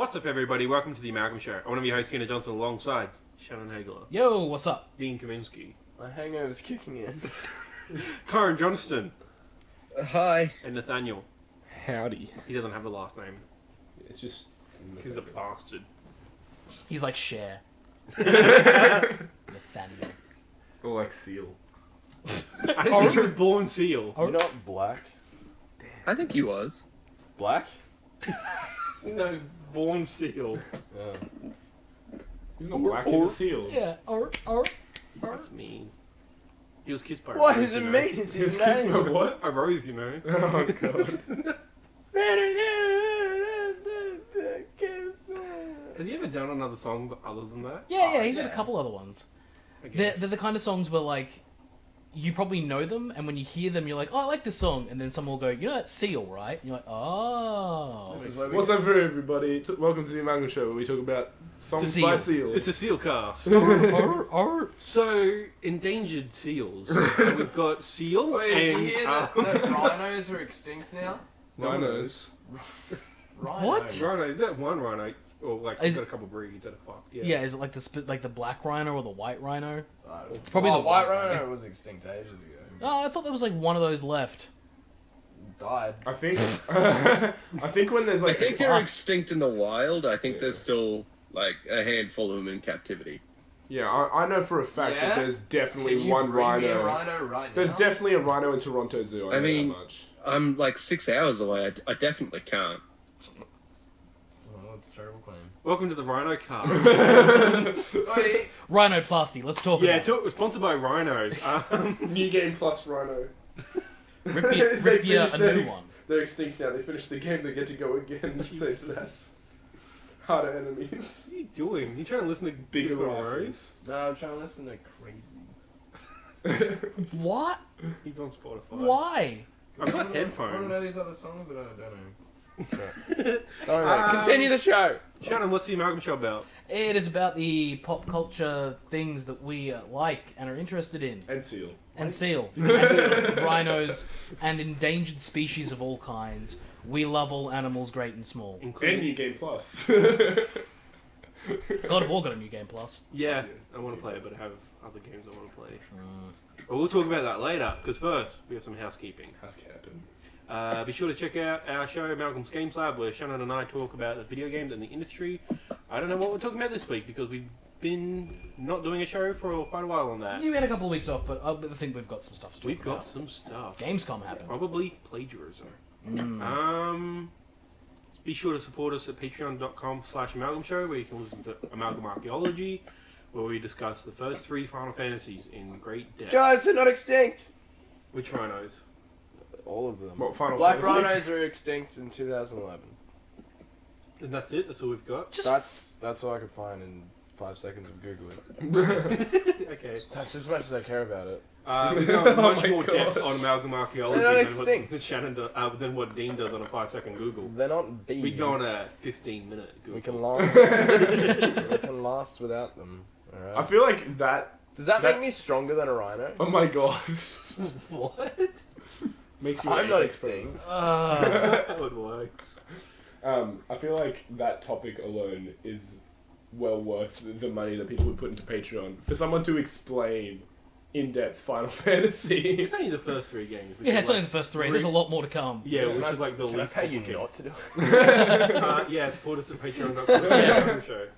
What's up, everybody? Welcome to the Amalgam Show. I'm one of your hosts, Keena Johnson, alongside Shannon Haegler, Yo, what's up? Dean Kaminsky, My hangover's kicking in. Kyron Johnston, Hi. and Nathaniel. Howdy. He doesn't have the last name. It's just... He's a bastard. He's like Cher. Nathaniel. Or like Seal. I didn't think he was born seal. You're not black. I think he was. Black? No, born seal. He's not black, he's a seal. Yeah. That's mean. He was kissed by a What rose, does it you know. mean? It's his Excuse me, name. what? A rose, you know. Oh, God. Have you ever done another song other than that? Yeah, he's had a couple other ones. I They're guess. the kind of songs where, like, you probably know them, and when you hear them, you're like, oh, I like this song. And then someone will go, you know that's Seal, right? And you're like, oh. What's up, everybody? Welcome to the Amalgam Show, where we talk about songs Seal. by Seal. It's a seal cast. Arr. So, endangered seals. We've got seal Wait, did and... you hear that rhinos are extinct now? Rhinos. What? Rhino, is that one rhino? Or like, Is is that it- a couple breeds that are fucked? Yeah, is it like the black rhino or the white rhino? It's probably the white white rhino was extinct ages ago. Oh, I thought there was like one of those left. Died. I think... I think when there's I like... think they're extinct in the wild. I think there's still like a handful of them in captivity. Yeah, I know for a fact Yeah? that there's Can definitely you one bring me a rhino. rhino right now? There's definitely a rhino in Toronto Zoo, I I know mean- that much. I'm like 6 hours away. I definitely can't. Oh, that's a terrible claim. Welcome to the Rhino Cast. Wait. Rhinoplasty, let's talk Yeah, about it. sponsored by rhinos. New Game Plus Rhino. Rip you a new one. They're extinct now. They finished the game. They get to go again. Same stats. Harder enemies. What are you doing? You trying to listen to Bigger Bigger rifles. Rose? No, I'm trying to listen to crazy. What? He's on Spotify. Why? I've got I want to know headphones. these other songs that I don't know. Continue the show. Shannon, what's the Amalgam Show about? It is about the pop culture things that we like and are interested in. And Seal. And seal. And rhinos and endangered species of all kinds. We love all animals, great and small. And Including... New Game Plus. God of War got a new game plus. Yeah, I want to play it, but I have other games I want to play. But we'll talk about that later, because first, we have some housekeeping. Has happened. Be sure to check out our show, Amalgam's Games Lab, where Shannon and I talk about the video games and the industry. I don't know what we're talking about this week, because we've been not doing a show for quite a while on that. You had a couple of weeks off, but I think we've got some stuff to talk We've about. got some stuff. Gamescom happened. Probably plagiarism. Be sure to support us at patreon.com/Amalgam Show, where you can listen to Amalgam Archaeology, where we discuss the first 3 Final Fantasies in great depth. Guys, they're not extinct. Which rhinos? All of them. What, Final Black Fantasy? rhinos are extinct in 2011. And that's it? That's all we've got? That's all I could find in 5 seconds of Googling. Okay. That's as much as I care about it. We've got much my more God. depth on Amalgam Archaeology They're not than extinct. what Shannon does, than what Dean does on a 5-second Google. They're not bees. We go on a 15-minute Google. We can last. We can last without them. I Alright. feel like that... Does that make me stronger than a rhino? Oh my god. What? Makes you I'm not extra. extinct. That would work. I feel like that topic alone is well worth the money that people would put into Patreon. For someone to explain in-depth Final Fantasy. It's only the first 3 games. which Yeah, are it's like- only the first 3. There's a lot more to come. Yeah, Can which I- is like the Can I least pay you complicated. not to do it? Yeah, support us at patreon.com show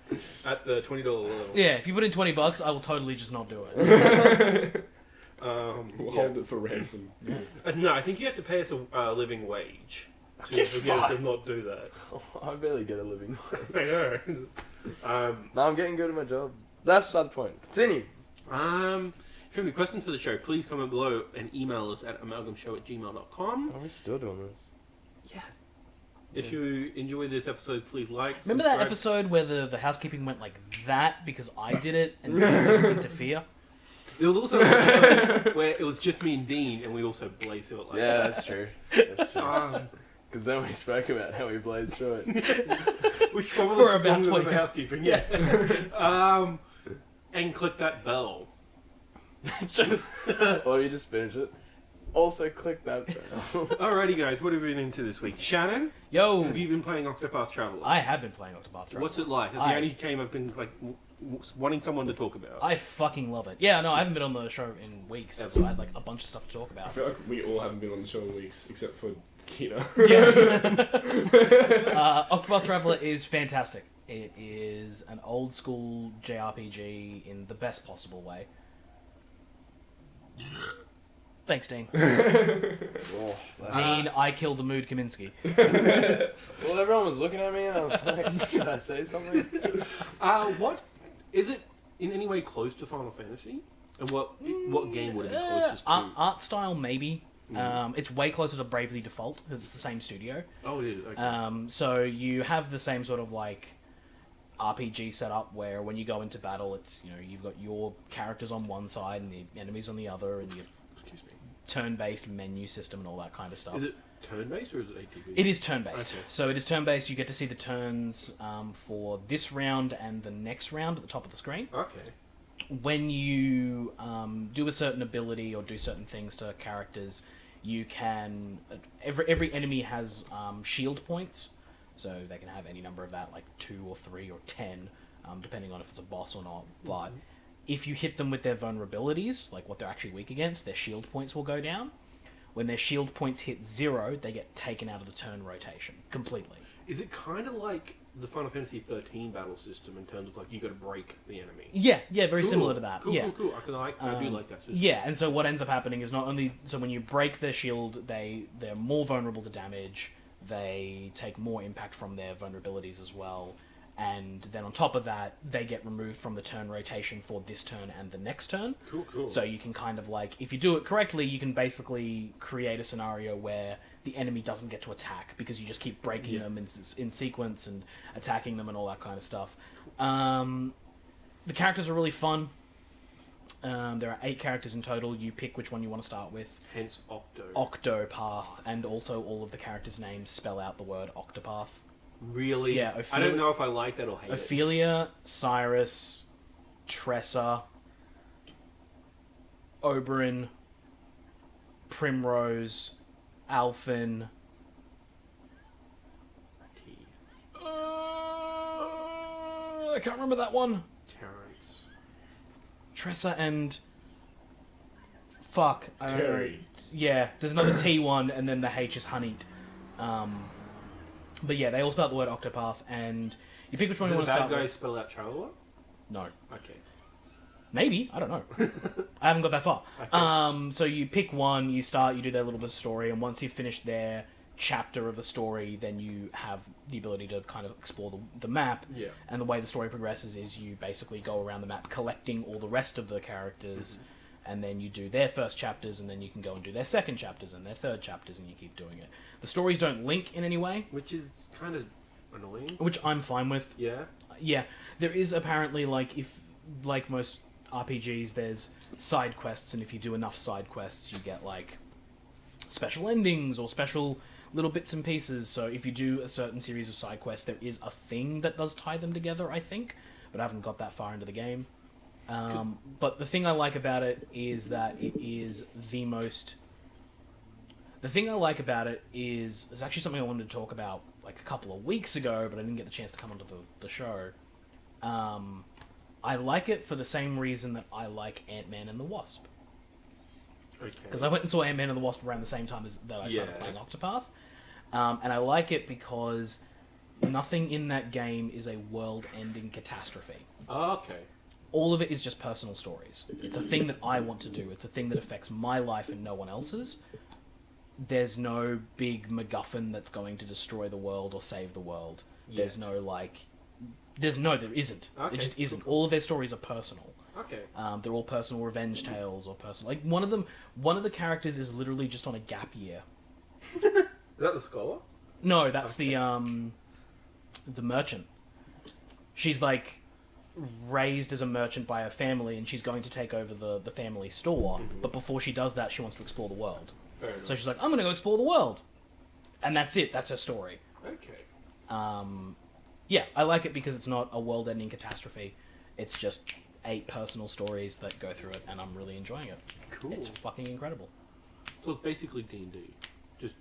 at the $20 level. Yeah, if you put in $20, I will totally just not do it. We'll Yeah. hold it for ransom. No, I think you have to pay us a living wage to Get get us to fucked. not do that. I barely get a living. I know. No, I'm getting good at my job. That's the point. Continue. If you have any questions for the show, please comment below and email us at amalgamshow@gmail.com. Are we still doing this? Yeah. If you enjoyed this episode, please like. Remember that subscribe. episode where the housekeeping went like that because I did it and didn't interfere? There was also an episode where it was just me and Dean, and we also blazed through it like Yeah, that. that's true. That's true. Um, Because then we spoke about how we blazed through it. which probably For took about longer than 20 the minutes. housekeeping, yeah. And click that bell. Just Or you just finish it. Also click that bell. Alrighty, guys, what have we been into this week? Shannon, Yo, have you been playing Octopath Traveler? I have been playing Octopath Traveler. What's it like? It's the only game I've been like wanting someone to talk about. I fucking love it. Yeah, no, I haven't been on the show in weeks, so I had like a bunch of stuff to talk I about. feel like we all haven't been on the show in weeks, except for Keena. Octopath Traveler is fantastic. It is an old school JRPG in the best possible way. Thanks, Dean. Oh, Dean, I killed the mood Kaminsky. well, everyone was looking at me and I was like, should I say something? What is it in any way close to Final Fantasy? And what game would it be closest to? Art style, maybe. It's way closer to Bravely Default because it's the same studio. Oh, it is. Okay. So you have the same sort of like RPG setup where when you go into battle, it's you've got your characters on one side and the enemies on the other, and your turn-based menu system and all that kind of stuff. Is it turn-based or is it ATB? It is turn-based. Okay. So it is turn-based. You get to see the turns for this round and the next round at the top of the screen. Okay. When you do a certain ability or do certain things to characters, you can... Every enemy has shield points, so they can have any number of that, like 2 or 3 or 10, depending on if it's a boss or not. But if you hit them with their vulnerabilities, like what they're actually weak against, their shield points will go down. When their shield points hit 0, they get taken out of the turn rotation completely. Is it kind of like the Final Fantasy 13 battle system in terms of like you got to break the enemy? Yeah, very Cool. similar to that. Cool, yeah. cool. I do like that system. Yeah, and so what ends up happening is not only when you break their shield, they're more vulnerable to damage. They take more impact from their vulnerabilities as well. And then on top of that, they get removed from the turn rotation for this turn and the next turn. Cool. So you can kind of like, if you do it correctly, you can basically create a scenario where the enemy doesn't get to attack because you just keep breaking them in sequence and attacking them and all that kind of stuff. The characters are really fun. There are 8 characters in total. You pick which one you want to start with. Hence Octo. Octopath, and also all of the characters' names spell out the word Octopath. Really? Yeah, I don't know if I like that or hate it. Ophelia, Cyrus, Tressa, Oberyn, Primrose, Alphen. I can't remember that one. Terrence. Tressa and... Fuck. I don't know. Terry. Yeah, there's another T one, and then the H is Huneet. But yeah, they all spell out the word Octopath, and you pick which one you want to start Did the bad guy with. spell out Charlotte? No. Okay. Maybe, I don't know. I haven't got that far. Okay. So you pick one, you start, you do their little bit of story, and once you've finished their chapter of a story, then you have the ability to kind of explore the map. Yeah. And the way the story progresses is you basically go around the map collecting all the rest of the characters, and then you do their first chapters, and then you can go and do their second chapters and their third chapters, and you keep doing it. The stories don't link in any way, Which is kind of annoying. which I'm fine with. Yeah. Yeah, there is apparently, like most RPGs, there's side quests, and if you do enough side quests, you get, like, special endings or special little bits and pieces. So if you do a certain series of side quests, there is a thing that does tie them together, I think, but I haven't got that far into the game. But the thing I like about it is that it is the most... The thing I like about it is... It's actually something I wanted to talk about, like, a couple of weeks ago, but I didn't get the chance to come onto the show. I like it for the same reason that I like Ant-Man and the Wasp. Okay. Because I went and saw Ant-Man and the Wasp around the same time as that I started Yeah. playing Octopath. And I like it because nothing in that game is a world-ending catastrophe. Oh, okay. All of it is just personal stories. It's a thing that I want to do. It's a thing that affects my life and no one else's. There's no big MacGuffin that's going to destroy the world or save the world. Yeah. There's no, like... there isn't. Okay, There just isn't. cool. All of their stories are personal. Okay. They're all personal revenge tales or personal... Like, one of the characters is literally just on a gap year. Is that the scholar? No, that's the merchant. She's, like, raised as a merchant by her family, and she's going to take over the family store, but before she does that, she wants to explore the world. Fair enough. So she's like, I'm going to go explore the world. And that's it. That's her story. Okay. Yeah, I like it because it's not a world-ending catastrophe. It's just 8 personal stories that go through it, and I'm really enjoying it. Cool. It's fucking incredible. So it's basically D&D. Just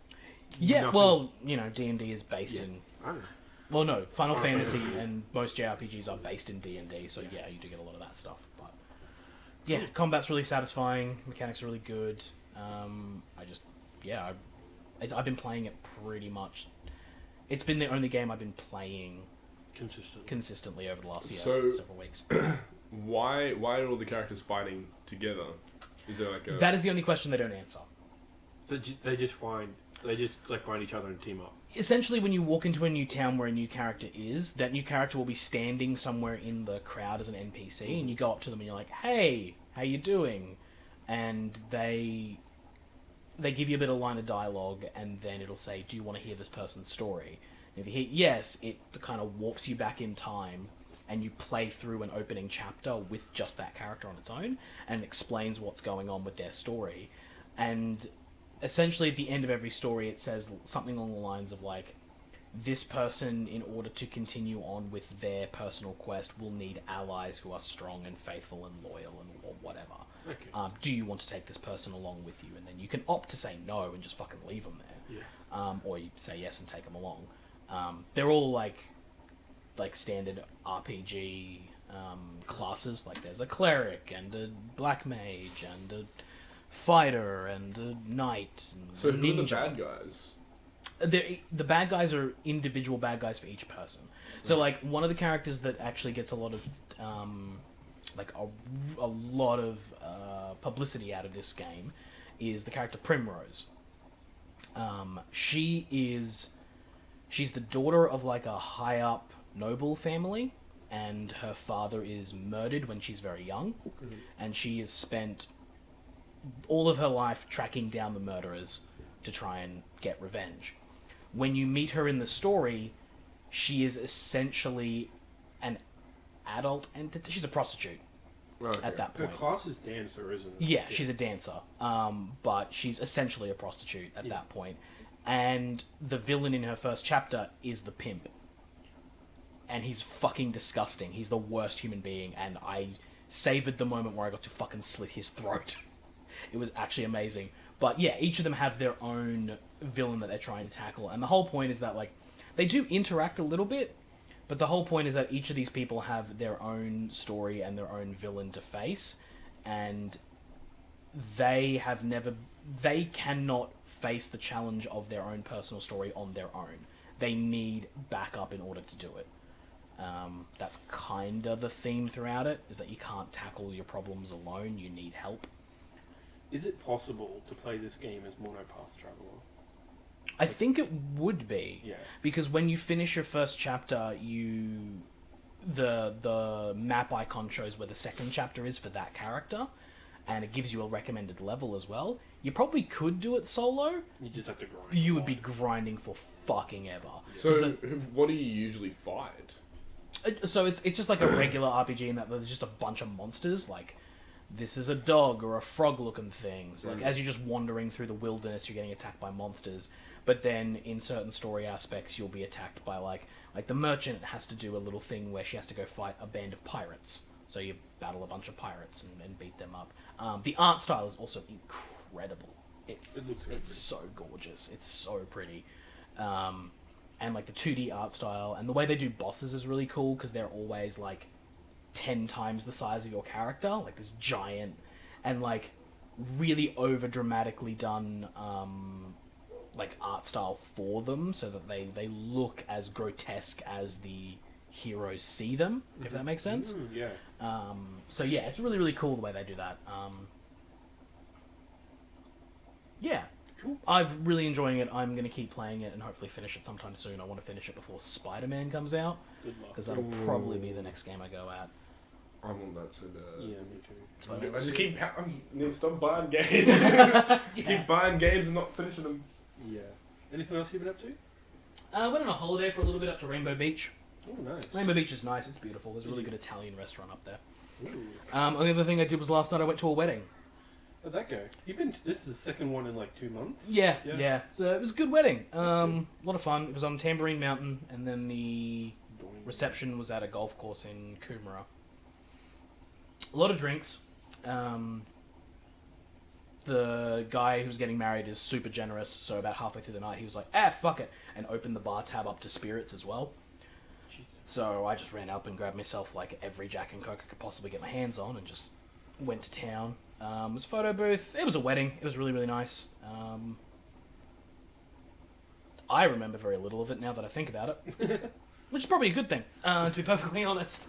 Yeah, nothing- well, you know, D&D is based in... I don't know. Well, no, Final Final Fantasy Fantasy. and most JRPGs are based in D&D, so yeah, you do get a lot of that stuff. But yeah, combat's really satisfying, mechanics are really good. I've been playing it pretty much. It's been the only game I've been playing consistently over the last several weeks. Why are all the characters fighting together? Is there like a... That is the only question they don't answer. So they just find each other and team up. Essentially, when you walk into a new town where a new character is, that new character will be standing somewhere in the crowd as an NPC, and you go up to them and you're like, "Hey, how you doing?" And they give you a bit of line of dialogue, and then it'll say, "Do you want to hear this person's story?" And if you hit yes, it kind of warps you back in time, and you play through an opening chapter with just that character on its own, and it explains what's going on with their story. And essentially, at the end of every story, it says something along the lines of, like, this person, in order to continue on with their personal quest, will need allies who are strong and faithful and loyal and or whatever. Okay. Do you want to take this person along with you? And then you can opt to say no and just fucking leave them there. Yeah. Or you say yes and take them along. They're all, like standard RPG classes. Like, there's a cleric and a black mage and a fighter and a knight and So a who are the ninja. bad guys? The bad guys are individual bad guys for each person. So, like, one of the characters that actually gets a lot of publicity out of this game is the character Primrose. She's the daughter of, like, a high up noble family, and her father is murdered when she's very young, and she has spent all of her life tracking down the murderers to try and get revenge. When you meet her in the story, she is essentially an adult entity. She's a prostitute at that Her point. class is dancer, isn't it? Yeah, she's a dancer, but she's essentially a prostitute at that point. And the villain in her first chapter is the pimp. And he's fucking disgusting. He's the worst human being, and I savoured the moment where I got to fucking slit his throat. It was actually amazing. But yeah, each of them have their own villain that they're trying to tackle, and the whole point is that, like, they do interact a little bit, but the whole point is that each of these people have their own story and their own villain to face, and they cannot face the challenge of their own personal story on their own. They need backup in order to do it. That's kind of the theme throughout it, is that you can't tackle your problems alone, you need help. Is it possible to play this game as Monopath Traveler? I think it would be. Yeah. Because when you finish your first chapter, the map icon shows where the second chapter is for that character, and it gives you a recommended level as well. You probably could do it solo. You just have to grind. You would be grinding for fucking ever. So what do you usually fight? So it's just like a regular RPG in that there's just a bunch of monsters. Like, this is a dog or a frog-looking thing. So, like, as you're just wandering through the wilderness, you're getting attacked by monsters. But then, in certain story aspects, you'll be attacked by, like the merchant has to do a little thing where she has to go fight a band of pirates. So you battle a bunch of pirates and beat them up. The art style is also incredible. It looks very It's so gorgeous. It's so pretty. And, like, the 2D art style and the way they do bosses is really cool, because they're always, like, 10 times the size of your character, like this giant and, like, really over dramatically done like art style for them, so that they look as grotesque as the heroes see them, if that makes sense. Yeah. So yeah, it's really, really cool the way they do that. Yeah, Cool. I'm really enjoying it. I'm going to keep playing it and hopefully finish it sometime soon. I want to finish it before Spider-Man comes out, Good luck. because that'll probably be the next game I go at. I want that so bad. Yeah, me too. I just keep... I need to stop buying games. Keep buying games and not finishing them. Yeah. Anything else you've been up to? I went on a holiday for a little bit up to Rainbow Beach. Oh, nice. Rainbow Beach is nice. It's beautiful. There's a really good Italian restaurant up there. Ooh. Only other thing I did was last night I went to a wedding. How'd that go? This is the second one in like 2 months. Yeah. Yeah. So it was a good wedding. A lot of fun. It was on Tambourine Mountain, and then the reception was at a golf course in Coomera. A lot of drinks. the guy who's getting married is super generous, so about halfway through the night he was like, fuck it, and opened the bar tab up to spirits as well. So I just ran up and grabbed myself like every Jack and Coke I could possibly get my hands on and just went to town. It was a photo booth. It was a wedding. It was really, really nice. I remember very little of it now that I think about it, which is probably a good thing, to be perfectly honest.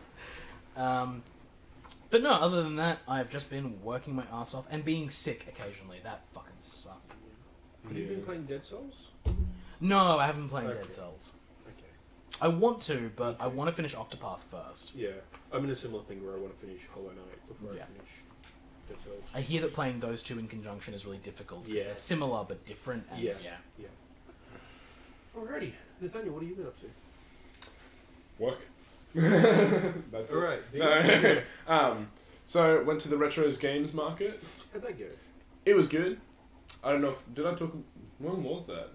But no, other than that, I've just been working my ass off and being sick occasionally. That fucking sucked. Have you been playing Dead Souls? No, I haven't been playing Okay. Dead Cells. Okay. I want to, but I want to finish Octopath first. Yeah, I'm in a similar thing where I want to finish Hollow Knight before Yeah. I finish Dead Cells. I hear that playing those two in conjunction is really difficult because Yeah. they're similar but different. And Yeah. yeah. Yeah. Alrighty, Nathaniel, what have you been up to? Work. That's it. Alright. No. So went to the Retros Games Market. How'd that go? It was good. I don't know if did I talk. When was that?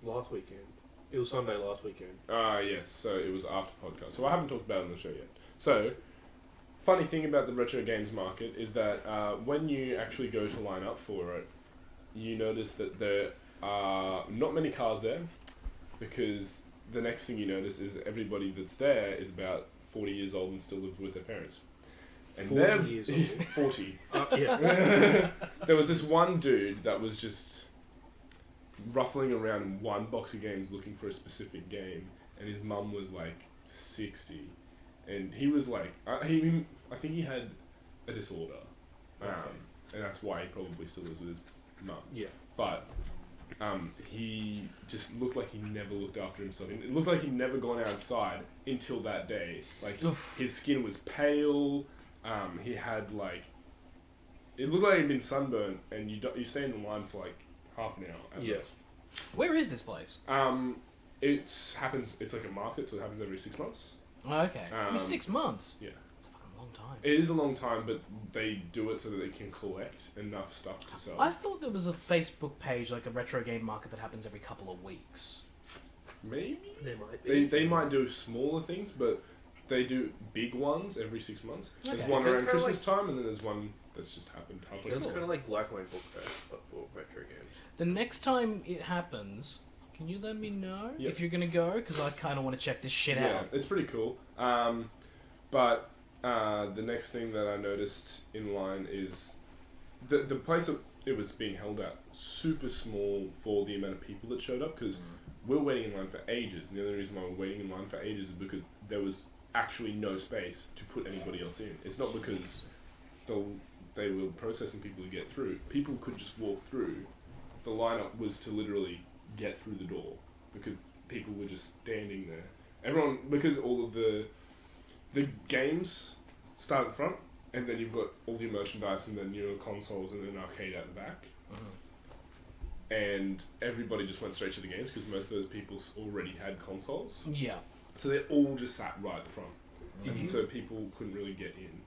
Last weekend. It was Sunday last weekend. Yes. So it was after podcast. So I haven't talked about it on the show yet. So, funny thing about the Retro Games Market is that when you actually go to line up for it, you notice that there are not many cars there, because the next thing you notice is everybody that's there is about 40 years old and still live with their parents. And 40 years old. 40. Yeah. There was this one dude that was just ruffling around in one box of games looking for a specific game, and his mum was like 60, and he was like, I think he had a disorder, and that's why he probably still lives with his mum. Yeah. But he just looked like he never looked after himself. It looked like he'd never gone outside until that day. Like his skin was pale. He had like, it looked like he'd been sunburned, and you stay in the line for like half an hour. Yeah. Where is this place? It happens. It's like a market, so it happens every 6 months. Oh, okay. It was 6 months. Yeah. It's a fucking long time. It is a long time, but they do it so that they can collect enough stuff to sell. I thought there was a Facebook page, like a retro game market that happens every couple of weeks. Maybe There might be. they might do smaller things, but they do big ones every 6 months. There's Okay. one So it's around kinda Christmas time, and then there's one that's just happened halfway It's through. kind of like Lifeline Book Fest, but for retro games. The next time it happens, can you let me know Yep. if you're going to go? Because I kind of want to check this shit Yeah, out. it's pretty cool. But the next thing that I noticed in line is the place that it was being held at, super small for the amount of people that showed up, because we're waiting in line for ages, and the only reason why we're waiting in line for ages is because there was actually no space to put anybody else in. It's not because they were processing people to get through. People could just walk through. The lineup was to literally get through the door, because people were just standing there. Everyone, because all of the games start at the front, and then you've got all your merchandise, and then your consoles, and then an arcade at the back. And everybody just went straight to the games, because most of those people already had consoles. Yeah. So they all just sat right at the front. Did And you- so people couldn't really get in.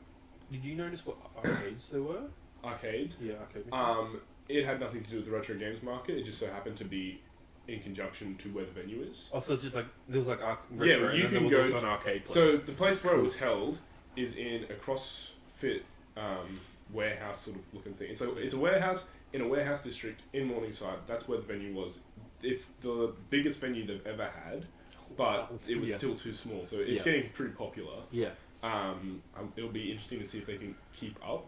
Did you notice what arcades there were? Arcades. Yeah, arcade. It had nothing to do with the retro games market. It just so happened to be in conjunction to where the venue is. Also, it's just like there was like retro, Yeah, but and you then there can was go also to- an arcade place. So the place where it was held is in a CrossFit warehouse sort of looking thing. It's a warehouse in a warehouse district in Morningside. That's where the venue was. It's the biggest venue they've ever had, but it was Yeah. still too small. So it's Yeah. getting pretty popular. Yeah. It'll be interesting to see if they can keep up,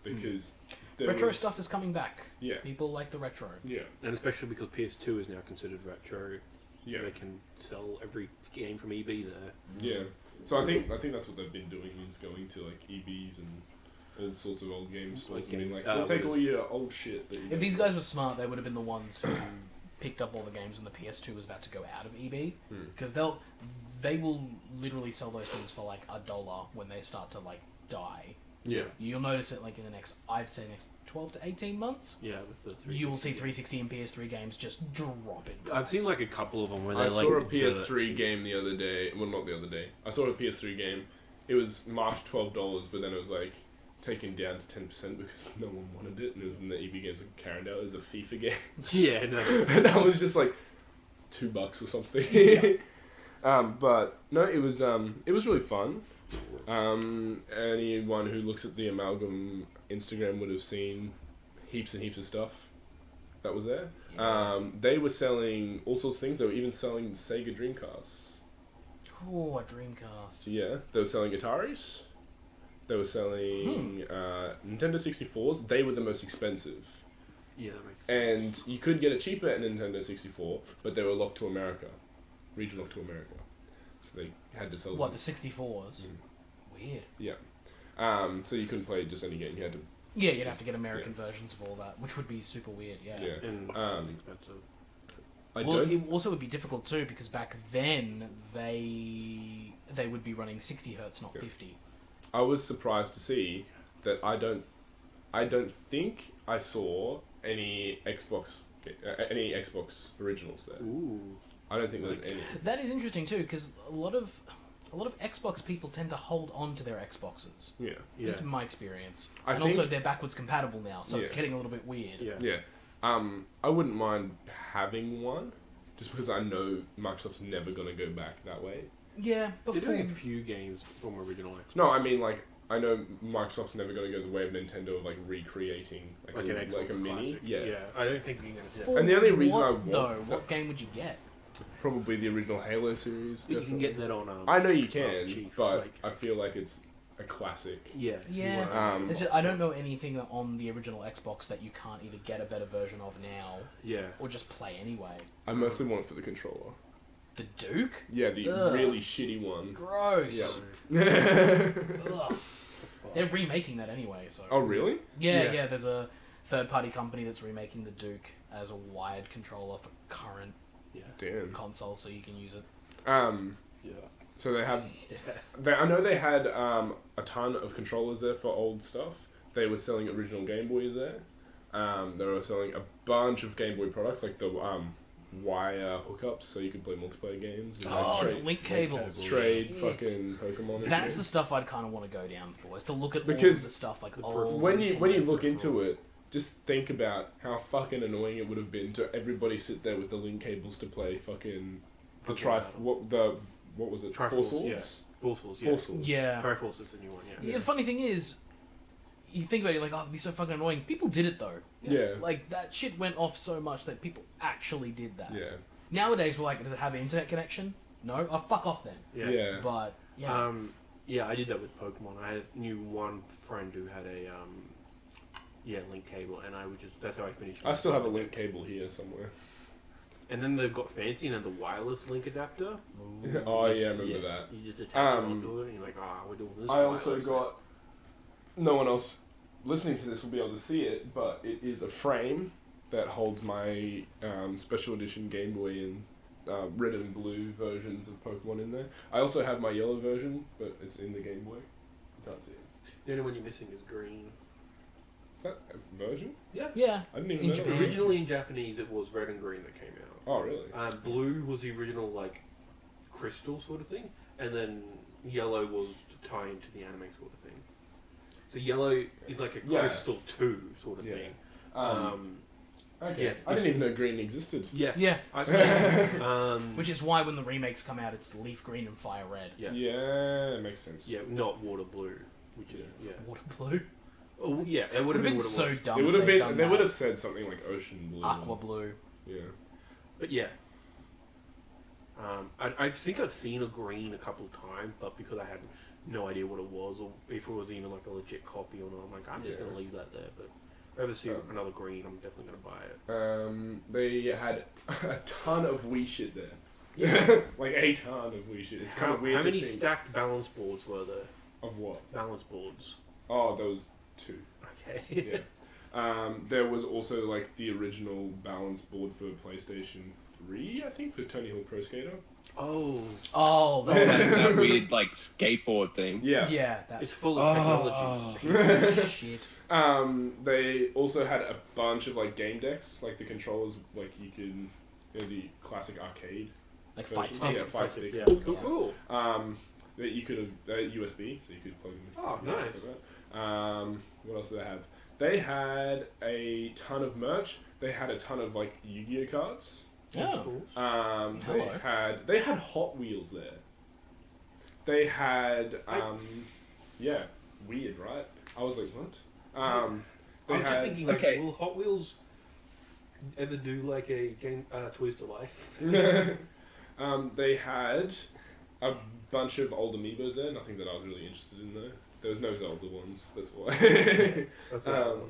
because there Retro was- stuff is coming back. Yeah, People like the retro. yeah, And especially because PS2 is now considered retro. yeah. They can sell every game from EB there. Yeah, so I think that's what they've been doing, is going to like EBs and all sorts of old game stores Like and being like, game- we'll take all your old shit. That you If don't these want." guys were smart, they would have been the ones who picked up all the games when the PS2 was about to go out of EB. Because they will literally sell those things for like $1 when they start to like die. Yeah, You'll notice it like in the next, I'd say next 12 to 18 months. Yeah, with the 360. You will see 360 and PS3 games just drop in price. I've seen like a couple of them where I they're like saw a dirt PS3 cheap. game the other day. Well, not the other day. I saw a PS3 game. It was marked $12, but then it was like taken down to 10% because no one wanted it, and it was in the EB games like Karen out. It was a FIFA game. Yeah, no. And that was just like $2 or something. But no, it was really fun. Anyone who looks at the Amalgam Instagram would have seen heaps and heaps of stuff that was there. Yeah. They were selling all sorts of things. They were even selling Sega Dreamcasts. Oh, a Dreamcast. Yeah, they were selling Ataris. They were selling Nintendo 64s. They were the most expensive. Yeah, that makes sense. And you could get it cheaper at Nintendo 64, but they were locked to America. Region locked to America. So they had to sell What, the them. 64s? Weird. Yeah. So you couldn't play just any game. You had to... Yeah, you'd have to get American versions of all that, which would be super weird, yeah. Yeah. And expensive. Well, it also would be difficult too, because back then, they would be running 60 hertz, not 50. I was surprised to see that I don't think I saw any Xbox originals there. Ooh. I don't think there's any. That is interesting too, because a lot of Xbox people tend to hold on to their Xboxes. Yeah. Yeah. This is my experience. I and think- also, they're backwards compatible now, so it's Yeah. getting a little bit weird. Yeah. Yeah. I wouldn't mind having one, just because I know Microsoft's never going to go back that way. Yeah, They're before... doing a few games from original Xbox. No, I mean, like, I know Microsoft's never going to go the way of Nintendo of, like, recreating, like Like an Xbox a mini. classic. Yeah. I don't think you're going to see that. For And the only reason what, I want though, that- what game would you get? Probably the original Halo series. You can definitely. get that on. I know you Master can, Chief, but like- I feel like it's a classic. Yeah. Yeah. Um, It's just, I don't know anything on the original Xbox that you can't either get a better version of now Yeah. or just play anyway. I mostly want it for the controller. The Duke? Yeah, the Ugh. really shitty one. Gross. Yeah. Ugh. They're remaking that anyway, so. Oh, really? Yeah, Yeah. there's a third-party company that's remaking the Duke as a wired controller for current Yeah. Damn. consoles, so you can use it. Yeah. So they have. Yeah. I know they had a ton of controllers there for old stuff. They were selling original Game Boys there. They were selling a bunch of Game Boy products, like the wire hookups, so you could play multiplayer games. And Oh, like, the link cables. trade Shit. fucking Pokemon. and That's shit. the stuff I'd kind of want to go down for, is to look at Because all of the stuff, like the old... when you Nintendo look into peripherals. it, just think about how fucking annoying it would have been to everybody sit there with the link cables to play fucking the what was it? Triforce, Force Swords? yeah. Force Force, yeah. Force Swords. Yeah. Triforce is the new one, yeah. Yeah, the funny thing is, you think about it, you're like, oh, it'd be so fucking annoying. People did it, though. Yeah. Like, that shit went off so much that people actually did that. Yeah. Nowadays, we're like, does it have an internet connection? No? Oh, fuck off then. Yeah. But, yeah. Yeah, I did that with Pokemon. knew one friend who had a link cable, and I would that's how I finished. I still have a link cable here somewhere. And then they've got fancy and had the wireless link adapter. Oh yeah, I remember that. You just attach it onto it, and you're like, we're doing this. I also wireless. got. No one else listening to this will be able to see it, but it is a frame that holds my special edition Game Boy and red and blue versions of Pokemon in there. I also have my yellow version, but it's in the Game Boy. You can't see it. The only one you're missing is green. Is that a version? Yeah. yeah. I didn't even In know. that was- Japan. Originally in Japanese, it was red and green that came out. Oh really? Blue was the original like crystal sort of thing, and then yellow was to tie into the anime sort of thing. So yellow is like a Yeah. crystal 2 sort of Yeah. thing. Okay. yeah. I didn't even know green existed. Yeah. Yeah. Which Which is why when the remakes come out, it's leaf green and fire red. yeah. Yeah, it makes sense. Yeah, not water blue, which is yeah. Water blue? Oh, yeah, it would Would have have been been what it so was. dumb. It would if have they'd been. done They that. would have said something like ocean blue. Aqua blue. Yeah. But yeah. I think I've seen a green a couple of times, but because I had no idea what it was or if it was even like a legit copy or not, I'm like, I'm just Yeah. gonna leave that there. But if I ever see another green, I'm definitely gonna buy it. They had a ton of Wii shit there. Like a ton of Wii shit. It's kind of weird How to many think stacked balance boards were there? of what. Balance boards. Oh, there was 2. Okay. Yeah. There was also like the original balance board for PlayStation 3, I think, for Tony Hawk Pro Skater. Oh, Oh, that that weird like skateboard thing. Yeah. yeah, that it's full of technology. piece of shit. They also had a bunch of like game decks, like the controllers, like you can, the classic arcade Like version. fight stuff. Yeah, fight sticks. Yeah. Cool, Cool. That you could have USB, so you could plug them in. Oh, nice. Like that. What else did they have? They had a ton of merch. They had a ton of like Yu-Gi-Oh cards. Oh. Cool. They had Hot Wheels there. They had yeah, weird, right? I was like, what? They I'm just had thinking, like, okay. will Hot Wheels ever do like a game Toys to Life? they had a bunch of old amiibos there. Nothing that I was really interested in though. There was no Zelda ones. That's why. That's what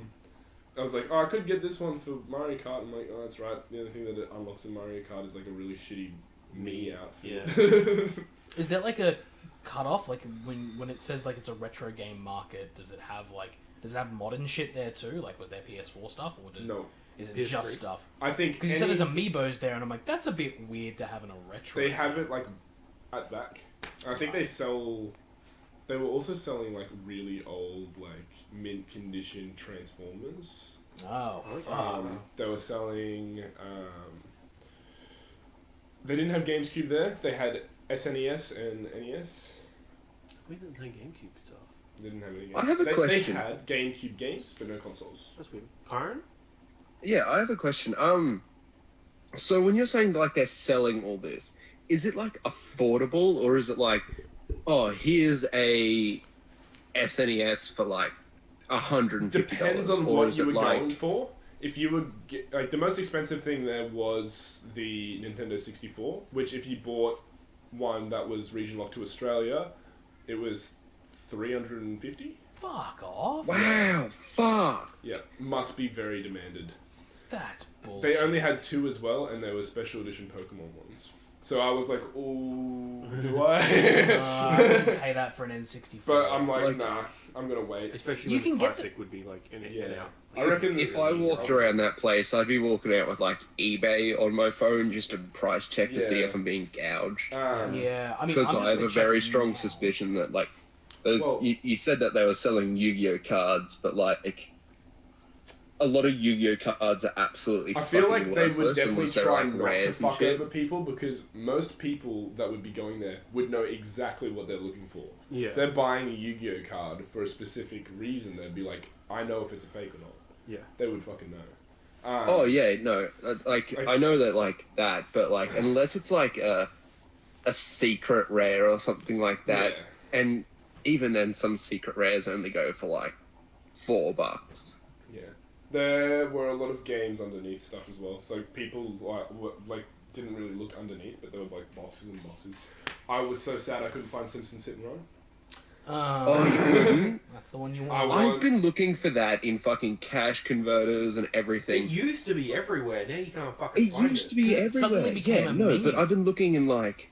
I was like, oh, I could get this one for Mario Kart. I'm like, oh, that's right. The only thing that it unlocks in Mario Kart is like a really shitty Mii outfit. Is there like a cutoff? Like when it says like it's a retro game market, does it have modern shit there too? Like was there PS4 stuff or No. is it PS3? just stuff? I think Because you said there's amiibos there, and I'm like, that's a bit weird to have in a retro. they have it like at back. I think they sell. They were also selling like really old, like mint condition Transformers. Oh, fuck. They were selling. They didn't have GameCube there. They had SNES and NES. We didn't have GameCube stuff. They didn't have any games. I have a question. They had GameCube games, but no consoles. That's weird. Kyron? Yeah, I have a question. So when you're saying like they're selling all this, is it like affordable or is it like, oh, here's a SNES for like $150? Depends on or what is you it were like, going for. If you were like the most expensive thing there was the Nintendo 64, which if you bought one that was region locked to Australia, it was $350. Fuck off. wow, fuck. Yeah, must be very demanded. That's bullshit. They only had 2 as well, and they were special edition Pokemon ones. So I was like, "Oh, do I?" I wouldn't pay that for an N64. But I'm like, Like- nah, I'm gonna wait. Especially You when can the get classic would be like in Yeah. and out. I reckon If I walked around that place, I'd be walking out with like eBay on my phone just to price check to see Yeah. if I'm being gouged. Yeah, I mean, Because I'm I just have gonna a very check strong now. suspicion that like those Well- you said that they were selling Yu-Gi-Oh cards, but like a lot of Yu-Gi-Oh cards are absolutely I feel like fucking they would worthless definitely unless they're, try like, not to rares and fuck shit. over people because most people that would be going there would know exactly what they're looking for. Yeah. If they're buying a Yu-Gi-Oh card for a specific reason, they'd be like, I know if it's a fake or not. Yeah. They would fucking know. Oh yeah, no, like I know that like that, but like unless it's like a secret rare or something like that, Yeah. and even then some secret rares only go for like $4. Yeah. There were a lot of games underneath stuff as well. So people like didn't really look underneath, but there were like boxes and boxes. I was so sad I couldn't find Simpsons Hit and Run. Oh, you couldn't? That's the one you I want. want- I've been looking for that in fucking cash converters and It everything. used to be everywhere. Now you can't fucking It find used it. to be 'Cause it suddenly everywhere. became Yeah, a no, meme. but I've been looking in like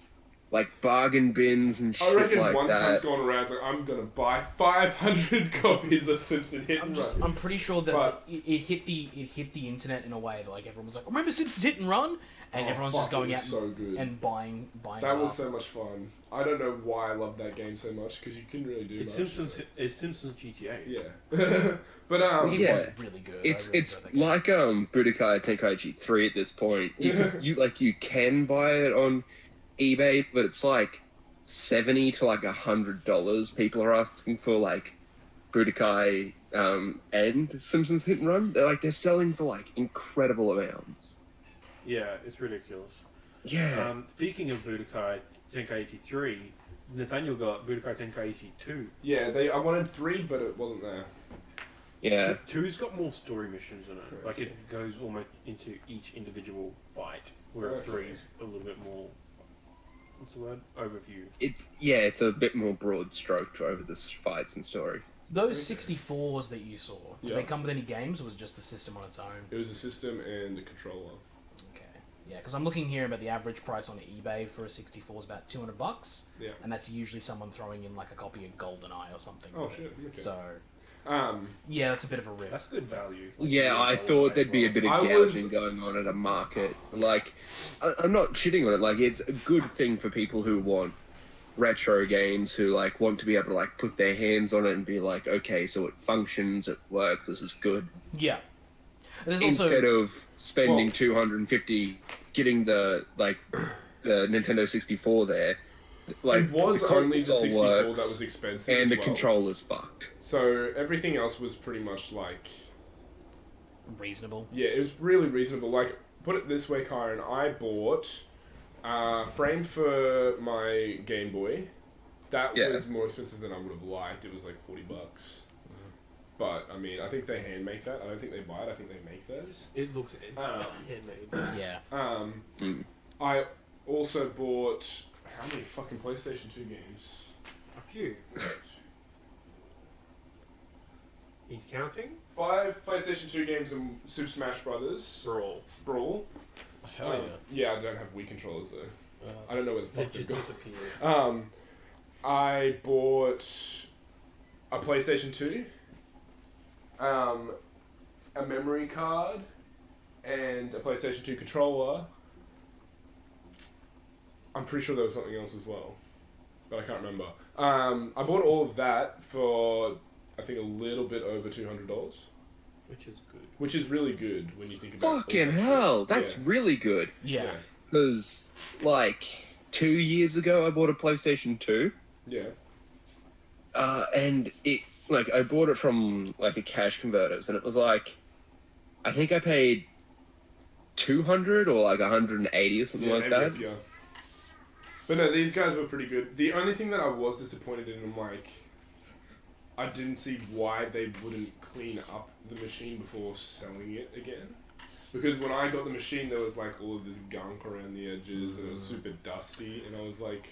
bargain bins and I shit reckon like one cunt's that. gone around. It's like I'm gonna buy 500 copies of Simpson Hit and Run. I'm pretty sure that But- it hit the internet in a way that like everyone was like, remember Simpsons Hit and Run, and Oh, everyone's fuck, just going it out was so good. and buying. That it was up. so much fun. I don't know why I love that game so much because you couldn't really do It's much. Simpsons GTA. Yeah, but It Yeah. was really good. It's I really it's enjoyed that game. like Budokai Tenkaichi 3 at this point. You can buy it on eBay, but it's like $70 to like $100. People are asking for like Budokai and Simpsons Hit and Run. They're selling for like incredible amounts. Yeah, it's ridiculous. Yeah. Speaking of Budokai Tenkaichi 3, Nathaniel got Budokai Tenkaichi 2. yeah. I wanted 3, but it wasn't there. Yeah. 2's got more story missions in it. Like, it goes almost into each individual fight, where Okay. 3's a little bit more, what's the word? Overview. It's a bit more broad stroked over the fights and story. Those 64s that you saw, did Yeah. they come with any games, or was it just the system on its own? It was a system and a controller. Okay. Yeah, because I'm looking here about the average price on eBay for a 64 is about $200, Yeah. and that's usually someone throwing in like a copy of GoldenEye or something. Oh with it. shit. Okay. So Yeah, that's a bit of a rip. That's good value. Yeah, I thought there'd be a bit of I gouging was- going on at a market. Like, I'm not shitting on it. Like, it's a good thing for people who want retro games, who like want to be able to like put their hands on it and be like, okay, so it functions, it works, this is good. Yeah. There's Instead also of spending Well- 250 getting the Nintendo 64 there. Like, it was the only the console 64 works, that was expensive, and as the well. controller's fucked. So everything else was pretty much like, reasonable. yeah, it was really reasonable. Like, put it this way, Kyron, I bought a frame for my Game Boy. That Yeah. was more expensive than I would have liked. It was like $40. But I mean, I think they hand make that. I don't think they buy it. I think they make those. It looks handmade. Yeah. I also bought how many fucking PlayStation 2 games? A few. He's counting. 5 PlayStation 2 games and Super Smash Brothers. Brawl. Hell yeah. Yeah, I don't have Wii controllers though. I don't know where the They fuck just they've disappeared. gone. I bought a PlayStation 2, a memory card, and a PlayStation 2 controller. I'm pretty sure there was something else as well, but I can't remember. I bought all of that for, I think, a little bit over $200, Which is good. which is really good when you think about it. Fucking hell, that's Yeah. really good. Yeah. Because, like, 2 years ago, I bought a PlayStation 2. Yeah. And it, like, I bought it from, like, a cash converters, and it was like, I think I paid 200 or like 180 or something like they that. rip ya. But no, these guys were pretty good. The only thing that I was disappointed in, I'm like, I didn't see why they wouldn't clean up the machine before selling it again. Because when I got the machine, there was like all of this gunk around the edges, and it was super dusty, and I was like,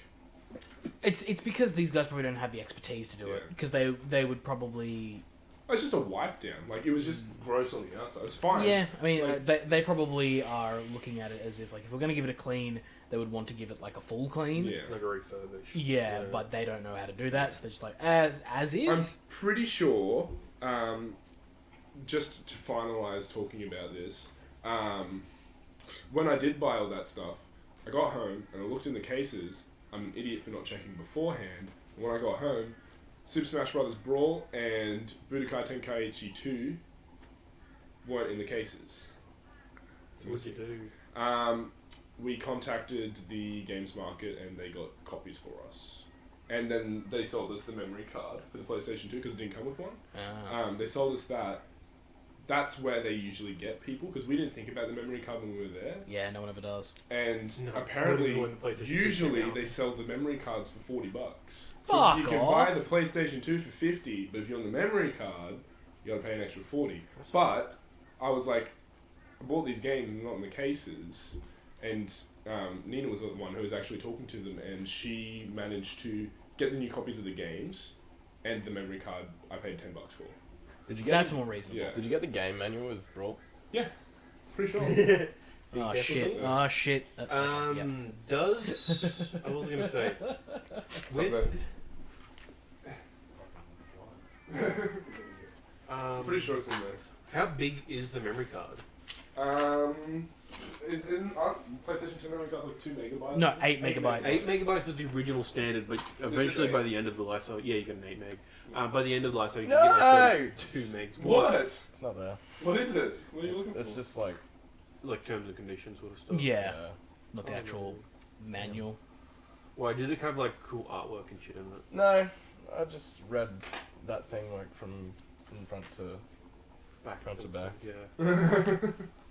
It's because these guys probably don't have the expertise to do it. Yeah. Because they would probably... oh, it's just a wipe down. Like, it was just gross on the outside. It's fine. Yeah, I mean, Like- they probably are looking at it as if, like, if we're going to give it a clean, they would want to give it, like, a full clean. Yeah. Like a refurbish. Yeah, but they don't know how to do that, so they're just like, as I'm is. pretty sure, just to finalise talking about this, when I did buy all that stuff, I got home and I looked in the cases. I'm an idiot for not checking beforehand. And when I got home, Super Smash Bros. Brawl and Budokai Tenkaichi 2 weren't in the cases. So what'd you do? We contacted the games market and they got copies for us. And then they sold us the memory card for the PlayStation 2 because it didn't come with one. They sold us that. That's where they usually get people because we didn't think about the memory card when we were there. Yeah, no one ever does. And No, apparently, not even when the PlayStation 2 usually came out. they sell the memory cards for $40. So Fuck you can off. buy the PlayStation 2 for $50, but if you're on the memory card, you gotta pay an extra $40. But I was like, I bought these games and not in the cases, and Nina was the one who was actually talking to them, and she managed to get the new copies of the games and the memory card. I paid $10 for. Did you get? That's more reasonable. Yeah, Did you get the game manual with Brawl? pretty sure. Oh, Big shit. deficit. Oh, shit. Yep. Does I was gonna say It's up there. Pretty sure it's in there. How big is the memory card? Isn't PlayStation 2 memory card like 2 megabytes? No, 8 megabytes. 8 megabytes was the original standard, but eventually by the end of the life cycle, yeah, you get an 8 meg. By the end of the life cycle, you can get like 2 megs. What? It's not there. What is it? What are you looking It's for? just like Like terms and conditions sort of stuff. Yeah, not the actual manual. Why did it have like cool artwork and shit in it? No, I just read that thing like from front to front to back. Yeah.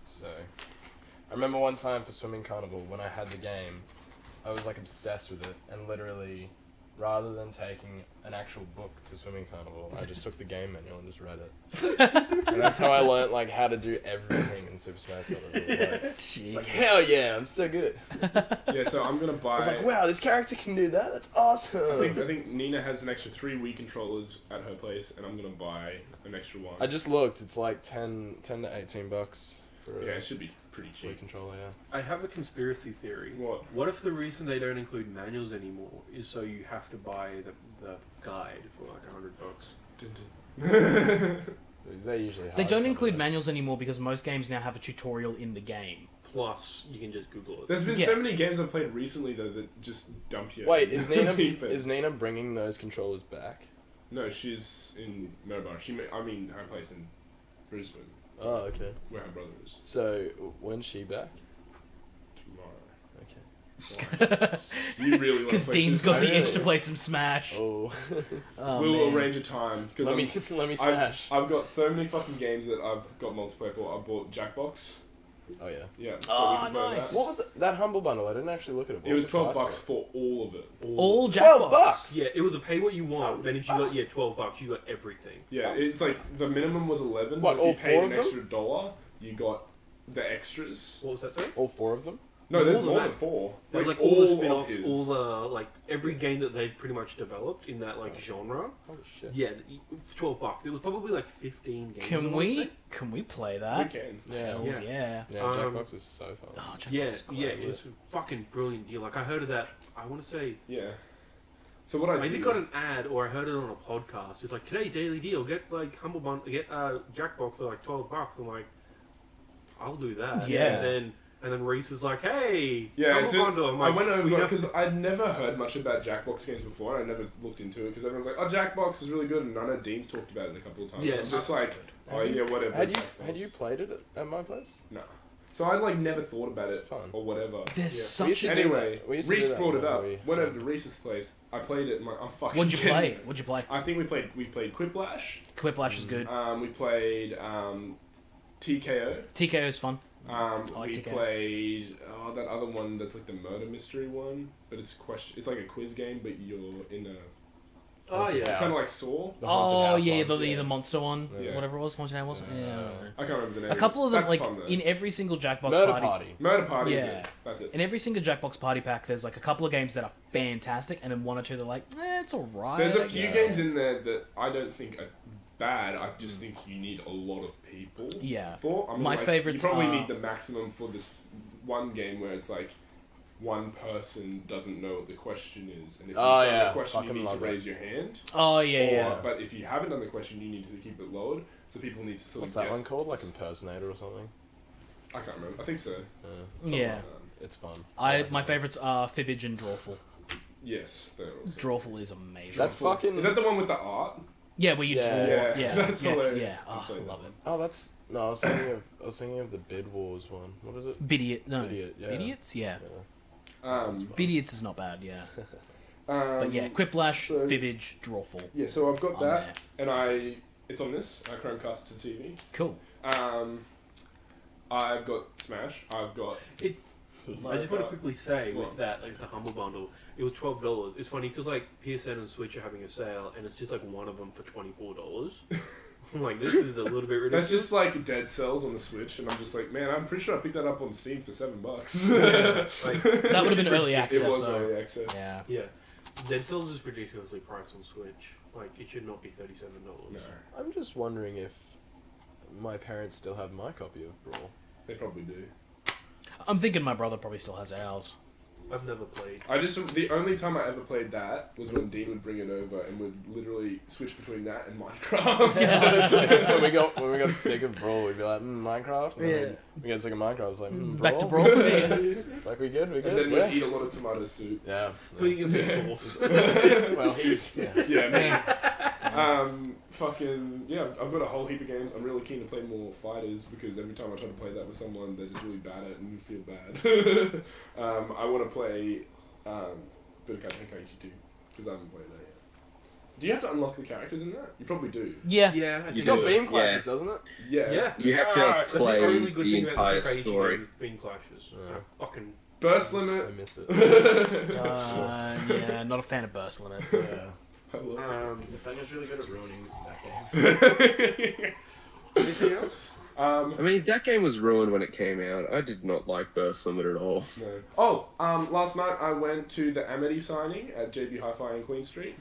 So, I remember one time for Swimming Carnival when I had the game, I was like obsessed with it, and literally, rather than taking an actual book to Swimming Carnival, I just took the game manual and just read it. And that's how I learnt like how to do everything in Super Smash Bros. It's like hell yeah, I'm so good. Yeah, so I'm gonna buy. I was like, wow, this character can do that. That's awesome. I think Nina has an extra 3 Wii controllers at her place, and I'm gonna buy an extra one. I just looked. It's like 10 to $18 for Yeah, a it should be pretty cheap. Wii controller. Yeah. I have a conspiracy theory. What? What if the reason they don't include manuals anymore is so you have to buy the guide for like $100? They usually. They don't hardcover include that. manuals anymore because most games now have a tutorial in the game. Plus, you can just Google it. There's been Yeah. so many games I've played recently though that just dump you. Wait, is Nina deep end. is Nina bringing those controllers back? No, she's in Maryborough. I mean, her place in Brisbane, Oh, okay. where her brother is. So when's she back? Tomorrow. Okay. You really want to Because play Dean's some got the Smash? itch to play some Smash. Oh, Oh, We'll man. arrange a time because let me smash. I've got so many fucking games that I've got multiplayer for. I bought Jackbox. Oh yeah. Yeah. So Oh, we can play nice. that. What was that humble bundle? I didn't actually look at it. What It was the price $12 for it? for all of it. All $12 Jackbox. Yeah, it was a pay what you want. Then if you got $12, you got everything. Yeah, it's like the minimum was 11. What, But if you all paid four an of them? extra $1, you got the extras. What was that say? All 4 of them. No, there's More more than than 4. There's like all the of spin-offs, his. all the like every game that they've pretty much developed in that like genre. Holy shit. Yeah, $12. It was probably like 15 games. I Can wanna say. we play We that? can. Yeah. Hells yeah. Yeah. Jackbox is so fun. Oh, Jackbox Yeah, is yeah, so it was a fucking brilliant deal. Like I heard of that. I want to say Yeah. So what I I either did... got an ad or I heard it on a podcast. It's like today's daily deal. Get like Humble Bundle, get Jackbox for like $12. I'm like, I'll do that. Yeah. And then Reese is like, hey, Yeah, Humble so Bundle. I'm I like, went we over have- because I'd never heard much about Jackbox games before. And I never looked into it because everyone's like, "Oh, Jackbox is really good," and I know Dean's talked about it a couple of times. Yeah, I'm just like, "Oh yeah, whatever." Had Jackbox." you played it at my place? No. So I like never thought about It's it fun. or whatever. There's We such used a... to do Anyway, that. We used to do Reese that brought it up. when Went over to Reese's place. I played it. I'm fucking. What'd you kidding. play? What'd you play? I think we played Quiplash. Quiplash is good. We played TKO. TKO is fun. We TKO. played that other one that's like the murder mystery one, but it's like a quiz game, but you're in a. Oh Haunted yeah. It's kind of like Saw. The Haunted Oh House yeah, one. the monster one, Yeah. whatever it was, Haunted House was. Yeah. I don't know. I can't remember the name. A couple of them, That's like fun, though. in every single Jackbox Murder party. Party. Murder Party. Is Yeah. it. That's it. In every single Jackbox party pack, there's like a couple of games that are fantastic, and then one or two that are like, it's alright. There's I a few guess. games in there that I don't think are bad. I just think you need a lot of people. Yeah. For My favourites You probably are- need the maximum for this one game where it's like one person doesn't know what the question is, and if you've Oh, done yeah. the question, you Fucking need to love that. raise your hand. Oh yeah, Or- yeah. But if you haven't done the question, you need to keep it lowered, so people need to sort What's of that guess. one called? Like Impersonator or something? I can't remember. I think so. Yeah. Yeah. It's fun. My favourites are Fibbage and Drawful. Yes, they're also. Drawful is amazing. That fucking... Is that the one with the art? Yeah, where you Yeah. draw. Yeah, Yeah, that's yeah, hilarious. Yeah, I oh, played I love that it. Oh, that's... No, I was thinking of the Bid Wars one. What is it? Bidiot, no. Bidiot, yeah. Bidiots? Yeah. Um, Bidiots is not bad, yeah. um, But yeah, Quiplash, so- Fibbage, Drawful. Yeah, so I've got On that, and it's on this. I Chromecast to TV. Cool. I've got Smash. I've got. I just want to quickly say What? with that, like the Humble Bundle, it was $12. It's funny because like PSN and Switch are having a sale, and it's just like one of them for $24. I'm like, this is a little bit ridiculous. That's just like Dead Cells on the Switch, and I'm just like, man, I'm pretty sure I picked that up on Steam for $7. Like, That would have been early access, It was though. early access. Yeah. yeah, Dead Cells is ridiculously priced on Switch. Like, it should not be $37. No, I'm just wondering if my parents still have my copy of Brawl. they probably do. I'm thinking my brother probably still has ours. I've never played. The only time I ever played that was when Dean would bring it over and would literally switch between that and Minecraft. when we got sick of Brawl, we'd be like, Minecraft? And then we get sick of Minecraft, it's like, Back to Brawl? Brawl. It's like, we good? And then we'd eat a lot of tomato soup. Yeah. Putting in the sauce. Well, he's... Yeah. Yeah, man. I've got a whole heap of games. I'm really keen to play more fighters because every time I try to play that with someone, they're just really bad at it and feel bad. I want to play Budokai Tenkaichi 2 because I haven't played that yet. Do you have to unlock the characters in that? You probably do. Yeah. Yeah, I It's think got so. beam Yeah. classes, doesn't it? Yeah. Yeah. You have to That's the play only good the thing about entire the Tenkaichi story. games is beam clashes. Yeah. Fucking. Burst I limit. miss it. Yeah, not a fan of Burst Limit. Yeah. I love Nathaniel's really good at ruining that game. Anything else? I mean, that game was ruined when it came out. I did not like Burst Limit at all. No. Last night I went to the Amity signing at JB Hi-Fi in Queen Street.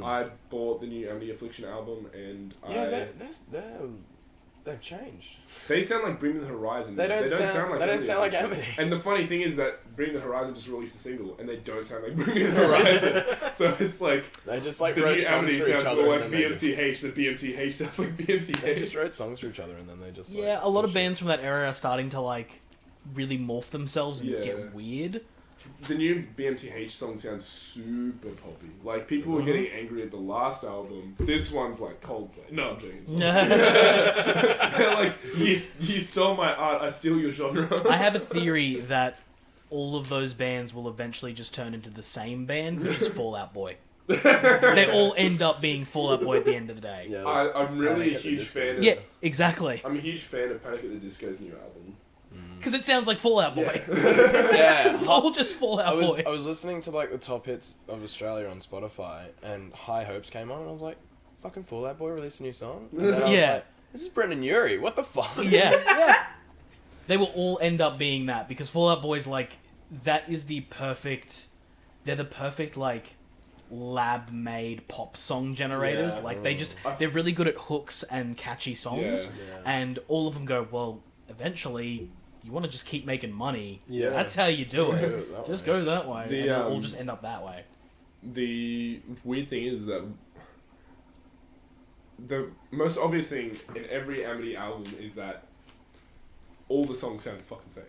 I bought the new Amity Affliction album, and they've changed. they sound like Bring Me the Horizon. They don't sound like Amity. And the funny thing is that Bring Me the Horizon just released a single, and they don't sound like Bring Me the Horizon. So it's like They just like the wrote new songs Amity for each sounds other more and like then they just, BMTH. The BMTH sounds like BMTH. they just wrote songs for each other and then they just Yeah, like, a lot of switched bands from that era are starting to like really morph themselves and Yeah. get weird. The new BMTH song sounds super poppy. Like, people were getting angry at the last album. This one's like Coldplay. No, I'm joking. They're like, you stole my art, I steal your genre. I have a theory that all of those bands will eventually just turn into the same band, which is Fall Out Boy. They all end up being Fall Out Boy at the end of the day. Yeah, I'm really Panic a at the huge Disco. fan of... Yeah, exactly. I'm a huge fan of Panic at the Disco's new album. Because it sounds like Fallout Boy. Yeah. It's all just Fallout Boy. I was listening to like the top hits of Australia on Spotify, and High Hopes came on, and I was like, "Fucking Fallout Boy released a new song." And then I was Yeah. like, "This is Brendan Urie. What the fuck?" Yeah. They will all end up being that because Fallout Boy's like that is the perfect. They're the perfect like lab-made pop song generators. Yeah. Like they're really good at hooks and catchy songs, Yeah. and all of them go well. Eventually, you want to just keep making money. Yeah. That's how you do Just it. do it that Just way. go that way, The, and it'll all just end up that way. The weird thing is that the most obvious thing in every Amity album is that all the songs sound fucking same.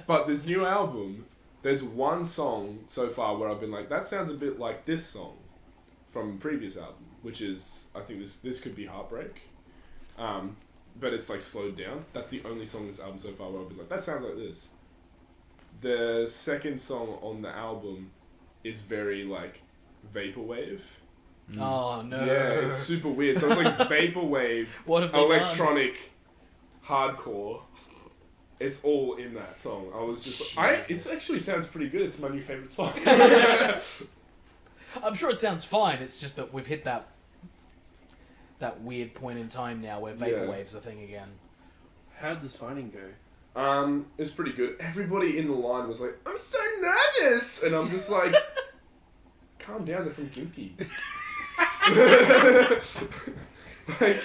But this new album, there's one song so far where I've been like, that sounds a bit like this song from previous album, which is, I think this could be Heartbreak. But it's like slowed down. That's the only song in this album so far where I've been like, that sounds like this. The second song on the album is very like vaporwave. Oh no! Yeah, it's super weird. So it's like vaporwave, What have they done? electronic, hardcore. It's all in that song. I was just, it actually sounds pretty good. It's my new favorite song. I'm sure it sounds fine. It's just that we've hit that weird point in time now where vaporwave's a thing again. How'd this finding go? It's pretty good. Everybody in the line was like, "I'm so nervous," and I'm just like, "Calm down. They're from Gimpy." Like,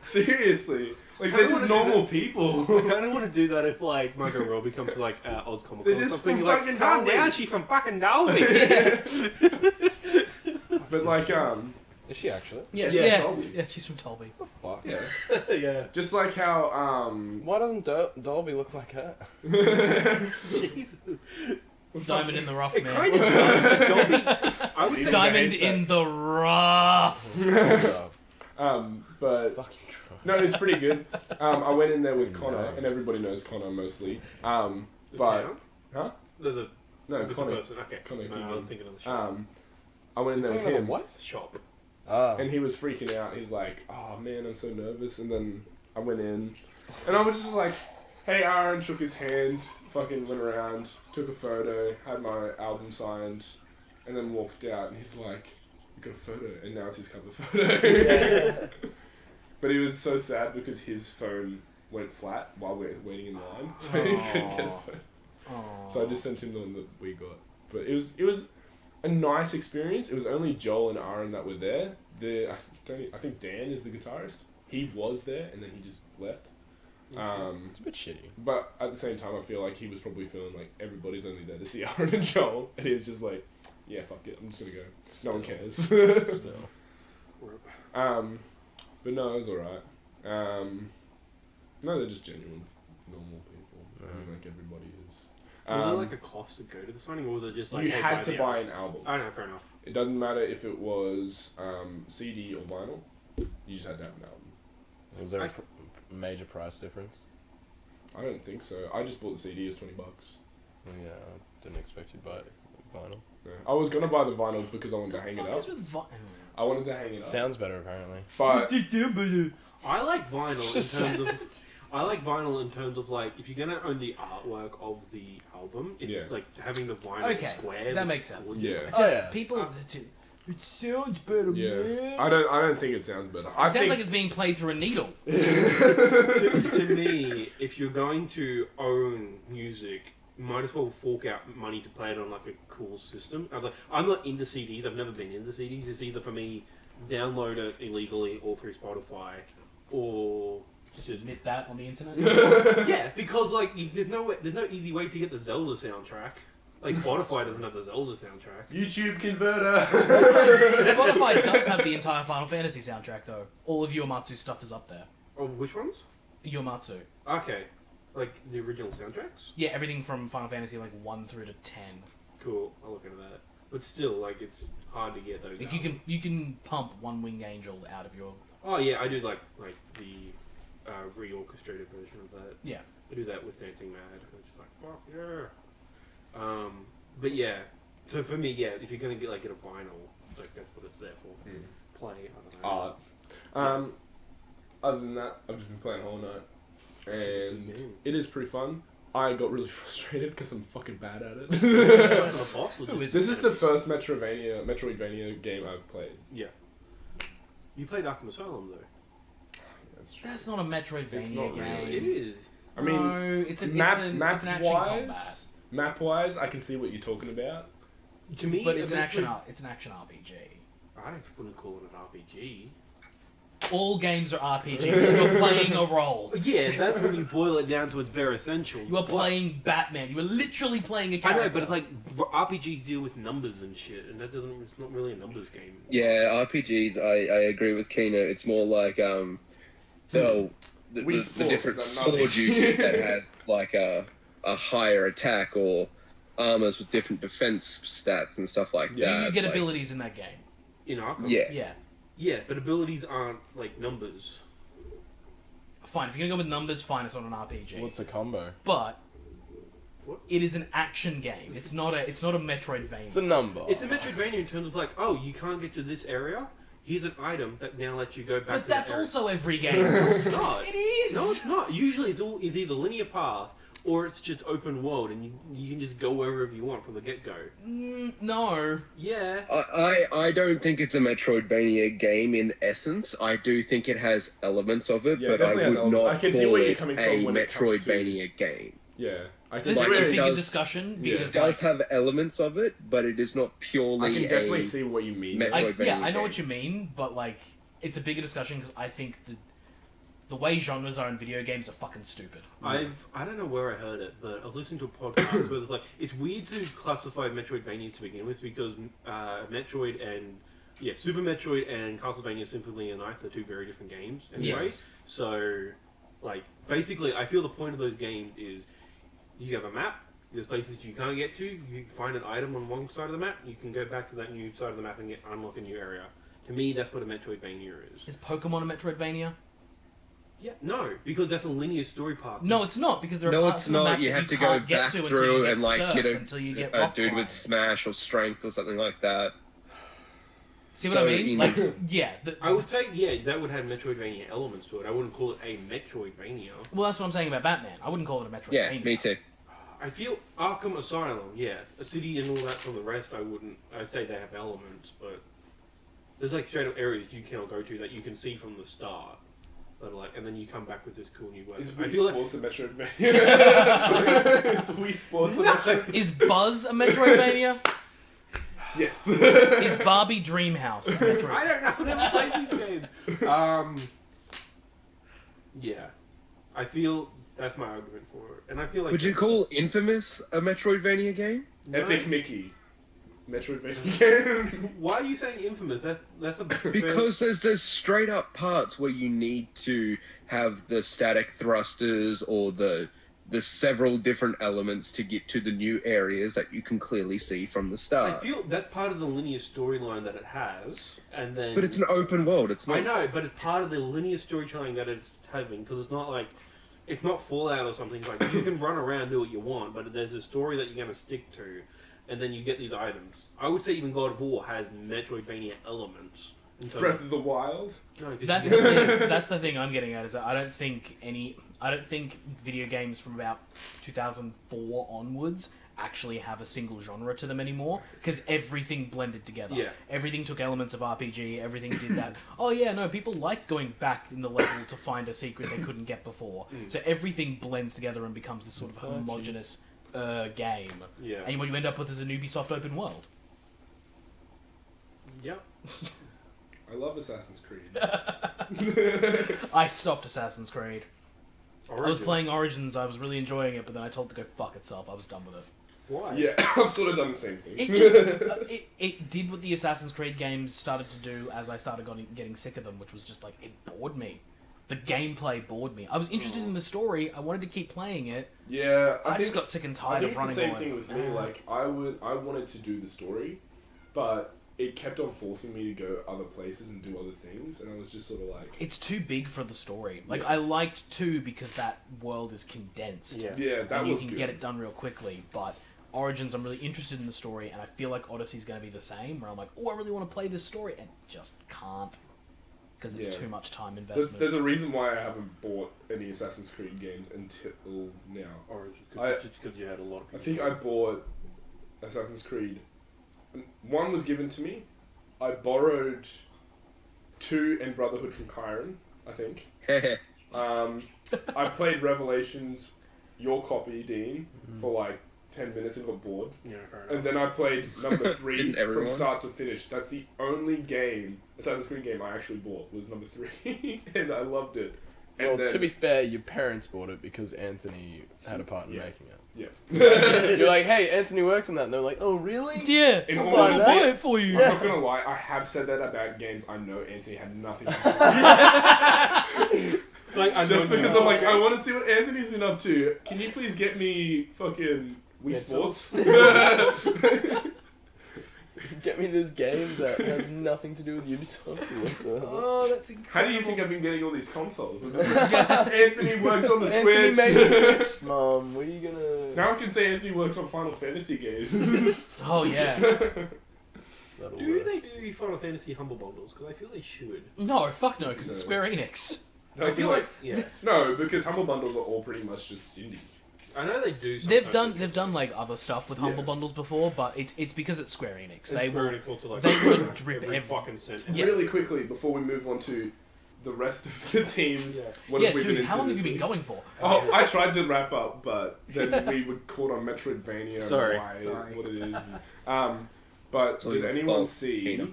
seriously. Like, they're just normal people. I kind of want to do that if, like, Margot Robbie comes to, like, Oz Comic Con They're or just something. from Like, fucking calm Darwin. down, she's from fucking Darwin. But, like, Is she actually? yeah, Yeah, she's from Tolby. Fuck. yeah. Yeah. Just like how, Why doesn't Dolby look like her? Jesus. Diamond in the rough, It man. kind of does. Dolby. I would say Diamond Nice. in the rough. but, Fucking try. no, it's pretty good. I went in there with Connor, and everybody knows Connor mostly. The But, town? huh? The No, the Connor. person. Okay. Connor No, Keegan. I'm thinking of the shop. I went in there with him. What? Shop. Ah. And he was freaking out. He's like, "Oh man, I'm so nervous." And then I went in, and I was just like, "Hey, Aaron," shook his hand, fucking went around, took a photo, had my album signed, and then walked out. And he's like, "We got a photo," and now it's his cover photo. But he was so sad because his phone went flat while we were waiting in line, so he couldn't get a photo. So I just sent him the one that we got. But it was a nice experience. It was only Joel and Aaron that were there. I think Dan is the guitarist. He was there and then he just left. It's a bit shitty. But at the same time, I feel like he was probably feeling like everybody's only there to see Aaron and Joel, and he was just like, "Yeah, fuck it, I'm just gonna go. No one cares." Still. But no, it was alright. No, they're just genuine, normal people. I mean, like everybody is. Was there like a cost to go to the signing, or was it just like You hey, had to the buy album? an album. I know, fair enough. It doesn't matter if it was CD or vinyl. You just had to have an album. Was there a major price difference? I don't think so. I just bought the CD. It's $20. Well, yeah, I didn't expect you to buy vinyl. Yeah. I was gonna buy the vinyl because I wanted to hang it What up. is with I wanted to hang it up. Sounds better, apparently. But I like vinyl in terms of. I like vinyl in terms of like if you're gonna own the artwork of the album, Yeah. like having the vinyl Okay, square. that makes sense. yeah, Just Oh, yeah. people. It sounds better, yeah. man. I don't think it sounds better. I It sounds think like it's being played through a needle. to me, if you're going to own music, you might as well fork out money to play it on like a cool system. I'm not into CDs. I've never been into CDs. It's either for me download it illegally or through Spotify, or Just admit that on the internet. yeah, because like there's no easy way to get the Zelda soundtrack. Like Spotify doesn't have the Zelda soundtrack. YouTube converter. Spotify does have the entire Final Fantasy soundtrack, though. All of Uematsu's stuff is up there. Oh, which ones? Uematsu. Okay, like the original soundtracks. Yeah, everything from Final Fantasy like 1 through to 10. Cool, I'll look into that. But still, like it's hard to get those. Like out. you can pump One Winged Angel out of your. Oh yeah, I do like the reorchestrated version of that. Yeah. I do that with Dancing Mad. It's just like fuck yeah. But yeah, so for me, yeah, if you're gonna get a vinyl, like that's what it's there for. Play, I don't know. Other than that, I've just been playing Hollow Knight, and game. it is pretty fun. I got really frustrated because I'm fucking bad at it. The boss was just- This is the first Metroidvania game I've played. Yeah. You played Arkham Asylum though. That's true. That's not a Metroidvania It's not game. really. It is. I mean, no, it's an action combat. map-wise, I can see what you're talking about. To me, But it's an eventually- action. It's an action RPG. I wouldn't call it an RPG. All games are RPGs. You're playing a role. Yeah, that's when you boil it down to its bare essential. You are playing Batman. You are literally playing a I character. know, but it's like RPGs deal with numbers and shit, and that doesn't. It's not really a numbers game. Yeah, RPGs. I agree with Keena. It's more like the Wii Sports different is sword another- you get that has like a higher attack or armors with different defense stats and stuff like Do that. you get like, abilities in that game? In Arkham. Yeah. Yeah. Yeah, but abilities aren't like numbers. Fine. If you're gonna go with numbers, fine. It's not an RPG. What's a combo? But What? it is an action game. It's not a Metroidvania. It's a number. It's a Metroidvania in terms of like, oh, you can't get to this area. Here's an item that now lets you go back. But to that's that area. also every game. No, it's not. It is. No, it's not. Usually, it's either linear path or it's just open world, and you can just go wherever you want from the get go. No. Yeah. I don't think it's a Metroidvania game in essence. I do think it has elements of it, Yeah, but I definitely has would elements. not I can see call where you're it coming a from when it comes to- Metroidvania game. Yeah, I can This Like, is a it bigger does- discussion Yeah. It because does like, have elements of it, but it is not purely I can definitely a see what you mean. Metroidvania I know game. what you mean, but like, it's a bigger discussion because I think the way genres are in video games are fucking stupid. I don't know where I heard it, but I was listening to a podcast where it's like it's weird to classify Metroidvania to begin with because Metroid and Super Metroid and Castlevania Symphony of the Night are two very different games anyway. Yes. So, like, basically, I feel the point of those games is you have a map. There's places you can't get to. You find an item on one side of the map. You can go back to that new side of the map and unlock a new area. To me, that's what a Metroidvania is. Is Pokemon a Metroidvania? Yeah, no, because that's a linear story path. No, it's not because there are No, parts it's of the not. map You that have to go can't get back to until through you get and like surf, get until you get a rock dude with climbing. smash or strength or something like that. See what So, I mean? you Like, know- yeah. I would say, that would have Metroidvania elements to it. I wouldn't call it a Metroidvania. Well, that's what I'm saying about Batman. I wouldn't call it a Metroidvania. Yeah, me too. I feel Arkham Asylum, a city and all that from the rest, I'd say they have elements, but there's like straight up areas you cannot go to that you can see from the start. That are like, and then you come back with this cool new weapon. Is I Wii feel like Sports a Metroidvania? Is Wii Sports a Metroidvania? Is Buzz a Metroidvania? Yes. Is Barbie Dreamhouse a I Metroidvania? don't know. I've never played these games. Yeah, I feel that's my argument for it, and I feel like Would you call Infamous a Metroidvania game? No. Epic Mickey. Metroidvania. Why are you saying Infamous? That's a Because there's straight up parts where you need to have the static thrusters or the several different elements to get to the new areas that you can clearly see from the I start. feel that's part of the linear storyline that it has, and then. But it's an open world. It's not. I know, but it's part of the linear storytelling that it's having because it's not like it's not Fallout or something. It's like you can run around do what you want, but there's a story that you're going to stick to, and then you get these items. I would say even God of War has Metroidvania elements. in terms Breath of the Wild. No, 'cause That's you- the thing. That's the thing I'm getting at is that I don't think video games from about 2004 onwards actually have a single genre to them anymore because everything blended together. Yeah. Everything took elements of RPG. Everything did that. Oh yeah, no, people like going back in the level to find a secret they couldn't get before. So everything blends together and becomes this sort of homogenous game. Yeah. And what you end up with is an Ubisoft open world. Yep. I love Assassin's Creed. I stopped Assassin's Creed. I was Origins. playing Origins. I was really enjoying it, but then I told it to go fuck itself. I was done with it. Why? Yeah, I've sort of done the same thing. It just it did what the Assassin's Creed games started to do as I started getting sick of them, which was just like it bored me. The gameplay bored me. I was interested in the story. I wanted to keep playing it. Yeah, I, think just got sick and I tired think of running it's the same all thing over. with me. Like I wanted to do the story, but it kept on forcing me to go other places and do other things, and I was just sort of like, It's too big for the story. Like Yeah. I liked 2 because that world is condensed. Yeah. yeah, that and you was can good. get it done real quickly, but Origins, I'm really interested in the story, and I feel like Odyssey's going to be the same, where I'm like, oh, I really want to play this story, and just can't. because it's Yeah. too much time investment. There's a reason why I haven't bought any Assassin's Creed games until now. Origin, I- just because you had a lot of I people. think I bought Assassin's Creed. One was given to me. I borrowed 2 and Brotherhood from Kyron, I think. I played Revelations, your copy, Dean, for like 10 minutes and got bored. Yeah, fair enough. And then I played number 3 Didn't from everyone? start to finish. That's the only Assassin's Creed game I actually bought, was number 3. And I loved it. And Well, then, to be fair, your parents bought it because Anthony had a part in Yeah. making it. yeah. You're like, hey, Anthony works on that. And they're like, oh, really? Yeah, In I'll all buy honesty, it for you. I'm not gonna lie, I have said that about games I know Anthony had nothing to do with. Like, I Just know because now. I'm like, I want to see what Anthony's been up to. Can you please get me fucking Wii Yeah, Sports? Get me this game that has nothing to do with Ubisoft whatsoever. Oh, that's incredible. How do you think I've been getting all these consoles? Anthony worked on the Anthony Switch. made a Switch. Mom, what are you gonna... Now I can say Anthony worked on Final Fantasy games. Oh yeah. That'll Do work. they do Final Fantasy Humble Bundles? Because I feel they should. No, fuck no, because it's No. Square Enix. I feel like yeah. no, because Humble Bundles are all pretty much just indie. I know they do. They've sometimes. done like other stuff with Humble Yeah. Bundles before, but it's because it's Square Enix. It's They will. very cool to like. they will drip every every- fucking cent. Yeah. Really quickly before we move on to the rest of the teams, Yeah. what Yeah, have we been dude, how into long have this you been week? going for? Oh, I tried to wrap up, but then we were caught on Metroidvania. Sorry. And why, Sorry. what it is. But It's all did your anyone fault, see Keena.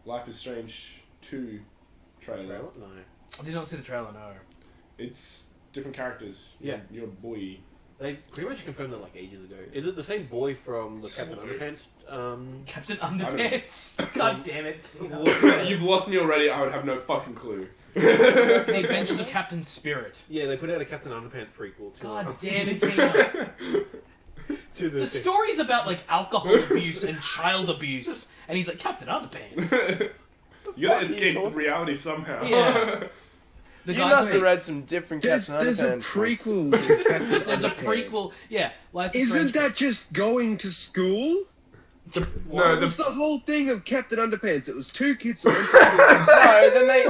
Life is Strange 2 trailer? Trailer? No. I did not see the trailer. No. It's different characters. Yeah. You're a boy. They pretty much confirmed that like ages ago. Is it the same boy from the Captain Underpants? Captain Underpants. God damn it. You've lost me already. I would have no fucking clue. The Adventures of Captain Spirit. Yeah, they put out a Captain Underpants prequel. To, God damn it, Keena. to The story's about like alcohol abuse and child abuse, and he's like Captain Underpants. You gotta fuck are you escape talking- reality somehow. Yeah. The You guy's must like, have read some different There's Captain a Underpants books. prequel to Captain There's a Underpants. prequel. Yeah, Life is Isn't Strange. that just going to school? No, It was the whole thing of Captain Underpants. It was 2 kids. No, then they,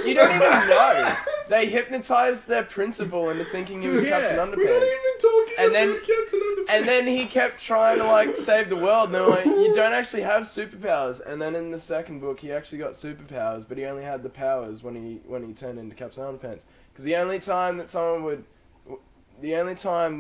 you don't even know. They hypnotized their principal into thinking he was Yeah. Captain We're not Underpants. even talking And then- about Captain Underpants. And then he kept trying to like save the world, and they were like, "You don't actually have superpowers." And then in the second book, he actually got superpowers, but he only had the powers when he turned into Captain Underpants. Because the only time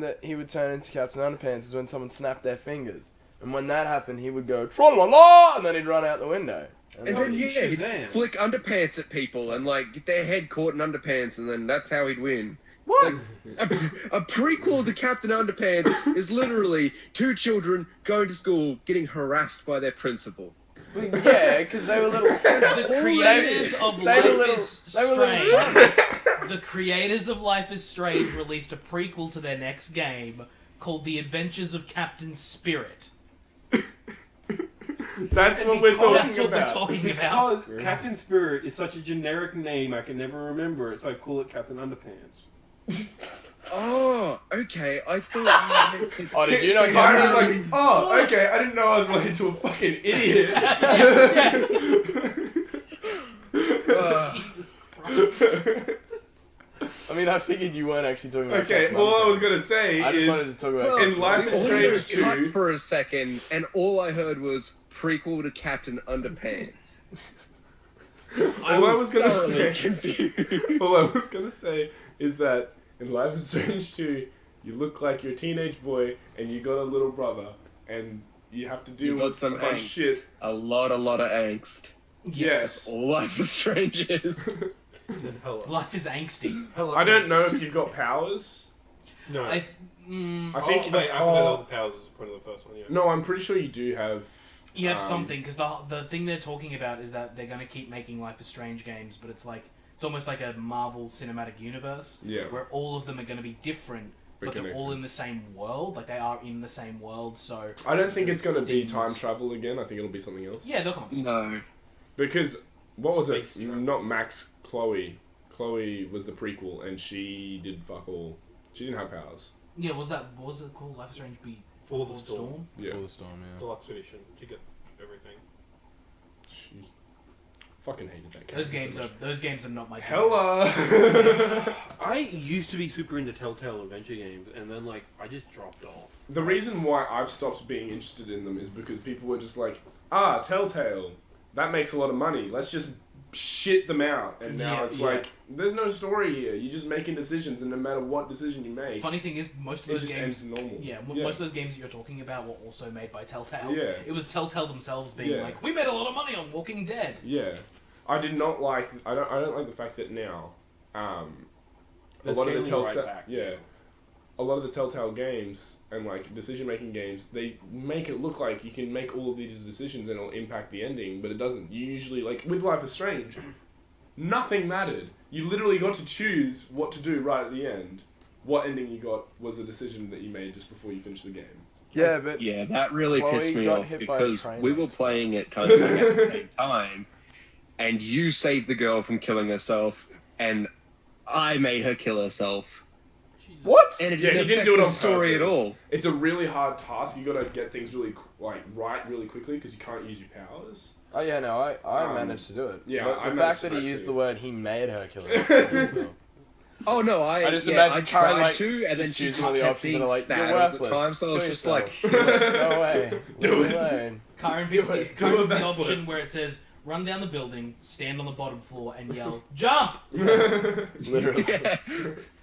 that he would turn into Captain Underpants is when someone snapped their fingers, and when that happened, he would go tra la la, and then he'd run out the window. And then you yeah, he'd Shazam. flick underpants at people and like get their head caught in underpants, and then that's how he'd win. What? Like, a prequel to Captain Underpants is literally 2 children going to school getting harassed by their principal. Yeah, because they were little. The creators of They were Life little. is They were little. Strange. The creators of Life is Strange released a prequel to their next game called The Adventures of Captain Spirit. That's what we're That's talking what we're about. talking about. Because Captain Spirit is such a generic name, I can never remember it, so I call it Captain Underpants. Oh, okay. I thought. Oh, did you know? Kyron was like, oh, okay, I didn't know I was related to a fucking idiot. Jesus Christ. I mean, I figured you weren't actually talking about. Okay, Captain all I was Underpants. gonna say I just is wanted to talk about. Well, in Life is the audio Strange cut 2. for a second, and all I heard was prequel to Captain Underpants. All I was gonna thoroughly say, confused. all I was gonna say is that in Life is Strange 2, you look like you're a teenage boy and you got a little brother, and you have to deal You got with some a bunch of angst. shit. A lot of angst. Yes. All Life is Strange is. Hello. Life is angsty. Hello. I don't know if you've got powers. No. I I Oh, think. wait, I forgot all the powers is part of the first one, yeah. No, I'm pretty sure you do have. You have something, because the thing they're talking about is that they're going to keep making Life is Strange games, but it's almost like a Marvel Cinematic Universe, Yeah. where all of them are going to be different, but they're all in the same world. Like, they are in the same world, so... I don't think it's going to be Things- time travel again. I think it'll be something else. Yeah, they'll come up with something. No. Because, what was it? Space travel. Not Max, Chloe. Chloe was the prequel, and she did fuck all. She didn't have powers. Yeah, what was it called? Life is Strange Be For the Storm. Yeah. Full storm, yeah. Deluxe edition to get everything. She, Fucking hated that game. Those games are not my. Hella. I used to be super into Telltale adventure games, and then like I just dropped off. The reason why I've stopped being interested in them is because people were just like, Telltale, that makes a lot of money. Let's just shit them out. And now it's like, there's no story here. You're just making decisions, and no matter what decision you make, Funny thing is, most of those games, ends normal. Most of those games that you're talking about were also made by Telltale. Yeah. It was Telltale themselves being like, we made a lot of money on Walking Dead. Yeah, I did not like. I don't like the fact that now, a lot of the Telltale, a lot of the Telltale games and like decision-making games, they make it look like you can make all of these decisions and it'll impact the ending, but it doesn't. You usually, like with Life is Strange, nothing mattered. You literally got to choose what to do right at the end. What ending you got was a decision that you made just before you finished the game. Yeah, but Yeah, that really Chloe pissed me got off hit by a because train we were once. playing it kind of like at the same time, and you saved the girl from killing herself, and I made her kill herself. what? And it Yeah, he didn't didn't affect do it the on story purpose. at all. It's a really hard task. You got to get things really right really quickly because you can't use your powers. Oh yeah, no, I managed to do it. yeah, but I the managed fact that to he used too. the word "he made her kill herself." Oh no, I just yeah, imagine I Karen, tried like, to, and then just she choosing just all the kept options being and are like, bad "You're all the worthless. time, so I was Kill just like, no way, Do leave it. me alone." Kyron Do picks, it. Kyron Do picks a the backflip. option where it says, run down the building, stand on the bottom floor, and yell, jump! Literally. yeah.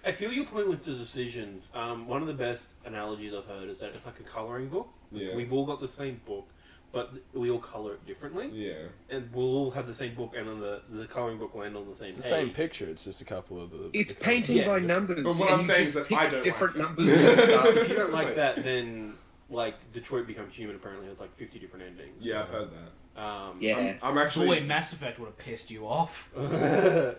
I feel your point with the decisions. One of the best analogies I've heard is that it's like a coloring book. Yeah. We've all got the same book, but we all color it differently. Yeah. And we'll all have the same book, and then the coloring book will end on the same It's the page. same picture. It's just a couple of the. It's the colours. painting Yeah. by numbers. But what and I'm you saying just is that pick I don't different like numbers that. and stuff. If you don't like that, then like Detroit Becomes Human apparently has like 50 different endings. Yeah, I've heard that. Yeah. I'm actually. Boy, Mass Effect would have pissed you off.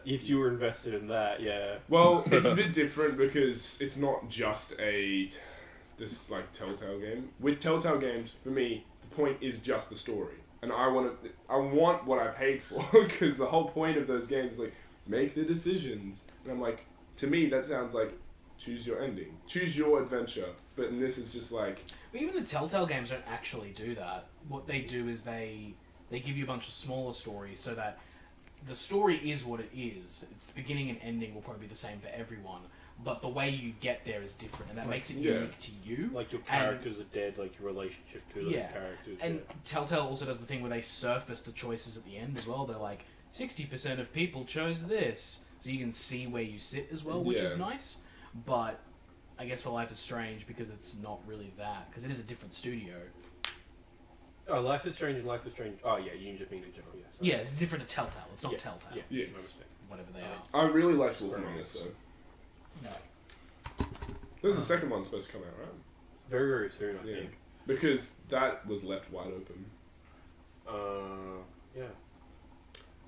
If you were invested in that, yeah. Well, it's a bit different because it's not just this like Telltale game. With Telltale games, for me, the point is just the story, and I want what I paid for because the whole point of those games is like make the decisions, and I'm like, to me that sounds like choose your ending, choose your adventure, but in this it's just like But even the Telltale games don't actually do that. What they do is they give you a bunch of smaller stories so that the story is what it is. Its beginning and ending will probably be the same for everyone, but the way you get there is different, and that makes it unique to you. Like your characters are dead, like your relationship to those characters. And Telltale also does the thing where they surface the choices at the end as well. They're like, 60% of people chose this, so you can see where you sit as well, which is nice. But I guess for Life is Strange, because it's not really that, because it is a different studio. Oh, Life is Strange and Life is Strange. Oh, yeah, you just mean in general, yeah. Sorry. Yeah, it's different to Telltale. It's not Telltale. Yeah, Yeah, my it's- mistake. Whatever they are. I really liked Wolf Among Us though. No. There's a second one supposed to come out, right? Very, very soon, I Yeah. think. Because that was left wide open. Yeah.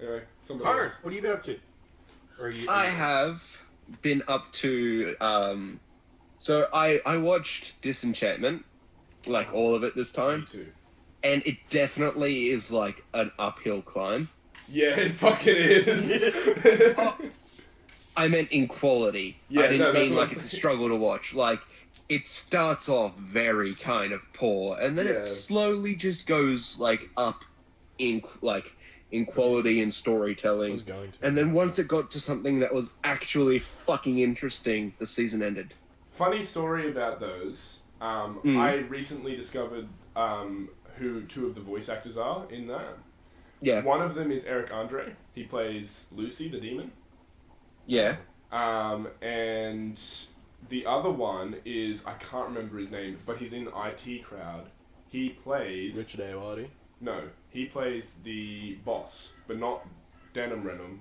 Anyway, somebody Kyron, else. what have you been up to? Or are you, I have been up to. So I watched Disenchantment, like all of it this Me time, too. and it definitely is like an uphill climb. Yeah, it fucking is. Oh, I meant in quality. Yeah, I didn't no, that's mean what like I'm it's a saying. struggle to watch. Like it starts off very kind of poor, and then Yeah. it slowly just goes like up in quality and I storytelling. was going to. And then once it got to something that was actually fucking interesting, the season ended. Funny story about those. I recently discovered who two of the voice actors are in that. Yeah, One of them is Eric Andre. He plays Lucy, the demon. yeah. And the other one is, I can't remember his name, but he's in IT Crowd. He plays... Richard Ayoade. No, he plays the boss, but not Denham Renham,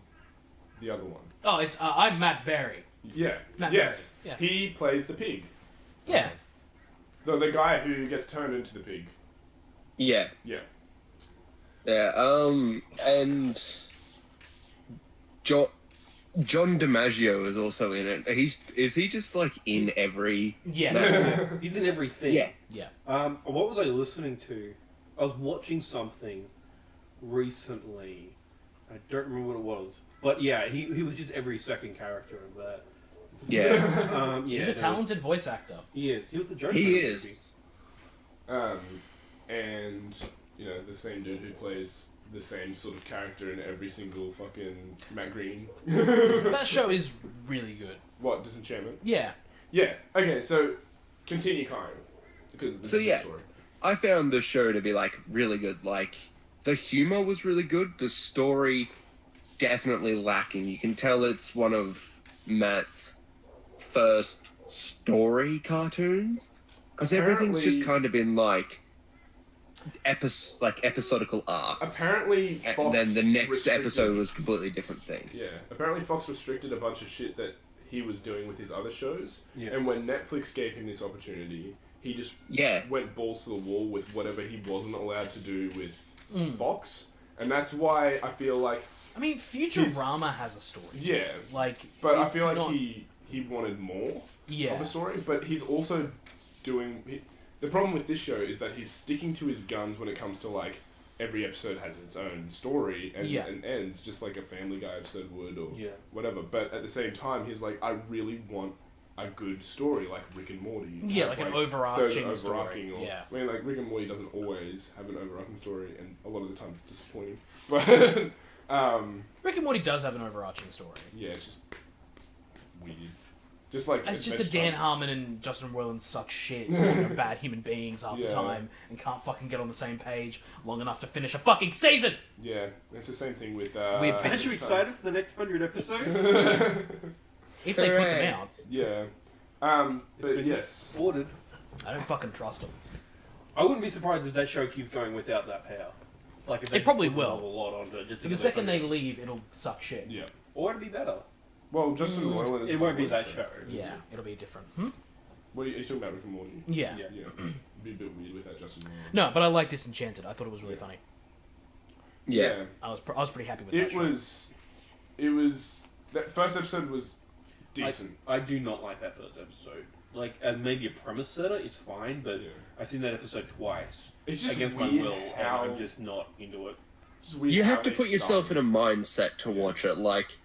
the other one. Oh, it's I'm Matt Berry. Yeah, Matt yes. Berry, yeah. He plays the pig. Yeah. The guy who gets turned into the pig. Yeah. Yeah. Yeah, and John DiMaggio is also in it. Is he just like in every? Yes. He's in everything. Yeah. Yeah. What was I listening to? I was watching something recently. I don't remember what it was. But yeah, he was just every second character of that. Yeah. Yeah, He's a talented voice actor. He is. He was the Joker. He in the is. movie. And you know, the same dude who plays the same sort of character in every single fucking Matt Green. That show is really good. What, Disenchantment? Yeah. Yeah. Okay, so continue, Kyron, because this So, is yeah. the story. I found the show to be like really good. Like the humor was really good. The story definitely lacking. You can tell it's one of Matt's first story cartoons because everything's just Apparently- kind of been like episodical arcs. Apparently, Fox And then the next restricted- episode was a completely different thing. Yeah, apparently Fox restricted a bunch of shit that he was doing with his other shows, Yeah. and when Netflix gave him this opportunity, he just Yeah. went balls to the wall with whatever he wasn't allowed to do with Fox, and that's why I feel like, I mean, Futurama has a story. yeah, Like, but I it's feel like not- he wanted more Yeah. of a story, but he's also doing... the problem with this show is that he's sticking to his guns when it comes to, like, every episode has its own story and, Yeah. and ends just like a Family Guy episode would or Yeah. whatever. But at the same time, he's like, I really want a good story like Rick and Morty. Yeah, Have, like an those overarching story. overarching or, Yeah. I mean, like, Rick and Morty doesn't always have an overarching story, and a lot of the time it's disappointing. But, Rick and Morty does have an overarching story. yeah, it's just weird. Just like... It's just that Adventure Dan Time. Harmon and Justin Roiland suck shit, and are bad human beings half the Yeah. time, and can't fucking get on the same page long enough to finish a fucking season! Yeah, it's the same thing with... We're Aren't you excited for the next 100 episodes? If they put Hooray. them out, Yeah. But yes. Ordered. I don't fucking trust them. I wouldn't be surprised if that show keeps going without that power. Like if they It probably put will. another lot onto it, just to The get second they fucking- leave, it'll suck shit. Yeah. or it'd be better. Well, Justin Roiland is It won't be fine, that so- show. Yeah, it'll be different. What are you talking about, Rick and Morty? Yeah. Yeah. Yeah. It'd be a bit weird without Justin Roiland. No, but I like Disenchanted. I thought it was really Yeah. funny. Yeah. I was pretty happy with that It show. was... That first episode was decent. I do not like that first episode. Like, as maybe a premise setter, it's fine, but Yeah. I've seen that episode twice It's just against my weird will, how... and I'm just not into it. it's weird You how have to they put yourself in started. a mindset to watch it. Like,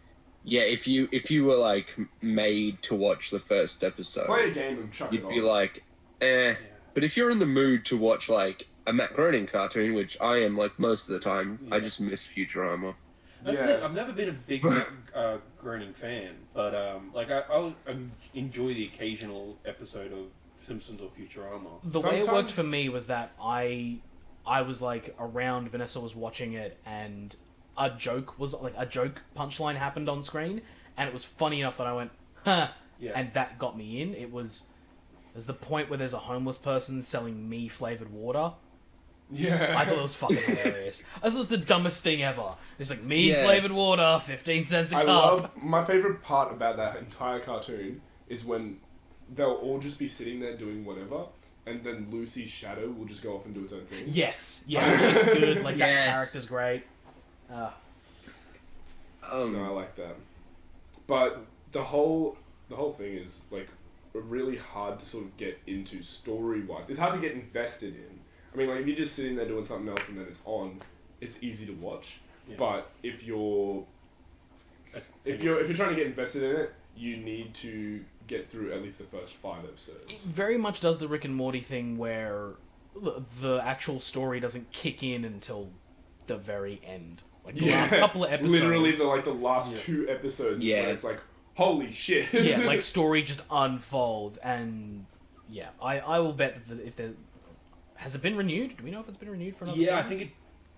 yeah, if you were like made to watch the first episode, Play a game and chuck it you'd on. be like, eh. But if you're in the mood to watch like a Matt Groening cartoon, which I am like most of the time, I Yeah. just miss Futurama. That's Yeah. the thing, I've never been a big Groening fan, but like I enjoy the occasional episode of Simpsons or Futurama. The way it worked for Sometimes- me was that I was like around, Vanessa was watching it, and a joke punchline happened on screen, and it was funny enough that I went, huh, Yeah. and that got me in. There's the point where there's a homeless person selling me flavored water. Yeah. I thought it was fucking hilarious. I thought it was the dumbest thing ever. It's like me Yeah. flavored water, 15 cents a I cup. love... My favourite part about that entire cartoon is when they'll all just be sitting there doing whatever, and then Lucy's shadow will just go off and do its own thing. Yes, yeah, it's good. Like that Yes. character's great. No, I like that. But the whole thing is like really hard to sort of get into story wise. It's hard to get invested in. I mean, like if you're just sitting there doing something else and then it's on, it's easy to watch. Yeah. But if you're trying to get invested in it, you need to get through at least the first 5 It episodes. very much does the Rick and Morty thing where the actual story doesn't kick in until the very end. Like the last couple of episodes. Literally, the last Yeah. 2 episodes. Yeah. Is where it's like, holy shit. Yeah, like story just unfolds, and yeah, I will bet that if there has it been renewed. Do we know if it's been renewed for another? Yeah, I season? think it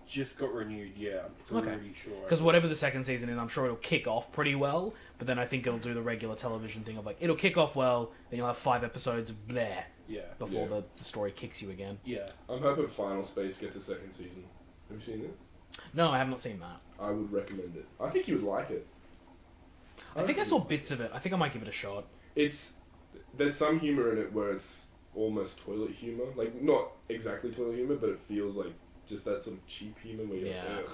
just got renewed. Yeah, I'm Okay. pretty sure. Because whatever the second season is, I'm sure it'll kick off pretty well. But then I think it'll do the regular television thing of like it'll kick off well, then you'll have 5 episodes of bleh Yeah, before Yeah. the story kicks you again. yeah. I'm hoping Final Space gets a second season. Have you seen it? No, I have not seen that. I would recommend it. I think you would like it. I think I saw bits of it. I think I might give it a shot. There's some humor in it where it's almost toilet humor, like not exactly toilet humor, but it feels like just that sort of cheap humor where you're Yeah. like,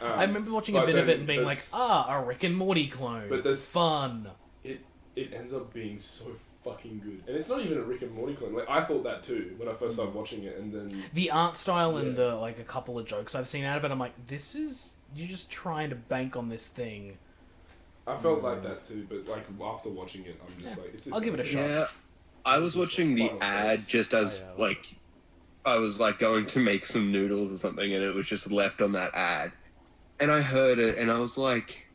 ugh. I remember watching a but bit of then it and being like, there's- a Rick and Morty clone. But there's- fun. It ends up being so fucking good, and it's not even a Rick and Morty clone. Like I thought that too when I first started watching it, and then The art style and Yeah. the like a couple of jokes I've seen out of it, I'm like, you're just trying to bank on this thing. I felt like that too. But like after watching it, I'm just like, it's I'll give it a shot. Yeah, I was watching the Final ad Space. just as Oh, yeah. like I was like going to make some noodles or something, and it was just left on that ad, and I heard it, and I was like,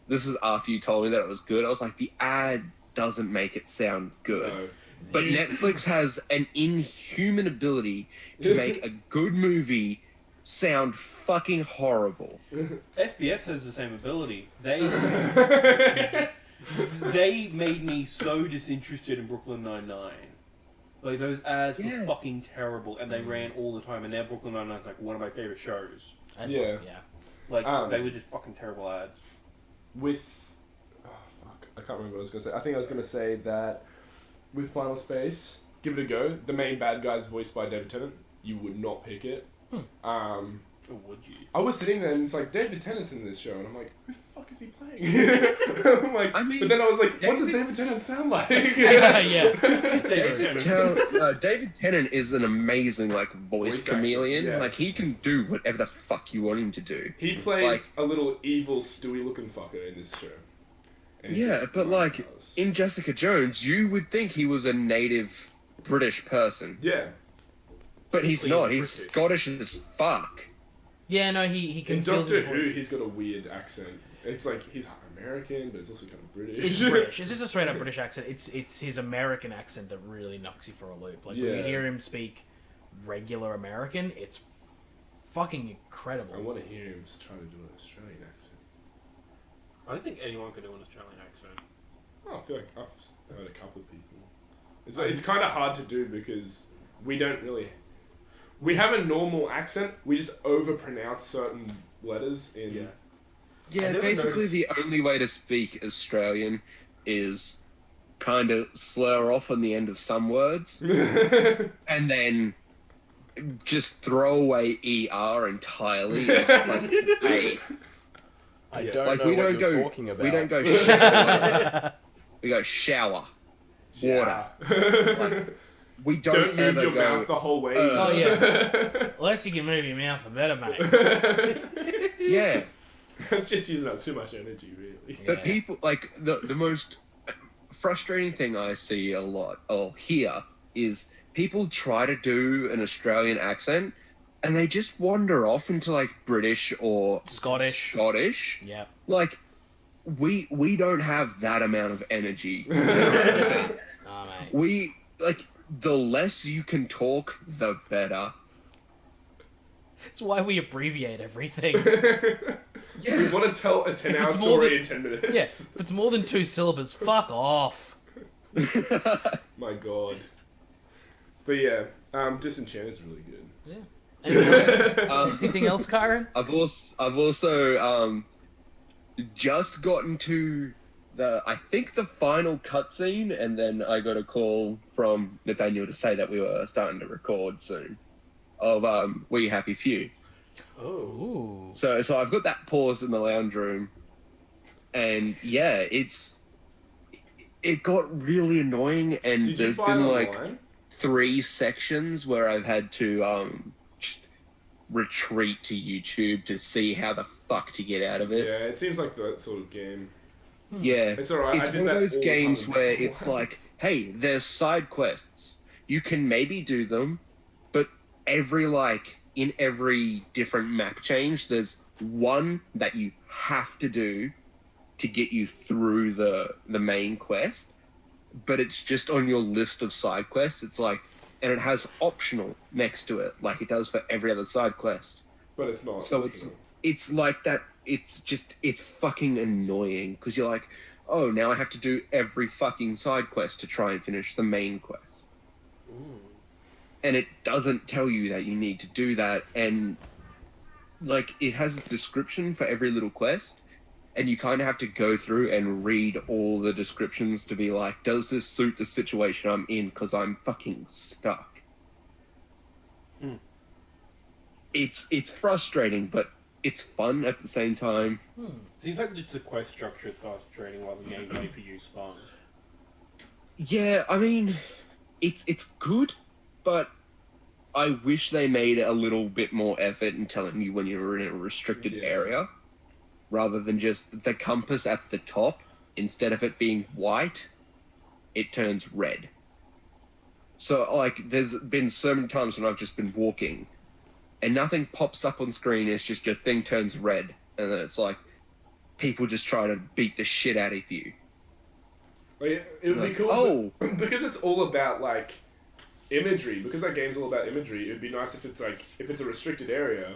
"This is after you told me that it was good." I was like, "The ad doesn't make it sound good." No. But Netflix has an inhuman ability to make a good movie sound fucking horrible. SBS has the same ability. They made me so disinterested in Brooklyn Nine-Nine. Like, those ads were fucking terrible, and they ran all the time, and now Brooklyn Nine-Nine is like one of my favorite shows. Yeah. Like, they were just fucking terrible ads. With... Oh, fuck. I can't remember what I was going to say. I think I was going to say that with Final Space, give it a go. The main bad guy's voiced by David Tennant. You would not pick it. Or would you? I was sitting there and it's like, David Tennant's in this show, and I'm like, who the fuck is he playing? I'm like, but then I was like, what does David Tennant sound like? David Tennant is an amazing voice chameleon. Yes. Like, he can do whatever the fuck you want him to do. He plays a little evil, Stewie looking fucker in this show. And Yeah, but in Jessica Jones, you would think he was a native British person. Yeah. But he's not. He's British. Scottish as fuck. Yeah, no, he In conceals Doctor his Who, voice. he's got a weird accent. It's like, he's half American, but it's also kind of British. It's British. It's just a straight up British accent. It's his American accent that really knocks you for a loop. Like, when you Yeah. hear him speak regular American, it's fucking incredible. I want to hear him try to do an Australian accent. I don't think anyone could do an Australian accent. Oh, I feel like I've heard a couple of people. It's kind of hard to do because we don't really... We have a normal accent, we just overpronounce certain letters in... Yeah. Yeah, never basically noticed- the only way to speak Australian is kind of slur off on the end of some words and then just throw away ER entirely. Hey, I Yeah. don't like know we what don't you're go, talking about. we don't go shower. We go shower, water. Yeah. We Don't move ever your go. mouth the whole way. Oh, yeah. Less you can move your mouth, the better, mate. Yeah, It's just using up too much energy, really. but Yeah. people the most frustrating thing I see a lot or hear is people try to do an Australian accent and they just wander off into British or Scottish. Yep. Like we don't have that amount of energy. in our accent. Oh, mate. We the less you can talk, the better. That's why we abbreviate everything. We want to tell a 10-hour it's more story than- in 10 minutes. Yes, if it's more than 2 syllables, fuck off. My god. But yeah, Disenchanted's really good. Yeah. Anything else, Um, anything else, Kyron? I've also just gotten to I think the final cutscene, and then I got a call from Nathaniel to say that we were starting to record soon. Of We Happy Few. Oh. Ooh. So I've got that paused in the lounge room, and yeah, it got really annoying, and Did you there's buy been it online? 3 sections where I've had to just retreat to YouTube to see how the fuck to get out of it. Yeah, it seems like that sort of game. Yeah, It's alright. it's I did one of that those all the games time. where it's like, hey, there's side quests. You can maybe do them, but in every different map change, there's one that you have to do to get you through the main quest, but it's just on your list of side quests. It's and it has optional next to it, like it does for every other side quest. But it's not. So it's like that. It's fucking annoying because you're like, oh, now I have to do every fucking side quest to try and finish the main quest. And it doesn't tell you that you need to do that, and it has a description for every little quest, and you kind of have to go through and read all the descriptions to be like, does this suit the situation I'm in? Because I'm fucking stuck. It's frustrating, but it's fun at the same time. Seems like just the quest structure is frustrating while the gameplay for you is fun. Yeah, I mean, it's good, but I wish they made a little bit more effort in telling you when you're in a restricted Yeah. area, rather than just the compass at the top. Instead of it being white, it turns red. So, like, there's been so many times when I've just been walking, and nothing pops up on screen. It's just your thing turns red, and then it's like people just try to beat the shit out of you. Like, it would be Like, cool, oh. because it's all about like imagery. Because that game's all about imagery. It'd be nice if it's like if it's a restricted area,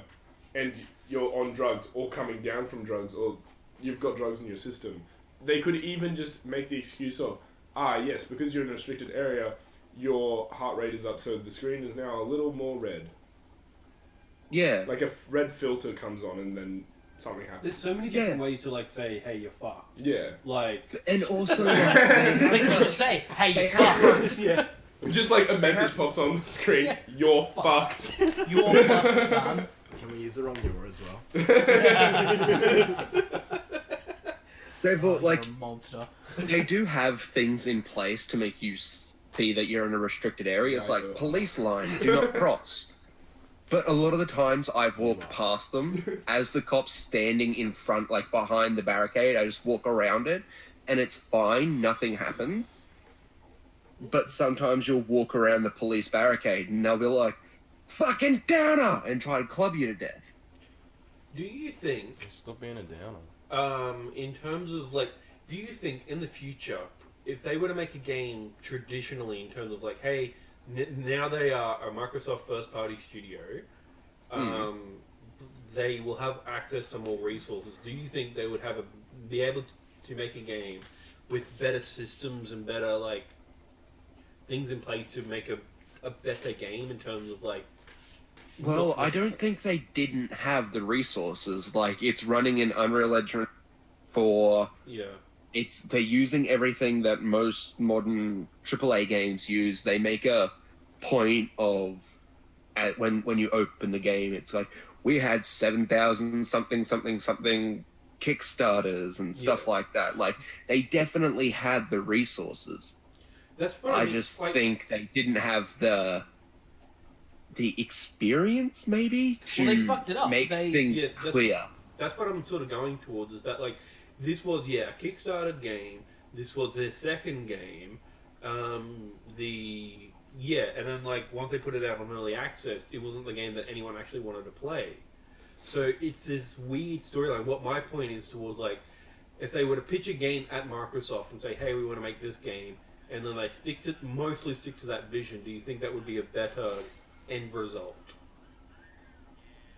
and you're on drugs or coming down from drugs or you've got drugs in your system. They could even just make the excuse of, yes, because you're in a restricted area, your heart rate is up, so the screen is now a little more red. Yeah. Like a red filter comes on and then something happens. There's so many different ways to like say, "Hey, you're fucked." Yeah. Like, And also, They can just say, "Hey, you fucked. yeah. Just like a message pops on the screen, Yeah. you're fucked. You're fucked, son." Can we use it on your as well? they've Oh, all, like, you're a monster. they do have things in place to make you see that you're in a restricted area. It's Yeah, I like know. police line, do not cross. But a lot of the times I've walked past them as the cops standing in front, like behind the barricade. I just walk around it, and it's fine. Nothing happens. But sometimes you'll walk around the police barricade, and they'll be like, "Fucking downer!" and try to club you to death. Do you think, Stop being a downer. in terms of like, do you think in the future, if they were to make a game traditionally in terms of like, hey, now they are a Microsoft first-party studio, they will have access to more resources. Do you think they would have be able to make a game with better systems and better like things in place to make a better game in terms of like? Well, I don't think they didn't have the resources. Like, it's running in Unreal Engine 4. Yeah. They're using everything that most modern AAA games use. They make a point of when you open the game, it's like we had 7,000 something Kickstarters and stuff like that. Like, they definitely had the resources. That's what I mean, just like, think they didn't have the experience, maybe, to Well, they fucked it up. make They- things Yeah, clear. that's what I'm sort of going towards. Is that like this was a Kickstarter game. This was their second game. And then like once they put it out on early access, it wasn't the game that anyone actually wanted to play. So it's this weird storyline. What my point is towards like, if they were to pitch a game at Microsoft and say, "Hey, we want to make this game," and then they mostly stick to that vision, do you think that would be a better end result?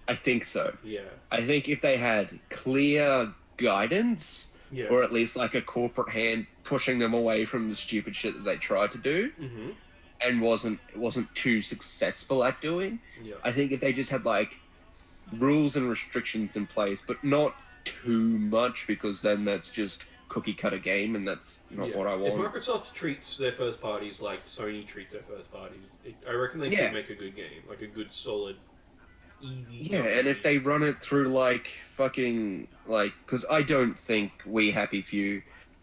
I think so. Yeah. I think if they had clear guidance, Yeah. or at least like a corporate hand pushing them away from the stupid shit that they tried to do Mm-hmm. and wasn't too successful at doing, Yeah. I think if they just had like rules and restrictions in place, but not too much, because then that's just cookie cutter game, and that's not what I If want. Microsoft treats their first parties like Sony treats their first parties, I reckon they Yeah. could make a good game, like a good, solid, easy. Yeah, and if they run it through like fucking like, because I don't think We Happy Few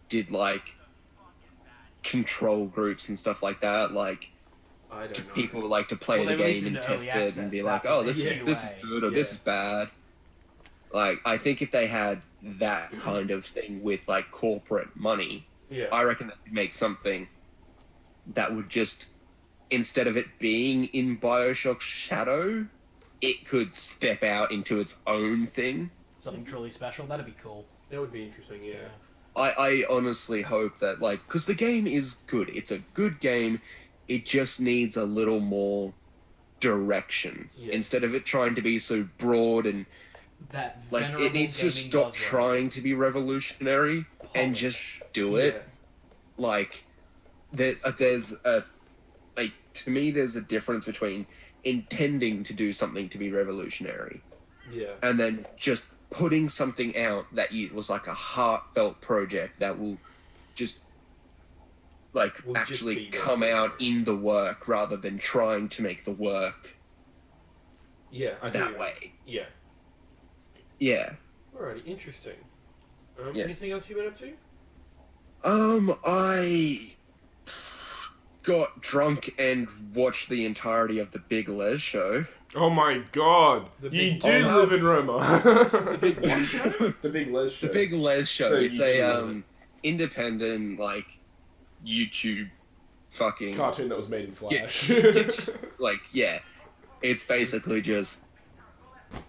did like control groups and stuff like that, like I don't know. people like to play Well, the they released game it and in test early it and be access, like, that was oh, the this easy is way. good or this is bad. Like, I think if they had that kind of thing with like corporate money, Yeah. I reckon that could make something that would just, instead of it being in Bioshock's shadow, it could step out into its own thing. Something truly special. That'd be cool. That would be interesting. Yeah. I honestly hope that, like, because the game is good. It's a good game. It just needs a little more direction. Yeah. Instead of it trying to be so broad and, That like, venerable it needs to gaming stop buzzword. trying to be revolutionary and just do it. Yeah. Like, there's a, like, to me, there's a difference between intending to do something to be revolutionary Yeah. and then just putting something out that was like a heartfelt project that will just like Will just actually be come out in the work rather than trying to make the work Yeah. I that do. way. Yeah. Yeah. Alrighty. Interesting. Yes. Anything else you've been up to? I got drunk and watched the entirety of the Big Les show. Oh my god! The You big- do Oh, live in Roma. The big what show? The big Les show. The Big Les show. So It's you a should- independent like YouTube fucking cartoon that was made in Flash. like it's basically just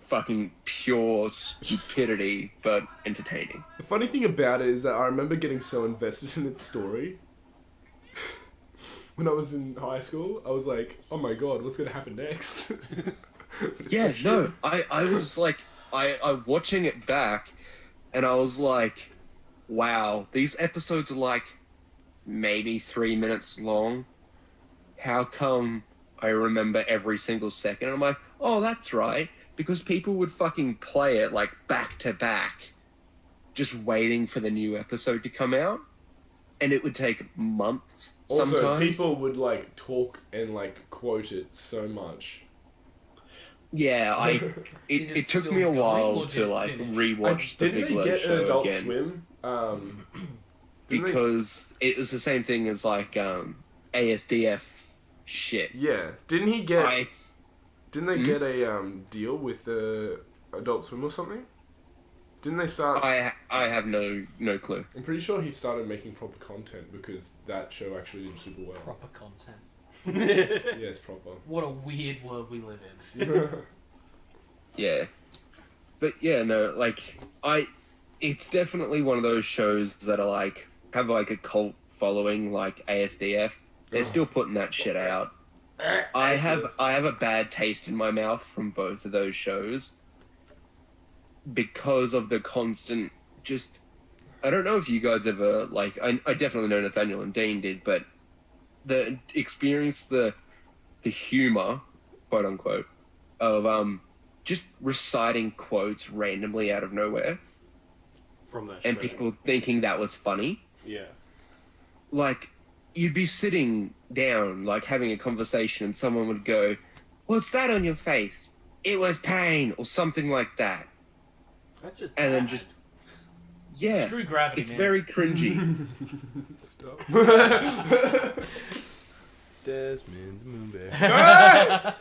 fucking pure stupidity, but entertaining. The funny thing about it is that I remember getting so invested in its story. When I was in high school, I was like, oh my god, what's going to happen next? Yeah, no, I was like, I watching it back, and I was like, wow, these episodes are like maybe 3 minutes long. How come I remember every single second? And I'm like, oh, that's right, because people would fucking play it like back to back, just waiting for the new episode to come out, and it would take months. Also, sometimes. people would like talk and like quote it so much. Yeah, Is it it took still me a going, or while did to it like finish? rewatch the Didn't Big they Love get an show Adult again Swim? Didn't they- because it was the same thing as like ASDF shit. yeah, didn't he get? Didn't they Hmm? get a deal with Adult Swim or something? Didn't they start? I have no clue. I'm pretty sure he started making proper content because that show actually did super well. Proper content. Yeah, it's proper. What a weird world we live in. Yeah, but yeah, no, like it's definitely one of those shows that are like have like a cult following, like ASDF. They're still putting that shit out. I have a bad taste in my mouth from both of those shows because of the constant just. I don't know if you guys ever like. I definitely know Nathaniel and Dean did, but the experience the humor, quote unquote, of just reciting quotes randomly out of nowhere From that and show. people thinking that was funny. Yeah. Like, you'd be sitting down, like, having a conversation, and someone would go, "What's that on your face?" "It was pain," or something like that. That's just And then bad. just, yeah, Screw gravity, it's man. very cringy. Stop. Desmond the Moon Bear. I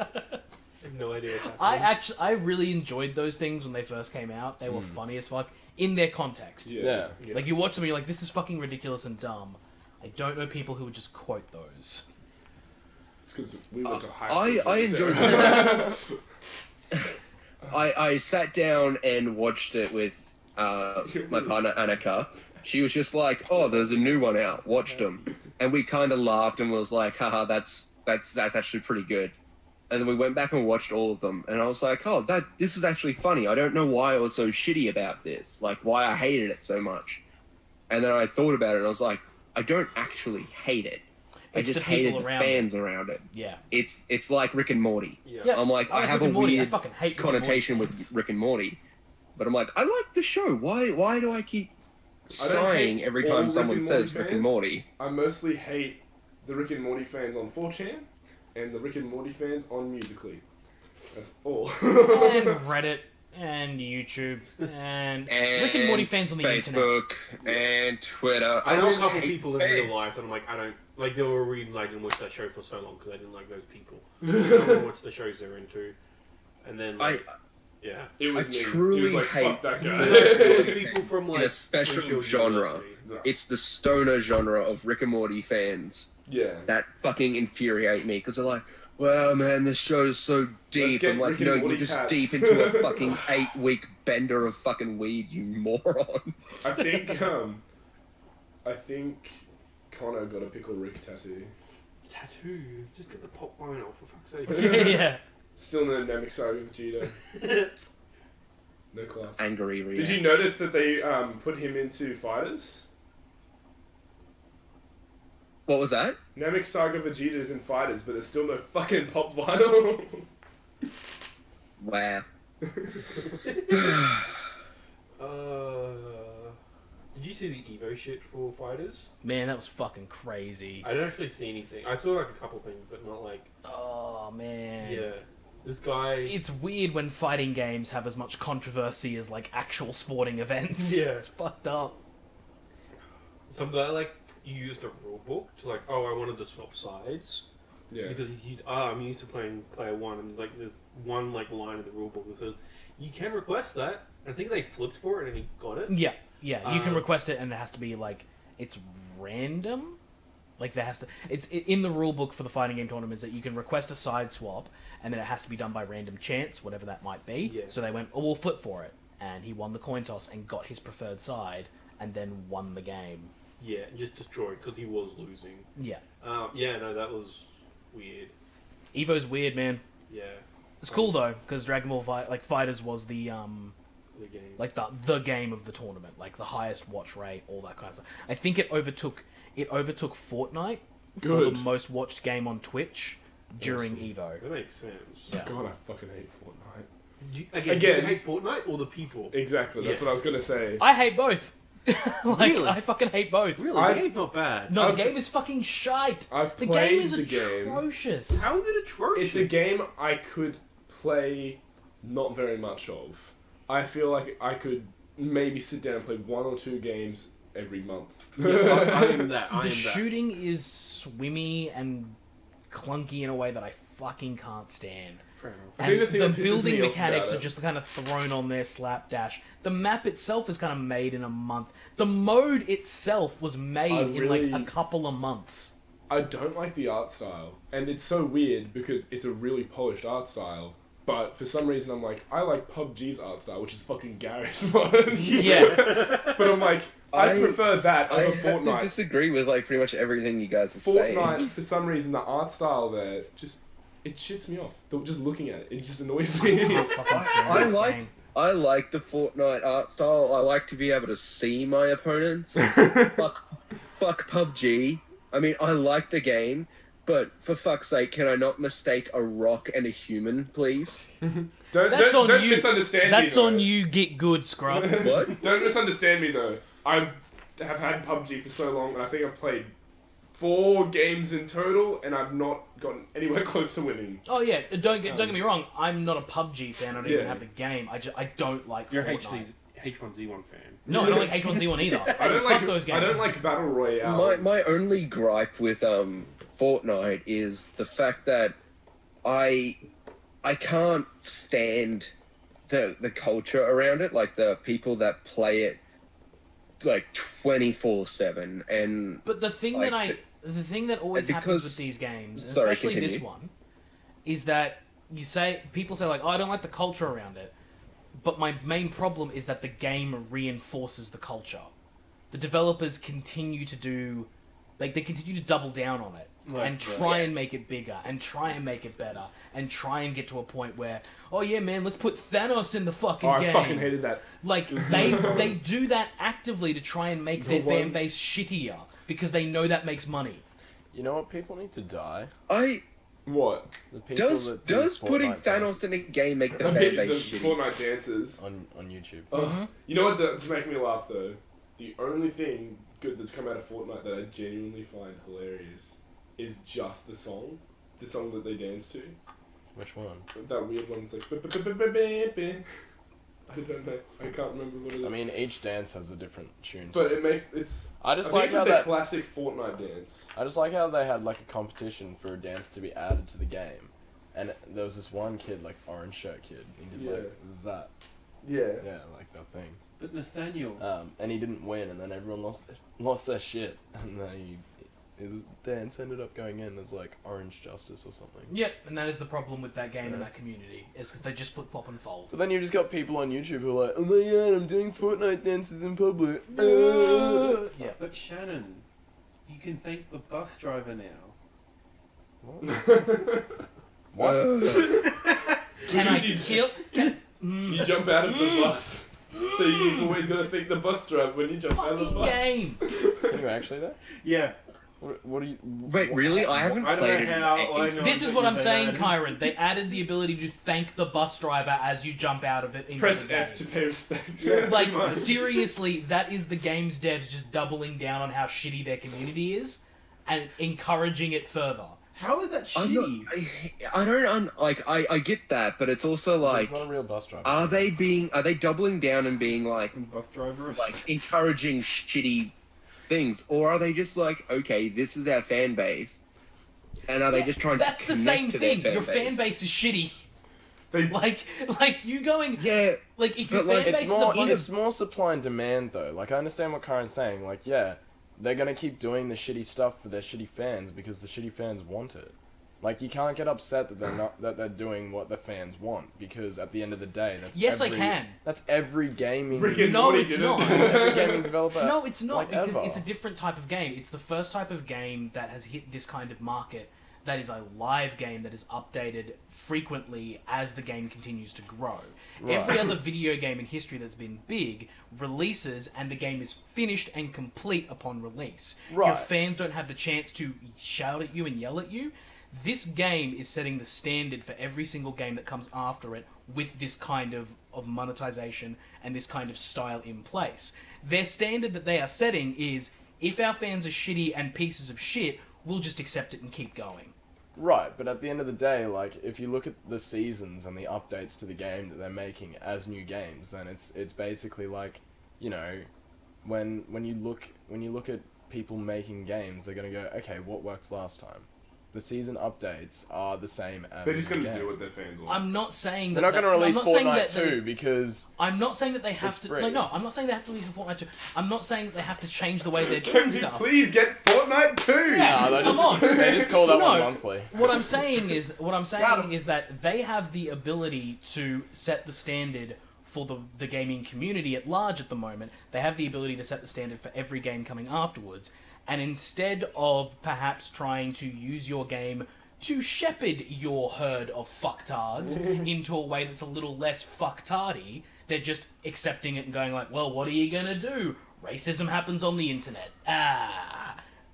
have no idea what's happening. I really enjoyed those things when they first came out. They were funny as fuck in their context. Yeah. Yeah. Like, you watch them and you're like, this is fucking ridiculous and dumb. I don't know people who would just quote those. It's because we went to high school. I so- enjoyed I sat down and watched it with my partner Annika. She was just like, "Oh, there's a new one out. Watched them," and we kind of laughed and was like, "Haha, that's actually pretty good." And then we went back and watched all of them, and I was like, "Oh, this is actually funny. I don't know why I was so shitty about this. Like, why I hated it so much." And then I thought about it, and I was like, "I don't actually hate it. I It's just the people hated the around fans around it. Yeah. It's like Rick and Morty. Yeah. Yeah. I'm like, I have Rick a and Morty. I weird fucking hate Rick and Morty connotation with fans. Rick and Morty, but I'm like, I like the show. Why do I keep sighing hate every all time Rick someone and Morty says Rick and fans. Morty? I mostly hate the Rick and Morty fans on 4chan and the Rick and Morty fans on Musical.ly. That's all. And Reddit and YouTube and Rick and Morty fans on the internet. Facebook and Twitter. I know a just couple hate people in fans. real life that I'm like, I don't like. They were really like didn't watch that show for so long because I didn't like those people. I don't watch the shows they're into, and then like, yeah, It was I me. truly He was like, hate- fuck that Like, guy. people from like in a special Springfield genre. University. It's the stoner genre of Rick and Morty fans Yeah. that fucking infuriate me because they're like, "Wow, man, this show is so deep." get I'm like, Rick and "No, Morty you're just tats." deep into a fucking 8-week bender of fucking weed, you moron." I think Connor got a Pickle Rick tattoo. Tattoo. Just get the pop vinyl for fuck's sake. Yeah. Still no Namek Saga Vegeta. No class. Angry Did react. you notice that they put him into Fighters? What was that? Namek Saga Vegeta is in Fighters, but there's still no fucking pop vinyl. Wow. Did you see the Evo shit for Fighters? Man, that was fucking crazy. I didn't actually see anything. I saw like a couple things, but not like Oh, man. yeah. This guy. It's weird when fighting games have as much controversy as, like, actual sporting events. Yeah. It's fucked up. Some guy like used the rule book to like, oh, I wanted to swap sides Yeah. because he's used, I'm used to playing player one, and like there's one like line of the rule book that says you can request that. And I think they flipped for it and he got it. Yeah. Yeah, you can Um, request it and it has to be, like, it's random? Like there has to. It's in the rule book for the fighting game tournaments that you can request a side swap, and then it has to be done by random chance, whatever that might be. Yeah. So they went, "Oh, we'll flip for it," and he won the coin toss and got his preferred side, and then won the game. Yeah, just destroyed because he was losing. Yeah. Yeah, no, that was weird. Evo's weird, man. Yeah, It's cool though, because Dragon Ball Fighters was the the game. like the game of the tournament, like the highest watch rate, all that kind of stuff. I think it overtook Fortnite for Good. the most watched game on Twitch during Evo. That makes sense. Yeah. God, I fucking hate Fortnite. Again, Again- you hate Fortnite or the people? Exactly, that's Yeah. what I was gonna say. I hate both. Like Really? I fucking hate both. Really, I've- the game's not bad. No, the I've- game is fucking shite. I've The played game is the game. atrocious. How is it atrocious? It's a game I could play not very much of. I feel like I could maybe sit down and play 1 or 2 games every month. Yeah, I am that. I am The that. shooting is swimmy and clunky in a way that I fucking can't stand. Fair enough. I think And the thing the that pisses building me off mechanics about are it- just kind of thrown on there slapdash. The map itself is kind of made in a month. The mode itself was made I in really- like a couple of months. I don't like the art style, and it's so weird because it's a really polished art style. But for some reason, I'm like, I like PUBG's art style, which is fucking garage mod. Yeah. But I'm like, I I- prefer that I over have to Fortnite. disagree with like pretty much everything you guys are saying. Fortnite, for some reason, the art style there just it shits me off. Just looking at it, it just annoys me. Fucking stand I that like- game. I like the Fortnite art style. I like to be able to see my opponents. fuck PUBG. I mean, I like the game, but for fuck's sake, can I not mistake a rock and a human, please? That's on don't you. misunderstand That's me. on though. you. Get good, scrub. What? Don't misunderstand me though. I have had PUBG for so long, and I think I've played 4 games in total, and I've not gotten anywhere close to winning. Oh yeah, don't get me wrong. I'm not a PUBG fan. I don't even Yeah. have the game. I don't like You're Fortnite. H1Z1 fan. No, I don't like H1Z1 either. I don't Fuck like those games. I don't like Battle Royale. My only gripe with Fortnite is the fact that I can't stand the culture around it, like the people that play it like 24/7, and But the thing Like, the thing that always and happens because- with these games, and Sorry, especially this continue. one, is that people say like, "Oh, I don't like the culture around it." But my main problem is that the game reinforces the culture. The developers continue to do, like, they continue to double down on it and try and make it bigger and try and make it better and try and get to a point where, oh yeah, man, let's put Thanos in the fucking Oh, game. I fucking hated that. Like they do that actively to try and make their fan base shittier because they know that makes money. You know what? People need to die. What? The people does that do putting Fortnite Thanos in a dances game make the I fan mean, the base shitty? Fortnite dances. on YouTube. You know what? That's making me laugh though. The only thing good that's come out of Fortnite that I genuinely find hilarious is just the song that they dance to. Which one? That weird one that's like. "Ba-ba-ba-ba-ba-ba." I don't know. I can't remember what it is. I mean, each dance has a different tune. but it makes it's. I just think like it's how the that. classic Fortnite dance. I just like how they had like a competition for a dance to be added to the game, and there was this one kid, like orange shirt kid, he did like that, Yeah. like that thing. But Nathaniel. And he didn't win, and then everyone lost their shit, and then his dance ended up going in as like Orange Justice or something. Yep, and that is the problem with that game and that community, is because they just flip flop and fold. But then you just got people on YouTube who are like, oh my god, I'm doing Fortnite dances in public. Yeah. But Shannon, you can thank the bus driver now. What? Can I You kill? You jump out of the bus, so you've always got to thank the bus driver when you jump out of the Fucking bus. game. Can you actually though? Yeah. What do you? Wait, really? I haven't I don't played it. know how. I know This is what I'm they saying, added. Kyron. They added the ability to thank the bus driver as you jump out of it into Press the game. F to pay respect. Like, Pretty much. seriously, that is the game's devs just doubling down on how shitty their community is and encouraging it further. How is that I'm shitty? not, I don't I get that, but it's also like, It's not a real bus driver. are they doubling down and being like Bus drivers. encouraging shitty things, or are they just like, okay, this is our fan base, and are they just trying That's to the connect same to their thing. Your fan base is shitty. They, Like you going... Yeah, Like, if your But, like, fan base It's is a bunch of... more supply and demand though. Like I understand what Kyron's saying. Like yeah, they're gonna keep doing the shitty stuff for their shitty fans because the shitty fans want it. Like, you can't get upset that they're doing what the fans want, because at the end of the day, Yes, I can. That's every gaming. No, it's not. Every gaming developer. No, it's not, like, because ever. it's a different type of game. It's the first type of game that has hit this kind of market. That is a live game that is updated frequently as the game continues to grow. Right. Every other video game in history that's been big releases and the game is finished and complete upon release. Your Right. fans don't have the chance to shout at you and yell at you. This game is setting the standard for every single game that comes after it with this kind of monetization and this kind of style in place. Their standard that they are setting is, if our fans are shitty and pieces of shit, we'll just accept it and keep going. Right, but at the end of the day, like, if you look at the seasons and the updates to the game that they're making as new games, then it's basically like, you know, when you look at people making games, they're gonna go, okay, what worked last time? The season updates are the same as They're just the going to game. do what their fans want. I'm not saying They're that... not going to release I'm not saying Fortnite that 2 because... I'm not saying that they have It's to... free. No, I'm not saying they have to release a Fortnite 2. I'm not saying that they have to change the way they're Can doing you stuff. please get Fortnite 2? Yeah. No, Come on. they just call that No. one monthly. What I'm saying is that they have the ability to set the standard for the gaming community at large at the moment. They have the ability to set the standard for every game coming afterwards. And instead of perhaps trying to use your game to shepherd your herd of fucktards into a way that's a little less fucktardy, they're just accepting it and going like, well, what are you gonna do? Racism happens on the internet.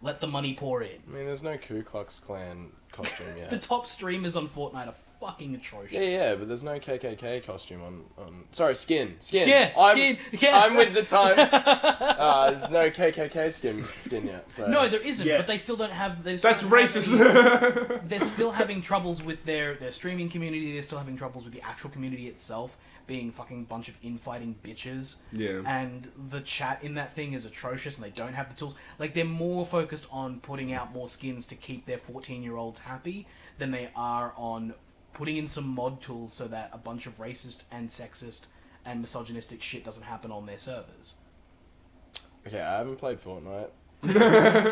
Let the money pour in. I mean, there's no Ku Klux Klan costume yet. The top streamers on Fortnite are fucking atrocious. Yeah, but there's no KKK costume on... Sorry, skin. Yeah, I'm, yeah. I'm with the times. There's no KKK skin yet. So. No, there isn't, Yeah. but they still don't have... That's racist. racist. They're still having troubles with their streaming community, they're still having troubles with the actual community itself, being fucking bunch of infighting bitches. Yeah. And the chat in that thing is atrocious, and they don't have the tools. Like, they're more focused on putting out more skins to keep their 14-year-olds happy than they are on putting in some mod tools so that a bunch of racist and sexist and misogynistic shit doesn't happen on their servers. Okay, I haven't played Fortnite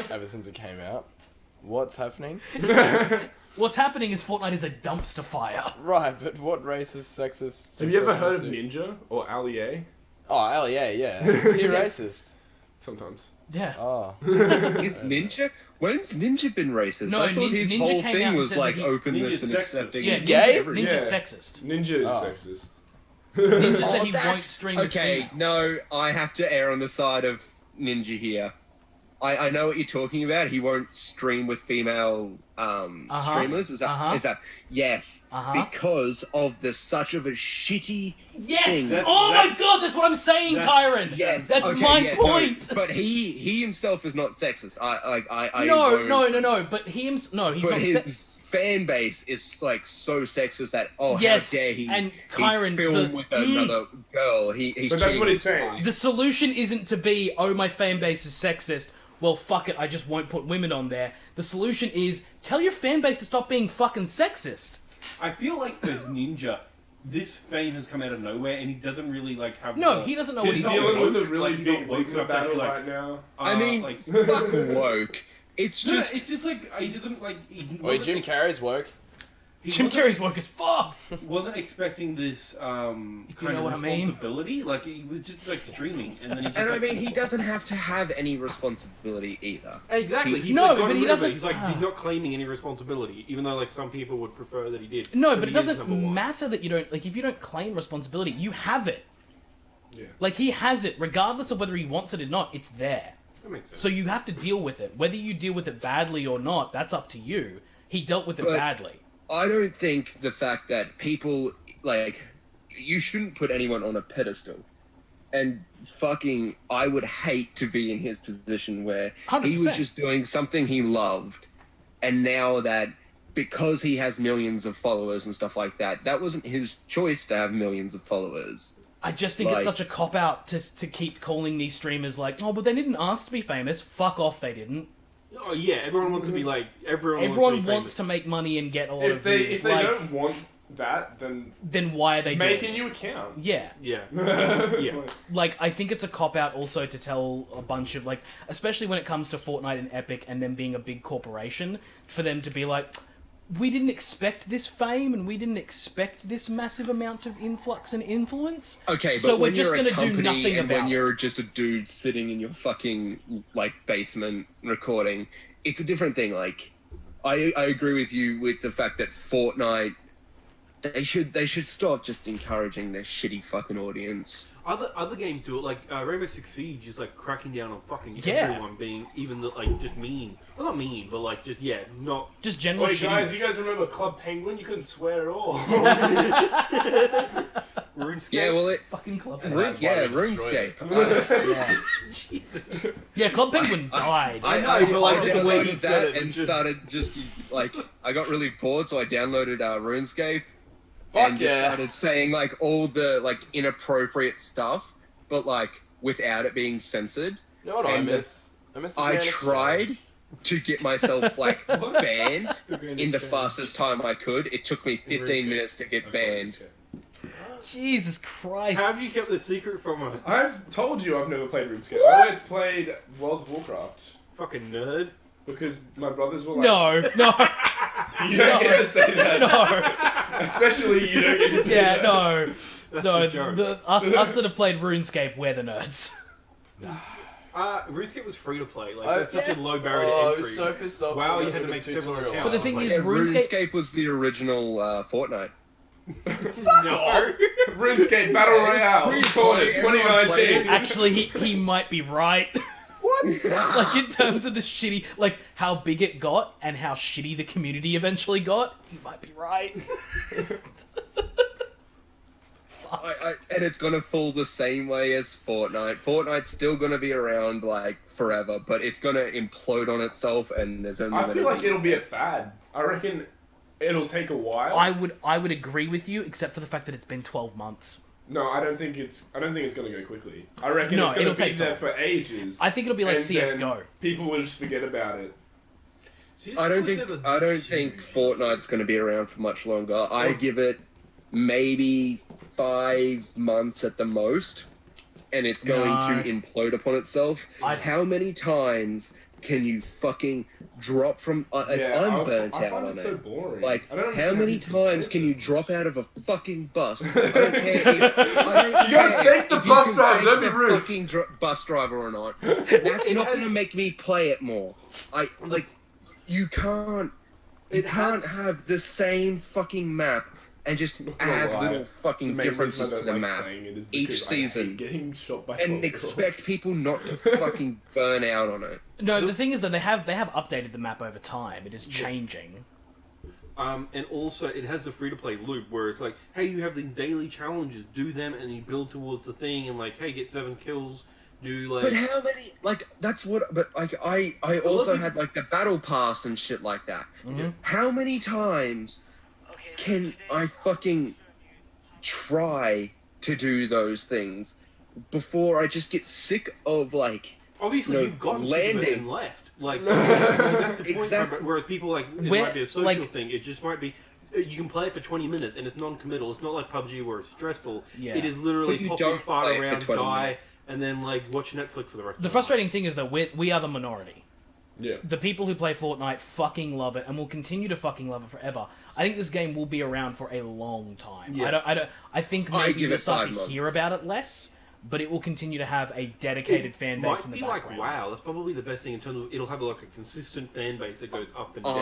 ever since it came out. What's happening? What's happening is Fortnite is a dumpster fire. Right, but what racist, sexist... Have you ever heard of misogynistic- Ninja or Ali? Oh, yeah. Is he racist? Sometimes. Yeah. Oh. Is Ninja? When's Ninja been racist? No, I thought his Ninja whole came out thing and was said like that he- openness Ninja's and sexist. accepting. Yeah, He's gay? Ninja's Yeah. sexist. Ninja is Oh. sexist. Ninja said Oh, he that's- won't stream with Okay, females. no, I have to err on the side of Ninja here. I know what you're talking about. He won't stream with female streamers. Is that yes? Because of such of a shitty Yes! thing. Oh my god, that's what I'm saying, Kyron! Yes, That's okay, my yeah, point! No, but he himself is not sexist. I No, won't- no, but he's But not his fan base is like so sexist that Yes, how dare he and Kyron, film with another girl. He's But that's cheating what he's with saying. The solution isn't to be, oh, my fan base is sexist, well, fuck it, I just won't put women on there. The solution is, tell your fan base to stop being fucking sexist. I feel like the Ninja, this fame has come out of nowhere, and he doesn't really like have. No, he doesn't know what He's he's dealing doing. with a really Like, you big don't woke woke up battle actually, like- right now. I mean, like, fuck woke. It's no, just it's just like he doesn't like. He Wait, wasn't- Jim Carrey's woke. he Jim wasn't- Carrey's work is fuck! wasn't expecting this If you kind know of what I mean. responsibility. Like he was just like streaming, and then he just, and I like, mean he doesn't have to have any responsibility either. Exactly. He's No, like, but gotten he rid of it. doesn't- He's like he's not claiming any responsibility, even though like some people would prefer that he did. No, but it he is doesn't number one. matter that you don't, like, if you don't claim responsibility, you have it. Yeah. Like, he has it, regardless of whether he wants it or not, it's there. That makes sense. So you have to deal with it. Whether you deal with it badly or not, that's up to you. He dealt with it But- badly. I don't think the fact that people like you shouldn't put anyone on a pedestal. And fucking I would hate to be in his position where he 100%. was just doing something he loved, and now that because he has millions of followers and stuff like that, that wasn't his choice to have millions of followers. I just think it's like- such a cop-out to keep calling these streamers like, oh, but they didn't ask to be famous. Fuck off, they didn't. Oh yeah, everyone wants to be like everyone. Everyone wants wants to make money and get a lot of If they views. if they like, don't want that, then why are they make doing a new account. Yeah. Yeah. Yeah. Like, I think it's a cop-out also to tell a bunch of, like, especially when it comes to Fortnite and Epic and them being a big corporation, for them to be like, we didn't expect this fame and we didn't expect this massive amount of influx and influence. Okay, but So we're when just you're a gonna do company nothing and about when it. you're just a dude sitting in your fucking like basement recording, it's a different thing. Like, I agree with you with the fact that Fortnite, they should stop just encouraging their shitty fucking audience. Other games do it, like Rainbow Six Siege is like cracking down on fucking Yeah. everyone being even like just mean. Well, not mean, but like just not. Just general Wait, guys, shittiness. you guys remember Club Penguin? You couldn't swear at all. RuneScape. Yeah, well, it. Fucking Club That's Penguin. why we destroyed RuneScape. Yeah. Jesus. Yeah, Club Penguin died. I know, but like just the way he downloaded said that it, and just- started just like I got really bored, so I downloaded RuneScape Fuck and just yeah. started saying like all the like inappropriate stuff, but like without it being censored. You know what I And miss? I miss the I Grand tried Exchange. to get myself like banned in the Exchange. fastest time I could. It took me 15 minutes to get banned. Jesus Christ. How have you kept the secret from us? I've told you I've never played RuneScape. I always played World of Warcraft Fucking nerd. because my brothers were like, No, no, you don't get to say that. no. Especially you don't get to say Yeah, that. no. That's No, the joke. us that have played RuneScape, we're the nerds. RuneScape was free to play. Like I- that's such a low barrier Oh, I to entry. was so pissed off. Wow, when you had I to make did a several tutorial. accounts. But the thing Like, is, Yeah, RuneScape. RuneScape was the original Fortnite. No. RuneScape Battle Yeah, it's Royale. pretty Called funny. it Everyone 2019. Actually, he might be right. What? Like, in terms of the shitty, like, how big it got and how shitty the community eventually got, he might be right. And it's gonna fall the same way as Fortnite. Fortnite's still gonna be around like forever, but it's gonna implode on itself, and there's only. I gonna feel like be- it'll be a fad. I reckon it'll take a while. I would agree with you, except for the fact that it's been 12 months. No, I don't think it's going to go quickly. I reckon No, it's going it'll to be take there time. for ages. I think it'll be like and then CS:GO. People will just forget about it. See, I don't this was think never this Fortnite's gonna be around for much longer. I give it maybe 5 months at the most, and it's going No. to implode upon itself. How many times can you fucking drop from? And I'm burnt I out find on it so it. boring. Like, I don't how understand many people times can you play drop out of a fucking bus? I don't care if, I don't You gotta care thank the if you bus can driver, thank don't be the rude. fucking bus driver or not. That's not gonna make me play it more. You can't. You It can't has- have the same fucking map and just Not add gonna lie. little fucking The main differences reason I to don't the like map playing it is each because I season hate getting shot by and 12-year-olds. expect people not to fucking burn out on it. No, the thing is that they have updated the map over time. It is changing. And also, it has the free-to-play loop where it's like, hey, you have these daily challenges, do them, and you build towards the thing, and like, hey, get 7 kills, do like... But how many? Like that's what. But like I also had like the battle pass and shit like that. How many times can I fucking try to do those things before I just get sick of like? Obviously, No, you've gotten sick of it landing. and left. Like, that's the point. Exactly. Whereas people like it Where- might be a social like- thing. It just might be. You can play it for 20 minutes and it's non-committal. It's not like PUBG where it's stressful. Yeah. It is literally But you pop don't in, fart play it for around, 20 die, minutes. and then like watch Netflix for the rest. The of frustrating thing is that we are the minority. Yeah. The people who play Fortnite fucking love it and will continue to fucking love it forever. I think this game will be around for a long time. Yeah. I think I maybe give you'll it start 5 to hear months. about it less, but it will continue to have a dedicated fan base Might in the be like background. WoW. That's probably the best thing in terms of it'll have like a consistent fan base that goes up and down.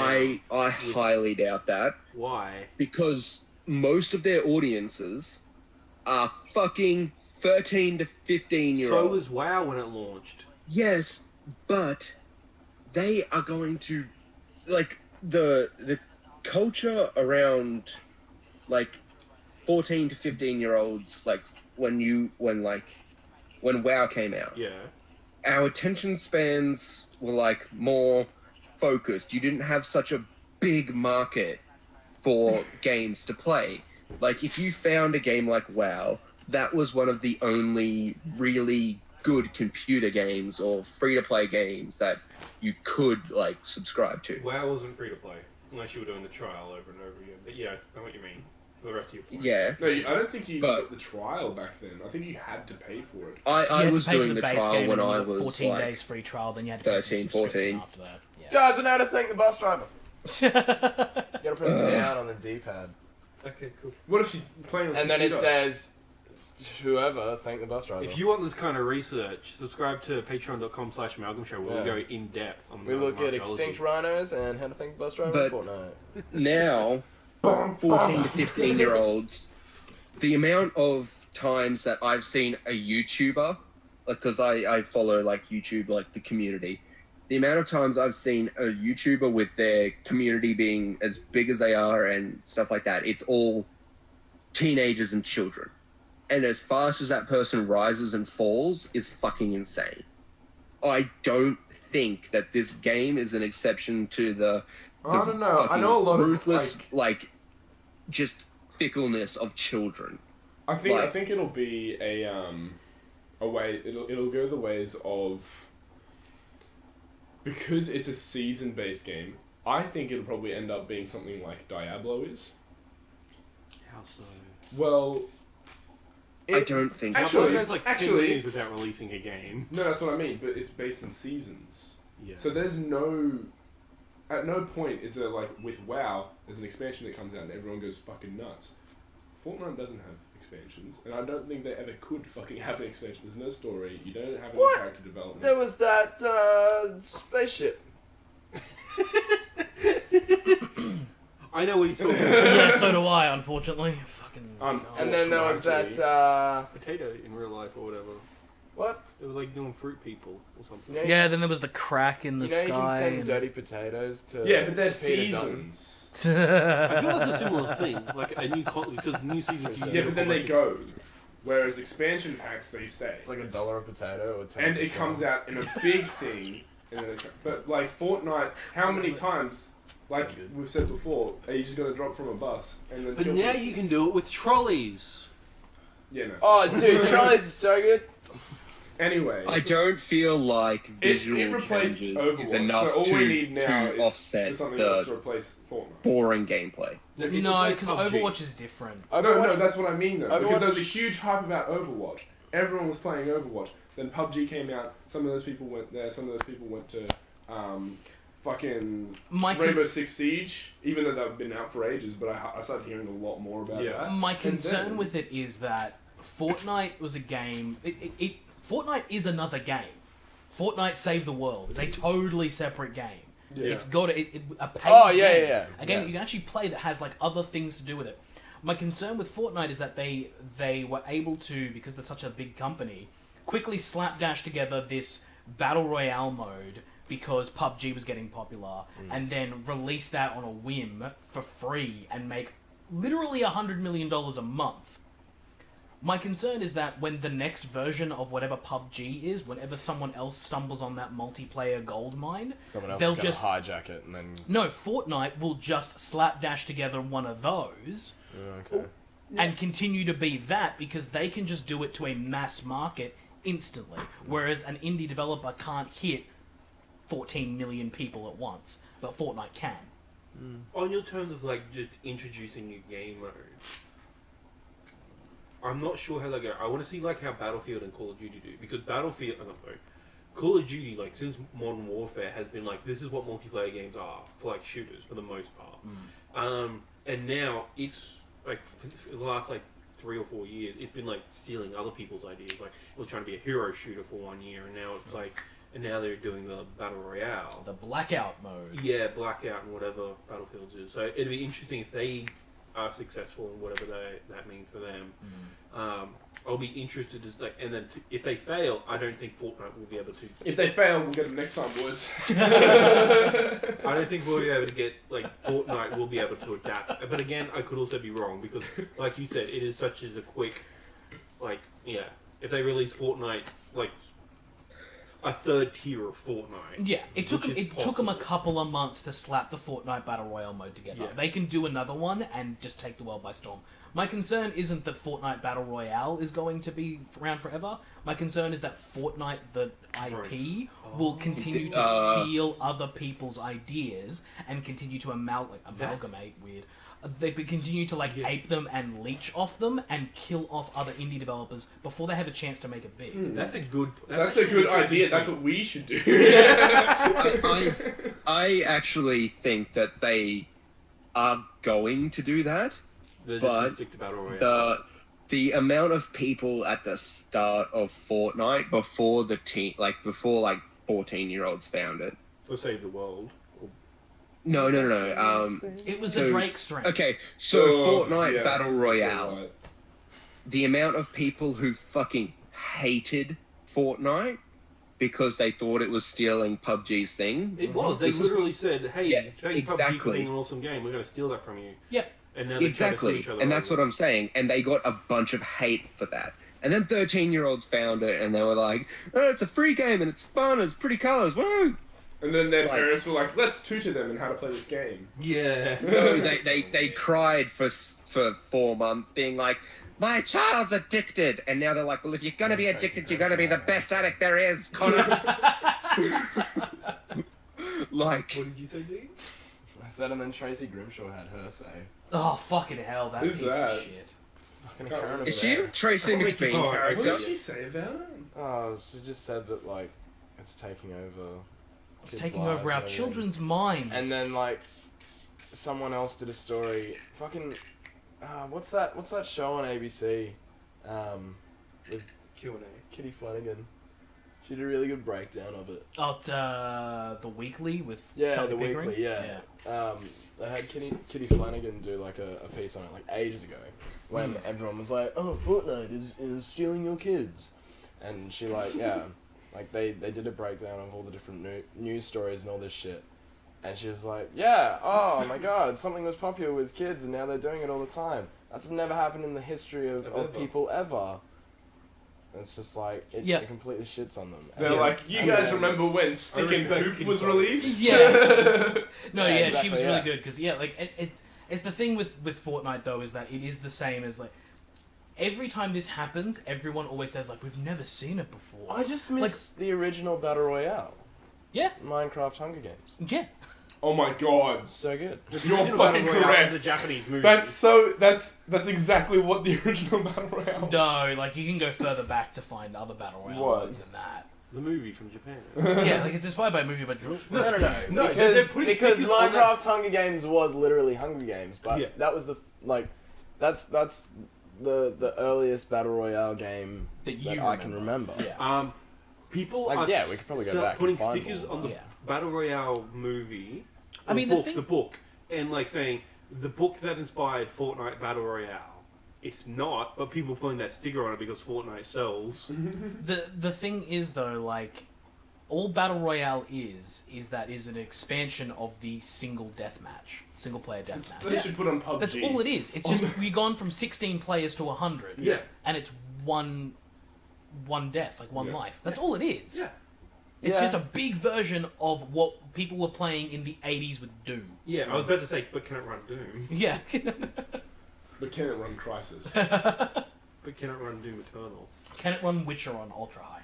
I highly doubt that Why? because most of their audiences are fucking 13 to 15-year-olds. So was WoW when it launched. Yes, but they are going to like the culture around like 14 to 15-year-olds like when WoW came out. Yeah. Our attention spans were like more focused. You didn't have such a big market for games to play. Like if you found a game like WoW, that was one of the only really good computer games or free-to-play games that you could like subscribe to. WoW wasn't free to play unless you were doing the trial over and over again. But yeah, I know what you mean. for the rest of your play. Yeah. No, I don't think you But- got the trial back then. I think you had to pay for it. You I had was to pay for doing the base trial game when and I then was 14 like days free trial, then you had to pay for 13, the subscription 14. after that. Yeah. Guys, I know how to thank the bus driver. You gotta press down on the D-pad. Okay, cool. What if you're playing on And then it computer? says, whoever, thank the bus driver. If you want this kind of research, subscribe to patreon.com/Amalgam Show where Yeah. we go in depth on We the look at archaeology. extinct rhinos and how to thank the bus driver But- in Fortnite. now 14 to 15-year-olds, the amount of times that I've seen a YouTuber, because I follow like YouTube, like the community, the amount of times I've seen a YouTuber with their community being as big as they are and stuff like that, it's all teenagers and children. And as fast as that person rises and falls is fucking insane. I don't think that this game is an exception to the I don't know. I fucking know a lot ruthless, of like, just fickleness of children. I think it'll be a way. It'll go the ways of, because it's a season based game. I think it'll probably end up being something like Diablo is. How so? Well, I don't think Actually- Diablo goes like 10 years without releasing a game. no, that's what I mean. But it's based in seasons. Yeah. So at no point is there like with WoW, there's an expansion that comes out and everyone goes fucking nuts. Fortnite doesn't have expansions, and I don't think they ever could fucking have an expansion. There's no story. You don't have any What? character development. There was that spaceship. I know what you're talking about. Yeah, so do I, unfortunately. Fucking. And then there was that, Potato in real life or whatever. what? It was like doing fruit people or something. You know, Yeah, then there was the crack in the you know you can sky. send and- dirty potatoes to Yeah, but they're to Peter Dutton. seasons. I feel like a similar thing, like a new because new season. Yeah, but then they go. Whereas expansion packs, they stay. It's like $1 a potato or 10. And it comes out in a big thing. But like Fortnite, how many times, like So good. we've said before, are you just going to drop from a bus and then But kill now people? you can do it with trolleys. Yeah, no. Oh, dude, Charlie's is so good. Anyway. I don't feel like visual it replaced changes Overwatch, is enough so all we to need now is offset for something else to the replace Fortnite. boring gameplay. No, because Overwatch is different. No, that's what I mean though. Because there was a Overwatch- huge hype about Overwatch. Everyone was playing Overwatch. Then PUBG came out. Some of those people went there. Some of those people went to fucking Rainbow Six Siege. Even though they've been out for ages, but I started hearing a lot more about that. My And concern then- with it is that Fortnite was a game. Fortnite is another game. Fortnite Save the World. It's a totally separate game. Yeah. It's got a paid Oh, yeah, game. yeah. A game Yeah. that you can actually play that has like other things to do with it. My concern with Fortnite is that they were able to, because they're such a big company, quickly slapdash together this battle royale mode because PUBG was getting popular, and then release that on a whim for free and make literally $100 million a month. My concern is that when the next version of whatever PUBG is, whenever someone else stumbles on that multiplayer gold mine, Someone else they'll is going to just hijack it and then... no, Fortnite will just slapdash together one of those Okay. and continue to be that because they can just do it to a mass market instantly, whereas an indie developer can't hit 14 million people at once, but Fortnite can. On your terms of like just introducing new game modes, I'm not sure how they go. I want to see like how Battlefield and Call of Duty do, because Call of Duty, like since Modern Warfare has been like, this is what multiplayer games are for like shooters for the most part. And now it's like for the last like 3 or 4 years, it's been like stealing other people's ideas. Like it was trying to be a hero shooter for 1 year, and now it's like, and now they're doing the battle royale. The blackout mode. Yeah, Blackout and whatever Battlefields is. So it'd be interesting if they are successful in whatever that means for them. I'll be interested to like, and then if they fail, I don't think Fortnite will be able to. If they fail, we'll get them next time, boys. I don't think we'll be able to get like Fortnite will be able to adapt. But again, I could also be wrong because, like you said, it is such as a quick, like if they release Fortnite like a third tier of Fortnite. Yeah, it took Which them, is it took them a possible. couple of months to slap the Fortnite Battle Royale mode together. Yeah. They can do another one and just take the world by storm. My concern isn't that Fortnite Battle Royale is going to be around forever. My concern is that Fortnite, the IP, will continue to steal other people's ideas and continue to amalgamate, they continue to like ape them and leech off them and kill off other indie developers before they have a chance to make it big. That's a good. That's a good idea. That's what we should do. I actually think that they are going to do that. They're just But gonna stick to Battle Royale. The amount of people at the start of Fortnite before 14-year-olds found it. Or save the world. No. It was So- a Drake string. Okay, so Fortnite yes, Battle Royale. so right. The amount of people who fucking hated Fortnite because they thought it was stealing PUBG's thing. It was. They This is- literally said, "Hey, Yeah, thank PUBG for exactly. being an awesome game. We're going to steal that from you." Yep. And now they try to sue Exactly, each other and that's over what I'm saying. And they got a bunch of hate for that. And then 13-year-olds found it, and they were like, "Oh, it's a free game, and it's fun, it's pretty colors, woo!" And then their Like- parents were like, "Let's tutor them in how to play this game." Yeah. No, they cried for 4 months, being like, "My child's addicted," and now they're like, "Well, if you're gonna be addicted, you're gonna be the best addict there is, Connor." Like, What did you say, Dean? I said, and then Tracy Grimshaw had her say. Oh fucking hell! That Who's piece that? of shit. Fucking Can't Karen is over she there. a Tracy Oh my McBean God, What character? did she say about it? Oh, she just said that like it's taking over. It's kids' taking lives over our and everything. children's minds. And then like someone else did a story. Fucking what's that show on ABC? With Q&A. Kitty Flanagan. She did a really good breakdown of it. The Weekly with Yeah, Kelly the Pickering? weekly. Yeah. They had Kitty Flanagan do like a piece on it like ages ago when everyone was like, "Oh, Fortnite is stealing your kids," and she like like they did a breakdown of all the different news stories and all this shit, and she was like, "Yeah, oh my god, something was popular with kids and now they're doing it all the time. That's never happened in the history of people ever." And it's just like it completely shits on them. They're And- like, "You and guys then- remember when Stick and respect Hoop King was Kong. released?" Yeah. No, Yeah, yeah, she exactly, was really yeah. good because like it's the thing with Fortnite though is that it is the same as like every time this happens, everyone always says like we've never seen it before. I just miss the original Battle Royale. Yeah. Minecraft Hunger Games. Yeah. Oh my god. So good. You're Battle fucking Royale correct. is a Japanese movie. That's exactly what the original Battle Royale. No, like you can go further back to find other battle royale What? ones than that. the movie from Japan. Yeah, like it's inspired by a movie, but No. No, they're because putting stickers on Minecraft Hunger Games was literally Hunger Games, but Yeah. that was that's the earliest battle royale game that you I can remember. Yeah. People Like, are yeah, we could probably go back and putting find stickers more. on the Yeah. Battle Royale movie. I mean, the book, and like saying the book that inspired Fortnite Battle Royale. It's not, but people putting that sticker on it because Fortnite sells. The thing is though, like all battle royale is that is an expansion of the single player deathmatch. They should put on PUBG. That's all it is. It's just we've gone from 16 players to 100. Yeah. And it's one death, like one Yeah. life. That's all it is. Yeah. It's Yeah. just a big version of what people were playing in the 80s with Doom. Yeah, I was about to say, but can it run Doom? Yeah. But can it run Crisis? But can it run Doom Eternal? Can it run Witcher on ultra high?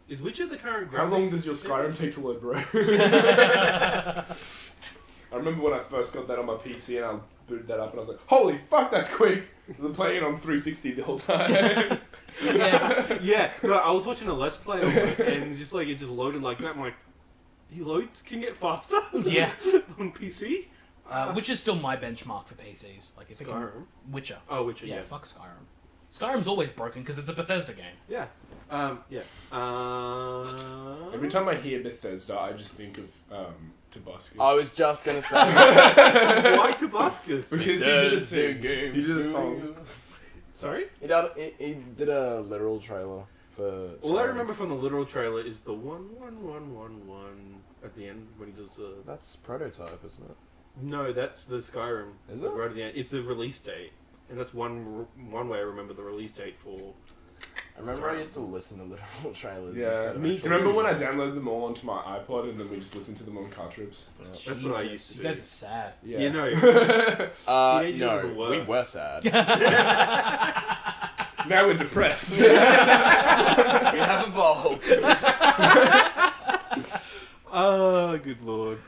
Is Witcher the current? How long graphics? does your Skyrim take to load, bro? I remember when I first got that on my PC and I booted that up and I was like, "Holy fuck, that's quick!" I've been playing it on 360 the whole time. Yeah, no, I was watching a Let's Play of it, and just like it just loaded like that. I'm like, he loads can get faster. Yeah. On PC. Which is still my benchmark for PCs. Like if it can, Skyrim. Witcher. Oh, Witcher. Yeah, Yeah. fuck Skyrim. Skyrim's always broken because it's a Bethesda game. Yeah. Yeah. Every time I hear Bethesda, I just think of Tabascus. I was just gonna say. Why Tabascus? Because he did a sing. He did a song. Sorry. He did a literal trailer for. All I Skyrim. remember from the literal trailer is the 11111 at the end when he does the. That's prototype, isn't it? No, that's the Skyrim. Is Like, it? right at the end. It's the release date, and that's one way I remember the release date for. I remember I used to listen to literal trailers. Yeah, instead of me actual Do you remember when I movies. downloaded them all onto my iPod and then we just listened to them on car trips? Yeah. That's what I used to You do. guys are sad. Yeah. You know. Teenagers are the No, worst. we were sad. Now we're depressed. we have evolved. Oh, good lord.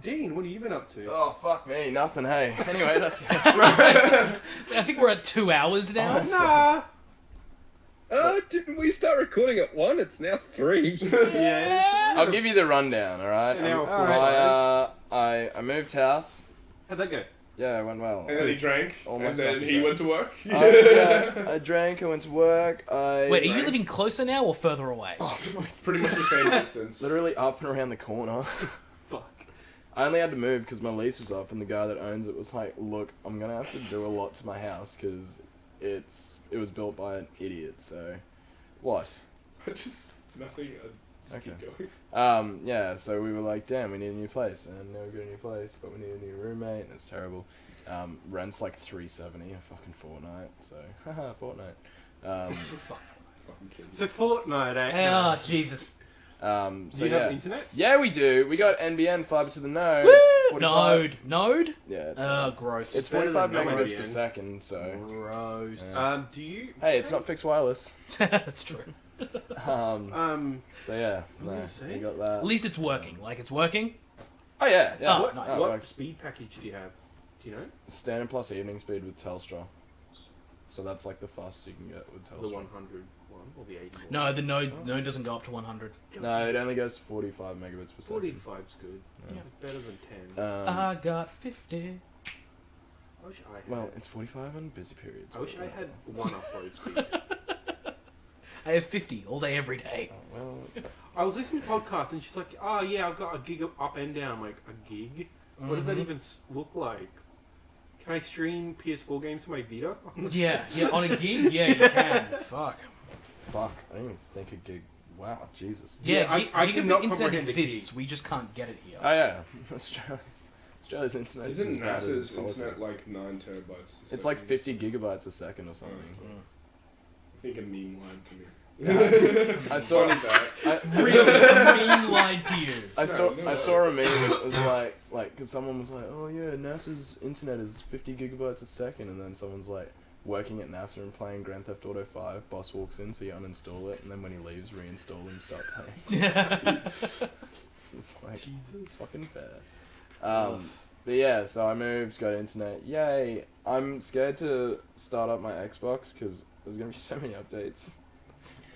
Dean, what have you been up to? Oh fuck me. me nothing, hey. Anyway, that's... So I think we're at 2 hours now. Nah. Didn't we start recording at 1? It's now 3. Yeah. I'll give you the rundown, alright? An hour 45. I moved house. How'd that go? Yeah, it went well. And then he drank, All my and stuff then is he out. went to work. I drank, I went to work, Wait, are you living closer now or further away? Pretty much the same distance. Literally up and around the corner. Fuck. I only had to move because my lease was up, and the guy that owns it was like, "Look, I'm gonna have to do a lot to my house because it was built by an idiot." So, what? Just nothing. Just Okay. keep going. Yeah. So we were like, "Damn, we need a new place," and now we got a new place, but we need a new roommate, and it's terrible. Rent's like $370 a fucking fortnight. So, haha, Fortnite. Fucking kidding. So Fortnite, eh? Oh, Jesus. Do So you yeah. have internet? Yeah, we do. We got NBN fiber to the node. Woo! 45 Node? Yeah, it's Gross. It's better 45 than no megabits per NBN. second, so... Gross. Yeah. Do you? Hey, it's not fixed wireless. That's true. So yeah, What was I no, gonna say? we got that. At least it's working. Like, it's working. Oh yeah, yeah. Oh, What, nice. Oh, it what works. speed package do you have? Do you know? Standard plus evening speed with Telstra. So that's like the fastest you can get with The Telstra. 100 one or the 80 one? No, the node doesn't go up to 100. No, it only goes to 45 megabits per second. 45's good. Yeah. It's better than 10. Um, I got 50. I wish I had. well, it's 45 on busy periods. I wish but, I had one upload speed. I have 50 all day, every day. Well, I was listening to a podcast and she's like, "Oh yeah, I've got a gig of up and down." I'm like, a gig? What does that even look like? Can I stream PS4 games to my Vita? Yeah, on a gig, yeah, you can. Fuck. fuck, I didn't even think a gig. Wow, Jesus. Yeah, Yeah, I cannot internet comprehend the exists. We just can't get it here. Oh yeah, Australia's internet is Isn't as bad as NASA's politics. internet like 9 terabytes? a It's like second? 50 gigabytes a second or something. I think a meme lied to me. I saw Fuck that. Really mean lied to you. I saw No. I saw a meme that was like, cause someone was like, oh yeah, NASA's internet is 50 gigabytes a second, and then someone's like working at NASA and playing Grand Theft Auto 5. Boss walks in, so you uninstall it, and then when he leaves, reinstall and start playing. It's just like fucking fair. But yeah, so I moved, got internet. Yay! I'm scared to start up my Xbox because there's gonna be so many updates.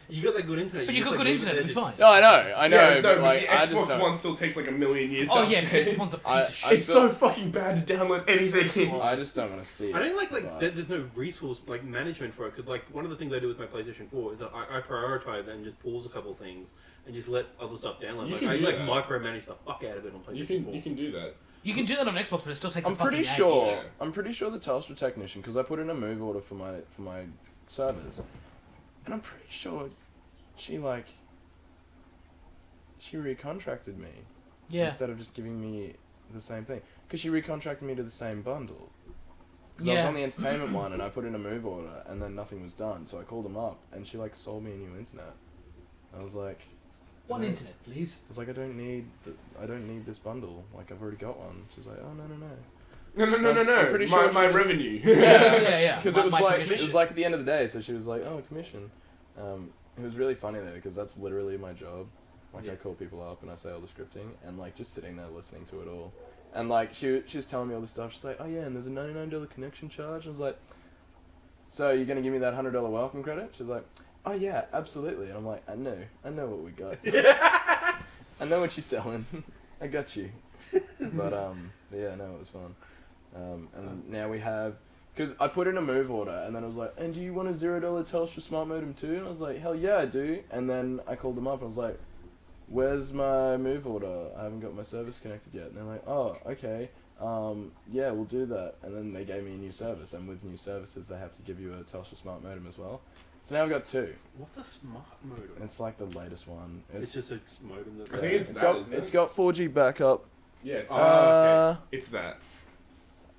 You got that good internet. But you got just, good leave it internet, there it'll be to- fine. No, I know, Yeah, but no, like the I just Xbox don't. One still takes like a million years Oh to yeah, update. because one's a piece I- of I shit. It's so fucking bad to download anything. I just don't want to see it. I don't like but- there's no resource like management for it because like one of the things I do with my PlayStation 4 is that I prioritize and just pause a couple of things and just let other stuff download. You Like can I do like that. micromanage the fuck out of it on PlayStation 4. You can do that. You can do that on Xbox, but it still takes I'm a fucking pretty age. sure. Yeah. I'm pretty sure the Telstra technician, because I put in a move order for my servers, and I'm pretty sure she recontracted me Yeah. instead of just giving me the same thing. Because she recontracted me to the same bundle. Because I was Yeah. on the entertainment one and I put in a move order and then nothing was done, so I called them up and she sold me a new internet. I was like, One No. internet, please. I was like, I don't need this bundle. Like I've already got one. She's like, oh no. No. I'm pretty my sure my she was- revenue. Yeah. Because My- it was my like commission. at the end of the day, so she was like, "Oh, commission." It was really funny though because that's literally my job. Like Yeah. I call people up and I say all the scripting and like just sitting there listening to it all. And like she was telling me all this stuff. She's like, "Oh yeah, and there's a $99 connection charge." I was like, "So you're gonna give me that $100 welcome credit?" She's like, "Oh yeah, absolutely." And I'm like, "I know what we got. I know what you're selling. I got you." But yeah, no, it was fun. And now we have, because I put in a move order, and then I was like, and do you want a $0 Telstra smart modem too? And I was like, hell yeah, I do. And then I called them up, and I was like, where's my move order? I haven't got my service connected yet. And they're like, oh, okay, yeah, we'll do that. And then they gave me a new service, and with new services, they have to give you a Telstra smart modem as well. So now I've got two. What's a smart modem? It's like the latest one. It's just a modem that. I think it's that, got isn't it? it's got 4G backup. Yeah, it's Oh, that. okay. It's that.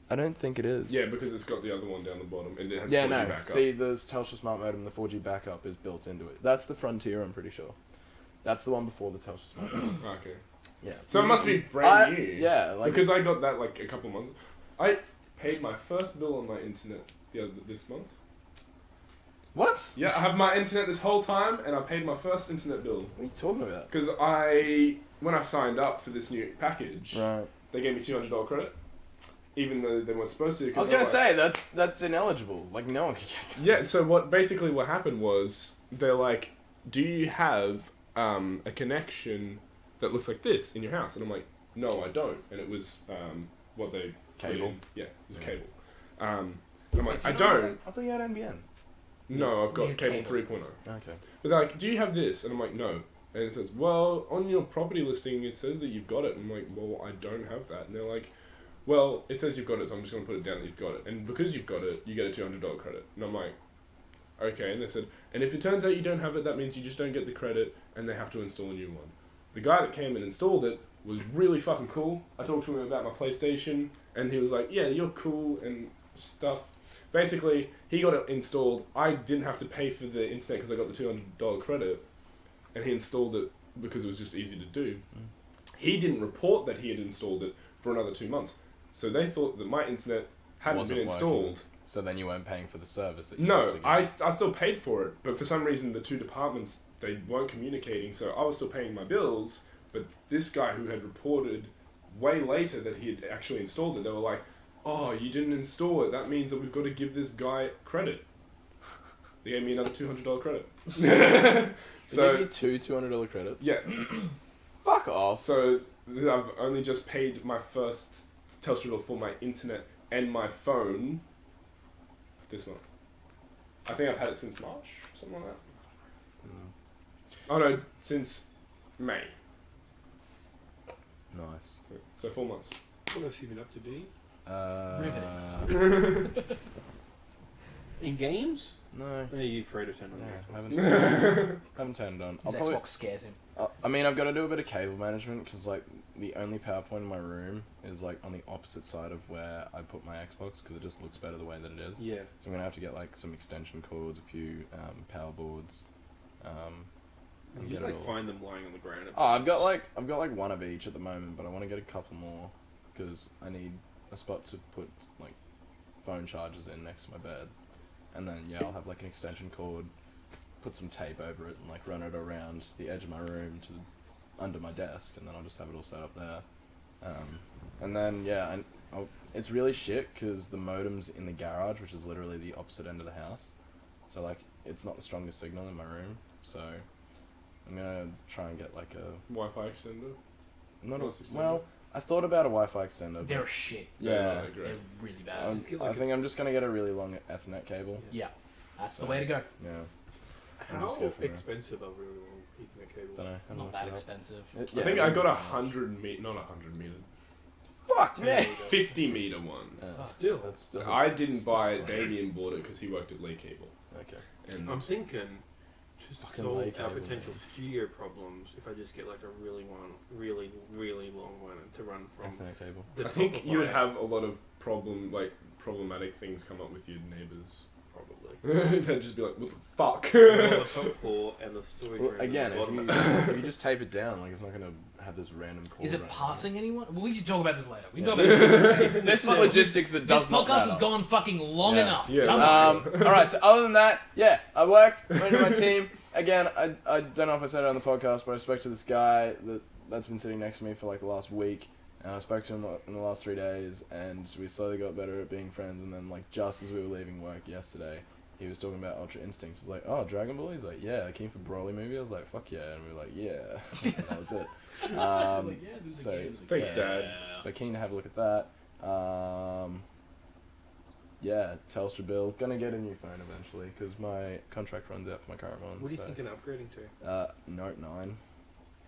I don't think it is. Yeah, because it's got the other one down the bottom and it has Yeah, 4G no. backup. See, the Telstra Smart Modem, the 4G backup is built into it. That's the Frontier, I'm pretty sure. That's the one before the Telstra Smart Modem. Okay. Yeah. So it must be brand new. Yeah, like because I got that like a couple months. I paid my first bill on my internet this month. what? Yeah, I have my internet this whole time, and I paid my first internet bill What are you talking about? because when I signed up for this new package, Right. they gave me $200 credit. even though they weren't supposed to. I was gonna say that's ineligible. Like no one can get. Yeah. So what happened was they're like, "Do you have a connection that looks like this in your house?" And I'm like, "No, I don't." And it was what they put Cable? in. Yeah, it was Yeah. cable. And I'm like, "I don't." I thought you had NBN. No, I've got Yeah, cable cable. 3.0. Okay. But they're like, "Do you have this?" And I'm like, "No." And it says, "Well, on your property listing, it says that you've got it." And I'm like, "Well, I don't have that." And they're like, "Well, it says you've got it, so I'm just going to put it down that you've got it. And because you've got it, you get a $200 credit." And I'm like, "Okay." And they said, "And if it turns out you don't have it, that means you just don't get the credit, and they have to install a new one." The guy that came and installed it was really fucking cool. I talked to him about my PlayStation, and he was like, "Yeah, you're cool," and stuff. Basically, he got it installed. I didn't have to pay for the internet because I got the $200 credit, and he installed it because it was just easy to do. He didn't report that he had installed it for another 2 months, so they thought that my internet hadn't Wasn't been working. installed. So then you weren't paying for the service that you No, actually I get. still paid for it, but for some reason the two departments, they weren't communicating, so I was still paying my bills, but this guy who had reported way later that he had actually installed it, they were like, "Oh, you didn't install it, that means that we've got to give this guy credit." They gave me another $200 credit. So you gave you $200 credits. Yeah, Fuck off. so I've only just paid my first Telstra bill for my internet and my phone this month. I think I've had it since March, something like that. Oh no, since May. Nice. So 4 months. What else have you been up to, D? In games? No. Are you afraid of turning on Yeah, your Xbox? haven't turned it on. His Xbox scares him. I mean, I've got to do a bit of cable management because like the only power point in my room is like on the opposite side of where I put my Xbox because it just looks better the way that it is. Yeah. So I'm gonna have to get like some extension cords, a few power boards. You and just get it like all. find them lying on the ground. Oh, I've got like one of each at the moment, but I want to get a couple more because I need a spot to put like phone chargers in next to my bed, and then yeah, I'll have like an extension cord, put some tape over it, and like run it around the edge of my room to under my desk, and then I'll just have it all set up there. And then yeah, it's really shit because the modem's in the garage, which is literally the opposite end of the house, so like it's not the strongest signal in my room, so. I'm gonna try and get like a Wi-Fi extender. not Voice a, extender. well. I thought about a Wi-Fi extender. They're But shit. yeah, they're great. They're really bad. I'm- Just get I like think I'm just gonna get a really long Ethernet cable. Yeah, that's the way to go. Yeah, How just go from there. expensive are really long Ethernet cables? don't know. haven't Not looked that it up. expensive. I think I got 100 meter, not 100 meter, Fuck me. 50 meter one. Still. That's still. I didn't buy it. Damien bought it because he worked at Lee Cable. Okay. And I'm thinking just to Fucking solve lake our cable, potential man. studio problems if I just get like a really long one to run from. Ethernet cable. The I think top of you would my- have a lot of problematic things come up with your neighbours. probably They'd just be like, "What the fuck?" on the top floor and the storage Well, room. again, at if the you bottom. if you just tape it down, like it's not gonna have this random cord. Is it running. passing anyone? Well, we should talk about this later. We can Yeah. talk about this. This is logistics that This does not podcast matter. has gone fucking long Yeah. enough. Yeah. Come on. All right. So other than that, yeah, I worked. Went to my team again. I don't know if I said it on the podcast, but I spoke to this guy that's been sitting next to me for like the last week, and I spoke to him in the last 3 days, and we slowly got better at being friends. And then like just as we were leaving work yesterday, he was talking about Ultra Instincts. He's like, "Oh, Dragon Ball." He's like, "Yeah, I came for Broly movie." I was like, "Fuck yeah!" And we were like, "Yeah." And that was it. Like, yeah, there's a so- game. Thanks, yeah. Dad. So keen to have a look at that. Yeah, Telstra bill. Gonna get a new phone eventually because my contract runs out for my current one. What are you so. thinking of upgrading to? Note 9.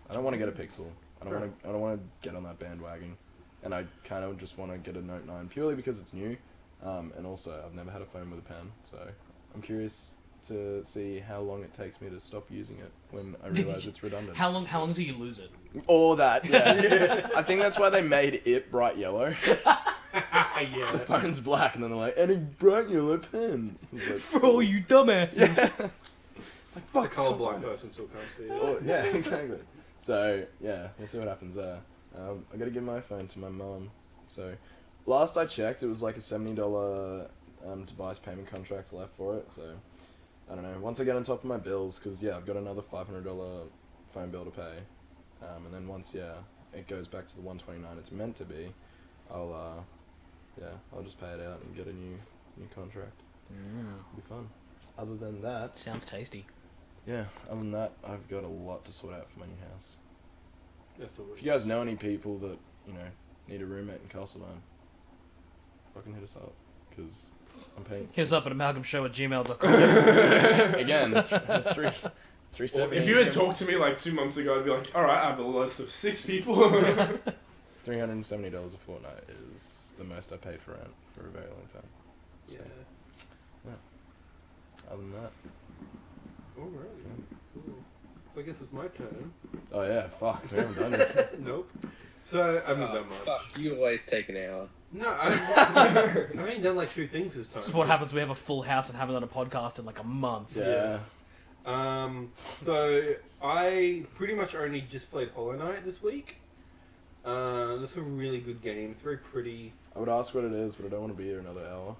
I don't want to get a Pixel. I don't want to get on that bandwagon, and I kind of just want to get a Note 9 purely because it's new, and also I've never had a phone with a pen, so I'm curious to see how long it takes me to stop using it when I realize it's redundant. How long till you lose it? Or that, yeah. I think that's why they made it bright yellow. The Yeah. phone's black, and then they're like, "And a bright yellow pen." It's like, For all you dumbass. yeah. It's like, The fuck. colourblind person still can't see it. Oh, yeah, exactly. So, yeah, we'll see what happens there. I gotta give my phone to my mum. So, last I checked, it was like a $70 device payment contract left for it. So, I don't know. Once I get on top of my bills, because, yeah, I've got another $500 phone bill to pay. And then once, yeah, it goes back to the $129 it's meant to be, I'll yeah, I'll just pay it out and get a new contract. Mm. It'll be fun. Other than that, Sounds tasty. yeah. Other than that, I've got a lot to sort out for my new house. That's all. If you guys know any people that need a roommate in Castlevine, fucking hit us up, because I'm paying. Hit us up at amalgamshow@gmail.com. Again, 370. If you had talked to me like 2 months ago, I'd be like, alright, I have a list of 6 people. $370 a fortnight is the most I paid for rent for a very long time. So, Yeah. other than that, Alright. Cool. I guess it's my turn. oh yeah, fuck, we haven't done it. Nope. So I haven't done much. Fuck, you always take an hour. No, I've only done like 2 things this time. This is what happens. We have a full house and haven't done a podcast in like a month. Yeah. So I pretty much only just played Hollow Knight this week. That's a really good game. It's very pretty. I would ask what it is, but I don't want to be here another hour.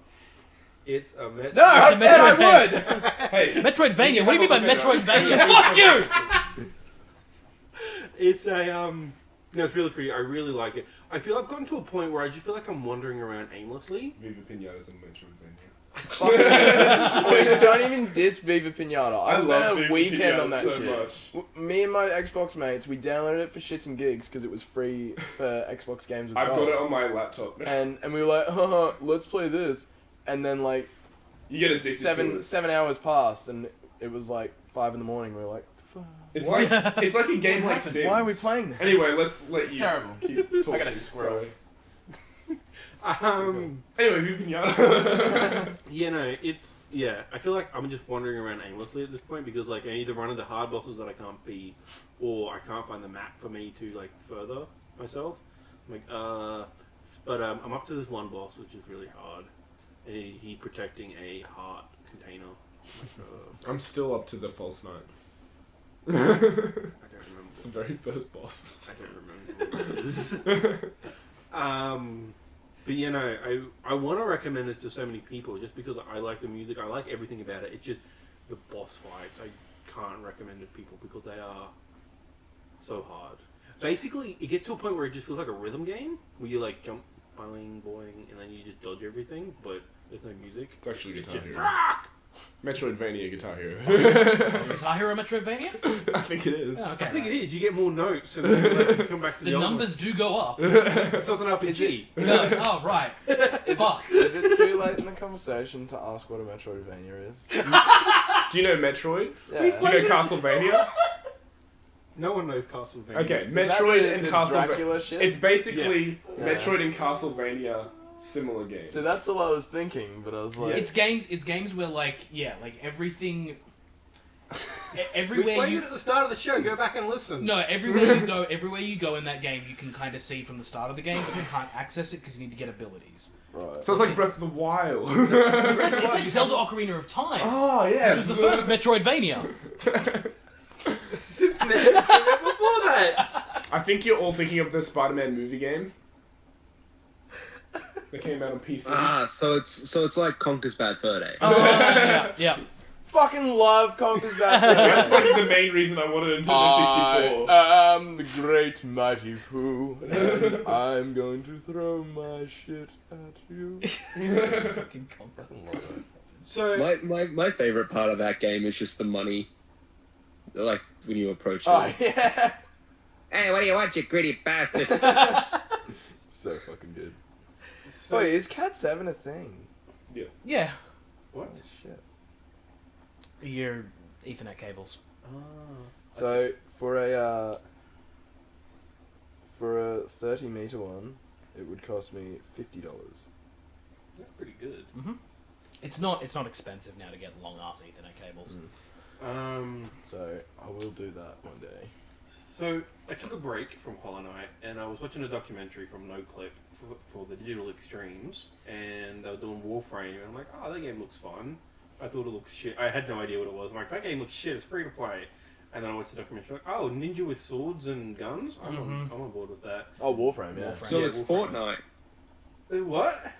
It's a No, I It's a said I Metroid. would! Hey, Metroidvania. What do you mean by Metroidvania? Fuck you! It's a no, it's really pretty. I really like it. I feel I've gotten to a point where I just feel like I'm wandering around aimlessly. Viva Pinata's in Metroidvania. Wait, don't even diss Viva Pinata. I spent a Viva weekend Pinata on that so shit. much. Me and my Xbox mates, we downloaded it for shits and gigs because it was free for Xbox games with I've gold. got it on my laptop. And we were like, haha, let's play this. And then like You get addicted to it. 7 hours passed, and it was like 5 in the morning. We were like, fuck. It's like a game like Sims. Why are we playing this? Anyway, let's let you Terrible. keep talking. I got a squirrel. Anyway, Viva Pinata. I feel like I'm just wandering around aimlessly at this point because like I either run into hard bosses that I can't beat, or I can't find the map for me to like further myself. But I'm up to this one boss which is really hard, and he protecting a heart container. I'm still up to the false knight. I don't remember. It's the very first boss. I don't remember what it is. But I want to recommend this to so many people just because I like the music, I like everything about it. It's just the boss fights I can't recommend to people because they are so hard. Basically, it gets to a point where it just feels like a rhythm game where you like jump, boing, boing, and then you just dodge everything, but there's no music. It's actually Guitar just Hero. rock! Metroidvania Guitar Hero. Guitar Hero Metroidvania? I think it is. Oh, okay. I think it is. You get more notes and then you come back to the The old numbers do go up. one. It's not an RPG. No, oh, right. Fuck. Is it too late in the conversation to ask what a Metroidvania is? Do you know Metroid? Yeah. Do you know Castlevania? No one knows Castlevania. Okay, Is that Metroid and the Castlevania. Dracula shit? It's basically Yeah. Metroid and Castlevania similar games. So that's all I was thinking, but I was like... It's games where like everything We everywhere played you it at the start of the show. Go back and listen. no, everywhere you go in that game, you can kind of see from the start of the game, but you can't access it because you need to get abilities. Right. Sounds like Breath of the Wild. It's like Zelda Ocarina of Time, Oh, which yes. is the first Metroidvania. Before that. I think you're all thinking of the Spider-Man movie game. That came out on PC. So it's like Conker's Bad Fur Day. Oh, yeah. Fucking love Conker's Bad That's Fur Day. like the main reason I wanted it into the I 64. am the great mighty Pooh, and I'm going to throw my shit at you. Fucking Conker. So My favorite part of that game is just the money. Like when you approach it. Oh, yeah. Hey, what do you want, you gritty bastard? So fucking good. So- Wait, is Cat 7 a thing? Yeah, what? Oh, shit. your Ethernet cables. So, for a 30-meter one, it would cost me $50. That's pretty good. It's not expensive now to get long ass Ethernet cables. So, I will do that one day. So I took a break from Hollow Knight and I was watching a documentary from NoClip for the Digital Extremes, and they were doing Warframe, and I'm like, oh, that game looks fun. I thought it looked shit. I had no idea what it was. I'm like, that game looks shit. It's free to play. And then I watched the documentary. Like, oh, ninja with swords and guns. I'm on board with that. Oh, Warframe, yeah. Warframe. So Yeah, it's Warframe. Fortnite. What?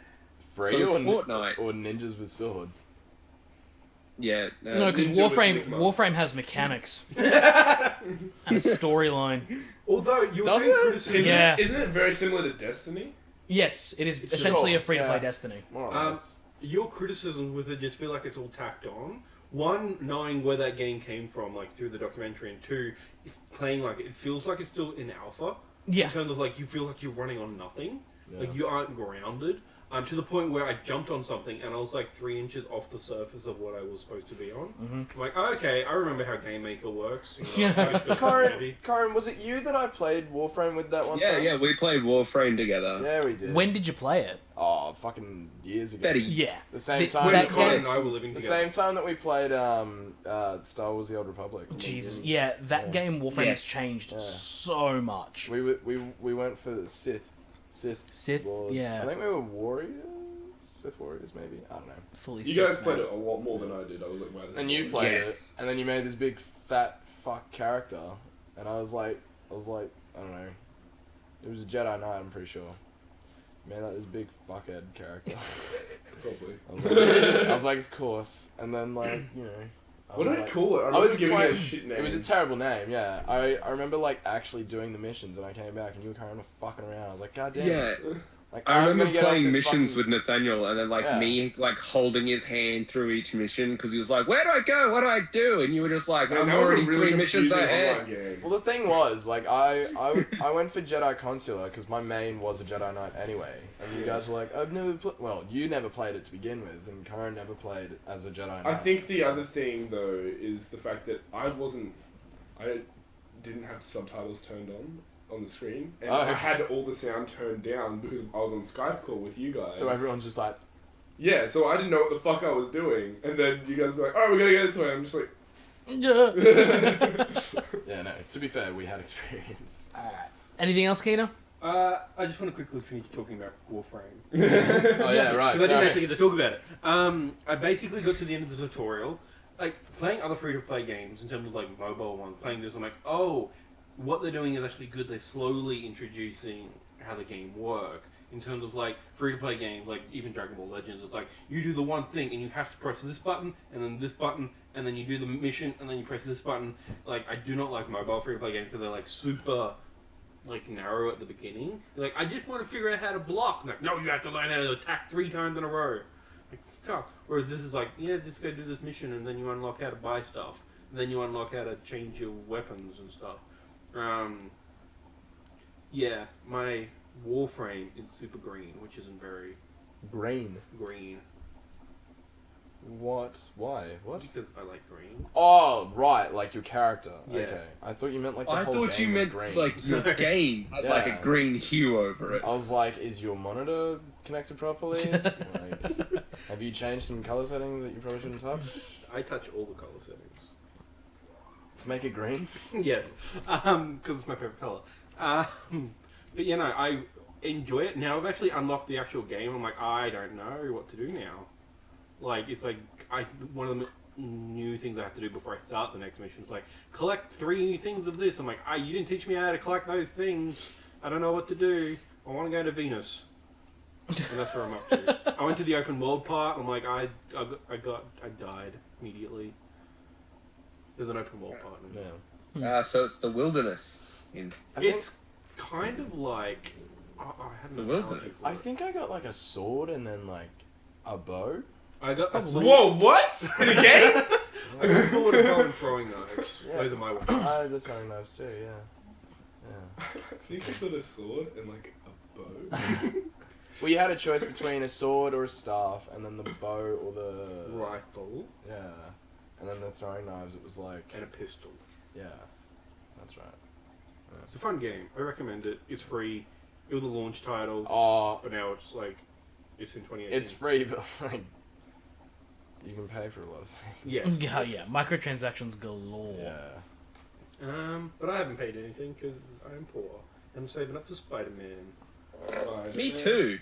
Free So it's or, Fortnite. or ninjas with swords? Yeah. No, because Ninja with Warframe has mechanics and a storyline. Although you were Does saying it? criticism. Yeah. Isn't it very similar to Destiny? Yes, it is It's essentially sure, a free-to-play yeah. Destiny. More or Um, less. Your criticism with it just feel like it's all tacked on. One, knowing where that game came from, like through the documentary, and two, playing like it feels like it's still in alpha. Yeah. In terms of like you feel like you're running on nothing, Yeah. like you aren't grounded. To the point where I jumped on something and I was like 3 inches off the surface of what I was supposed to be on. Mhm. I'm like, oh, okay, I remember how Game Maker works. You know, how it's supposed to Kyron, be. Kyron, was it you that I played Warframe with that one Yeah, time? yeah, we played Warframe together. Yeah, we did. When did you play it? Oh, fucking years ago. Betty. Yeah. The same The- time When that Colin game- and I were living The together. same time that we played Star Wars: The Old Republic. Jesus. Yeah, that Yeah. game Warframe Yeah. has changed Yeah. so much. We went for the Sith Sith, Lords. yeah. I think we were warriors. Sith warriors, maybe. I don't know. Fully You Sith, guys played man. it a lot more than I did. I was like, wow. this And is you boring. played Yes. it, and then you made this big fat fuck character, and I was like, I don't know. It was a Jedi Knight, I'm pretty sure. Man, that is big fuckhead character. Probably. I was like, of course. And then like, you know. What did I like, call it? I I remember was giving it a playing- shit name. It was a terrible name, yeah. I remember like actually doing the missions, and I came back, and you were kind of fucking around. I was like, God damn. Yeah, Like, I I'm remember gonna get off playing this missions fucking- with Nathaniel, and then like Yeah. me like holding his hand through each mission because he was like, "Where do I go? What do I do?" And you were just like, Man, "I'm that was a already really 3 missions confusing ahead." online game. Well, the thing was, like, I went for Jedi Consular because my main was a Jedi Knight anyway, and you guys were like, I've never well, you never played it to begin with, and Kyron never played as a Jedi Knight. I think the so- other thing though is the fact that I didn't have subtitles turned on the screen, and Oh. I had all the sound turned down because I was on Skype call with you guys. So everyone's just like, Yeah, so I didn't know what the fuck I was doing, and then you guys were like, "Alright, we're gonna go this way." I'm just like, yeah, no. To be fair, we had experience. Alright. Anything else, Keena? I just want to quickly finish talking about Warframe. Oh yeah, right. Because I didn't Sorry. actually get to talk about it. I basically got to the end of the tutorial. Like, playing other free-to-play games, in terms of, like, mobile ones, playing this, I'm like, oh, what they're doing is actually good. They're slowly introducing how the game works. In terms of, like, free-to-play games, like, even Dragon Ball Legends, it's like, you do the one thing, and you have to press this button, and then this button, and then you do the mission, and then you press this button. Like, I do not like mobile free-to-play games because they're, like, super... like narrow at the beginning. You're like, I just want to figure out how to block. Like, no, you have to learn how to attack 3 times in a row. Like, fuck. Whereas this is like, yeah, just go do this mission, and then you unlock how to buy stuff, and then you unlock how to change your weapons and stuff. Yeah, my Warframe is super green, which isn't very Green. green What? Why? What? because I like green. Oh, right. Like your character. Yeah. Okay. I thought you meant like the I whole thought game you was meant green. like your game had like a Yeah. green hue over it. I was like, is your monitor connected properly? Like, have you changed some color settings that you probably shouldn't touch I touch all the color settings. to make it green? Yes, because it's my favorite color. But you know, I enjoy it. Now I've actually unlocked the actual game. I'm like, I don't know what to do now. Like, it's like one of the new things I have to do before I start the next mission is like collect 3 new things of this. I'm like, you didn't teach me how to collect those things. I don't know what to do. I want to go to Venus, and that's where I'm up to. I went to the open world part. I'm like, I died immediately. There's an open world part. Yeah. So it's the wilderness. It's kind of like I had an The analogy wilderness. for I it. think I got like a sword and then like a bow. I got a sword. "Whoa, what? In a game?" I got a sword and bow and throwing knives. Yeah. Those are my weapons. The throwing knives too. Yeah. Yeah. I think I got a sword and like a bow. Well, you had a choice between a sword or a staff, and then the bow or the Rifle Yeah. And then the throwing knives. It was like and a pistol. yeah. That's right. It's a fun game. I recommend it. It's free. It was a launch title, Oh, but now it's like it's in 2018. it's free, but like you can pay for a lot of things. Yeah. Yeah, yeah. Microtransactions galore. Yeah. But I haven't paid anything because I'm poor. I'm saving up for Spider-Man. Me too.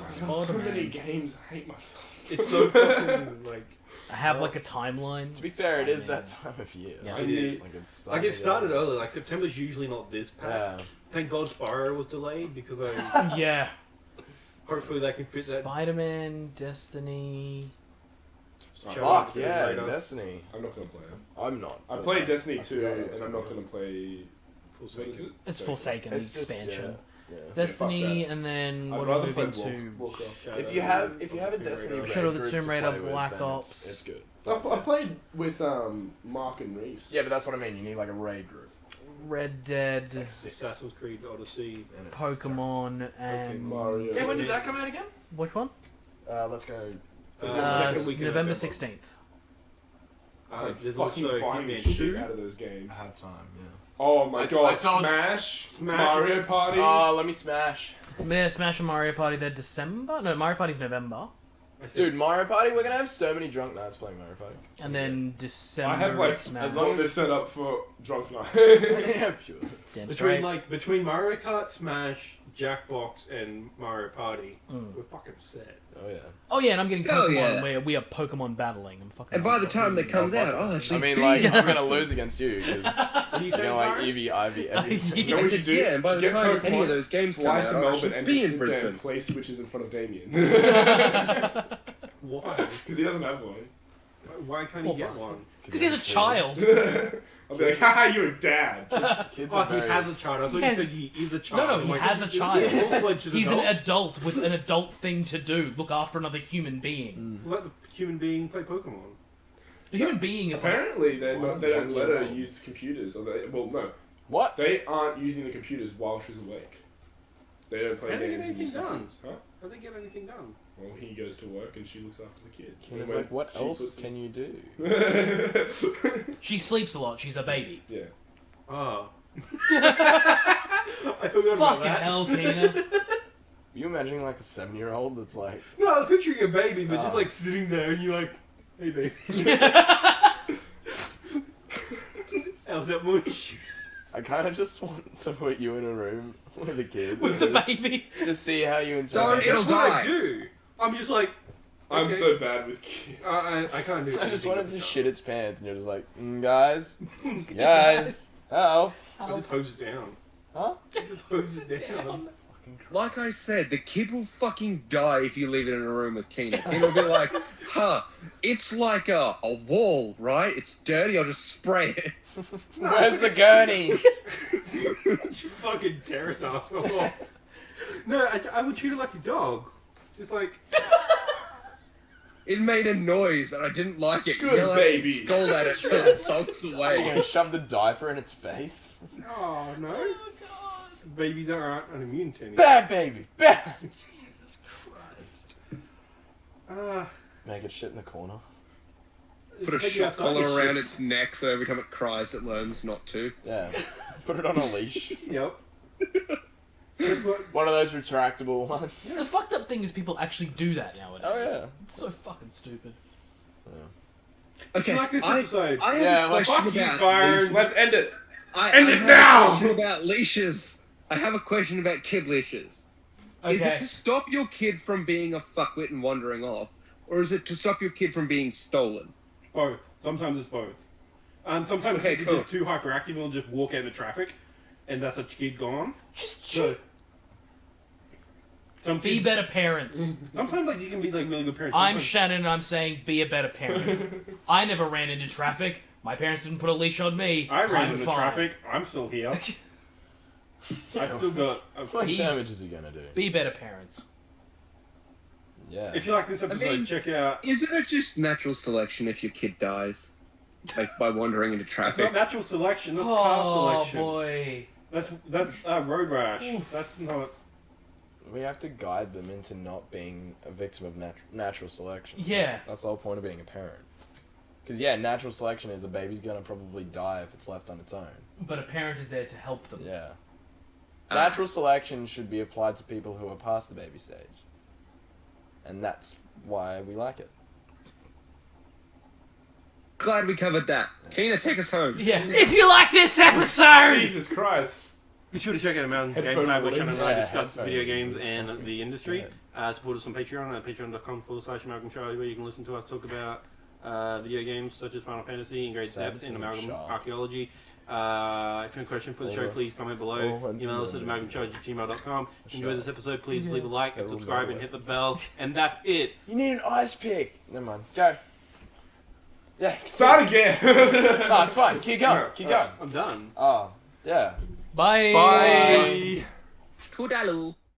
So many games. I hate myself. It's so fucking like. I have like a timeline. To be fair, it is Spider-Man. that time of year. Yeah. It is. Like it's Like it started early. Like September's usually not this packed. Yeah. Thank God Spyro was delayed because I Yeah. hopefully they can fit that. Spider-Man, Destiny. Fuck yeah, later. Destiny. I'm not gonna play it. I'm not. I but played Destiny I 2, forgot it was and I'm not coming. gonna play. Forsaken. What is it? It's Forsaken, the It's just, expansion. Destiny, Yeah, fuck and then I'd what do we rather move play into? Warcraft. If you have a Destiny raid Shadow of the group Tomb to Raider, play with, Black then Ops. it's good. I played with Mark and Reese. Yeah, but that's what I mean. You need like a raid group. Red Dead, Like 6. Assassin's Creed Odyssey. And it's- Pokemon, and Mario. Yeah, when does that come out again? which one? Let's go. Second week in November November. 16th. There's fucking also buying Hitman shit 2. out of those games. I have time, yeah. Oh my I god, told- Smash, Smash. Mario Party. Oh, let me smash. Yeah, Smash and Mario Party, they're December? No, Mario Party's November. I think. Dude, Mario Party, we're gonna have so many drunk nights playing Mario Party. And then December I have like is Smash. as long what they're set up for drunk night. Yeah, pure. Damn Between straight. between Mario Kart, Smash, Jackbox, and Mario Party, Mm. we're fucking set. Oh yeah. Oh yeah, and I'm getting Hell Pokemon yeah. where we are Pokemon battling. I'm fucking. And by the time that comes out, I'll I actually mean, be like, in I'm gonna Brisbane. lose against you because What do you you're say, gonna like Byron? Eevee, Ivy, everything. You know what I you said, do? yeah, and by the Get time any Pokemon, of those games come fly out, to I'll Melbourne actually and be just in sit there Brisbane. and play switches in front of Damien. Why? Because he doesn't have one. Why can't Poor he get bastard. one? Because he's a child. I'll be like, haha, you're a dad. Kids Oh, are he very... has a child. I thought Yes. you said he is a No, child. no, I'm he like, has a he's child. full-fledged He's an adult. adult with an adult thing to do. Look after another human being. Let the human being play Pokemon. The human being is like, Apparently, they Well, don't let her well. use computers. Or they, well, no. What? They aren't using the computers while she's awake. They don't play How do they games get and use anything done? computers. Huh? How do they get anything done? Well, he goes to work and she looks after the kid. Keena's And like, what when she else puts can you do? she sleeps a lot. She's a baby. Yeah. Oh. I forgot about Fucking that. hell, Keena. Are you imagining like a 7-year-old that's like, No, I was picturing a baby, but just Oh. like sitting there and you're like, hey baby. How's that mush? I kind of just want to put you in a room with a kid. With the just baby. To see how you Don't interact. it'll That's what I die. do. I'm just like, I'm okay. so bad with kids. I can't do I just anything wanted with to the shit its pants, and you're just like, guys, help. child. I just hose it down. Huh? I just hose it down. Like I said, the kid will fucking die if you leave it in a room with Keena. Keena will be like, huh, it's like a wall, right? It's dirty, I'll just spray it. Where's the gurney? You fucking terrorist asshole. No, I would treat it like a dog. Just like, It made a noise and I didn't like it. Good Yell at it, baby. Scold at it till it sulks Are you away. gonna shove the diaper in its face? oh no. Babies aren't immune to anything. Bad baby, bad. Jesus Christ. Make it shit in the corner. Put a take it shock outside, collar you around shit. its neck so every time it cries it learns not to. Yeah. Put it on a leash. Yep. Guess what? One of those retractable ones. You know, the fucked up thing is people actually do that nowadays. Oh, yeah. It's so fucking stupid. Did you like this episode? I have Yeah, a like, question fuck you, about Byron. leashes. Let's end it. End it have now! A question about leashes. I have a question about kid leashes. Is Okay. it to stop your kid from being a fuckwit and wandering off, or is it to stop your kid from being stolen? Both. Sometimes it's both. Sometimes Okay, kids cool. are just too hyperactive and will just walk out of traffic, and that's a kid gone. Just So, some be kids, better parents. sometimes like you can be like really good parents. I'm Sometimes- Shannon and I'm saying be a better parent. I never ran into traffic. My parents didn't put a leash on me. I ran I'm into fine. traffic. I'm still here. I've still got. What He- damage is he gonna do? Be better parents. Yeah. If you like this episode, mean- check out. Isn't it just natural selection if your kid dies? Like by wandering into It's traffic? not natural selection. That's car Oh selection. boy. That's road rash. That's not. We have to guide them into not being a victim of natural selection. Yeah. That's the whole point of being a parent. Because, yeah, natural selection is a baby's going to probably die if it's left on its own. But a parent is there to help them. Yeah. Natural selection should be applied to people who are past the baby stage. And that's why we like it. Glad we covered that. Keena, take us home. Yeah. If you like this episode, Jesus Christ. Be sure to check out Amalgam Games Headphone Lab, where Shannon and I Yeah, discuss headphone video users games and fucking the industry. yeah. Support us on Patreon at patreon.com/Amalgam Show, where you can listen to us talk about video games such as Final Fantasy in great depth Services in and Amalgam Shark. Archaeology. If you have a question for the show, please comment below. ones Email us and at the- amalgamshow@gmail.com. If you enjoyed Shark. this episode, please leave a like and It'll subscribe know and it. hit the bell. And that's it. You need an ice pick. Never mind. Go. Yeah. Start again. No, it's fine. Keep going. Keep going. I'm done. Oh, yeah. bye. Bye. Cool. Toodaloo.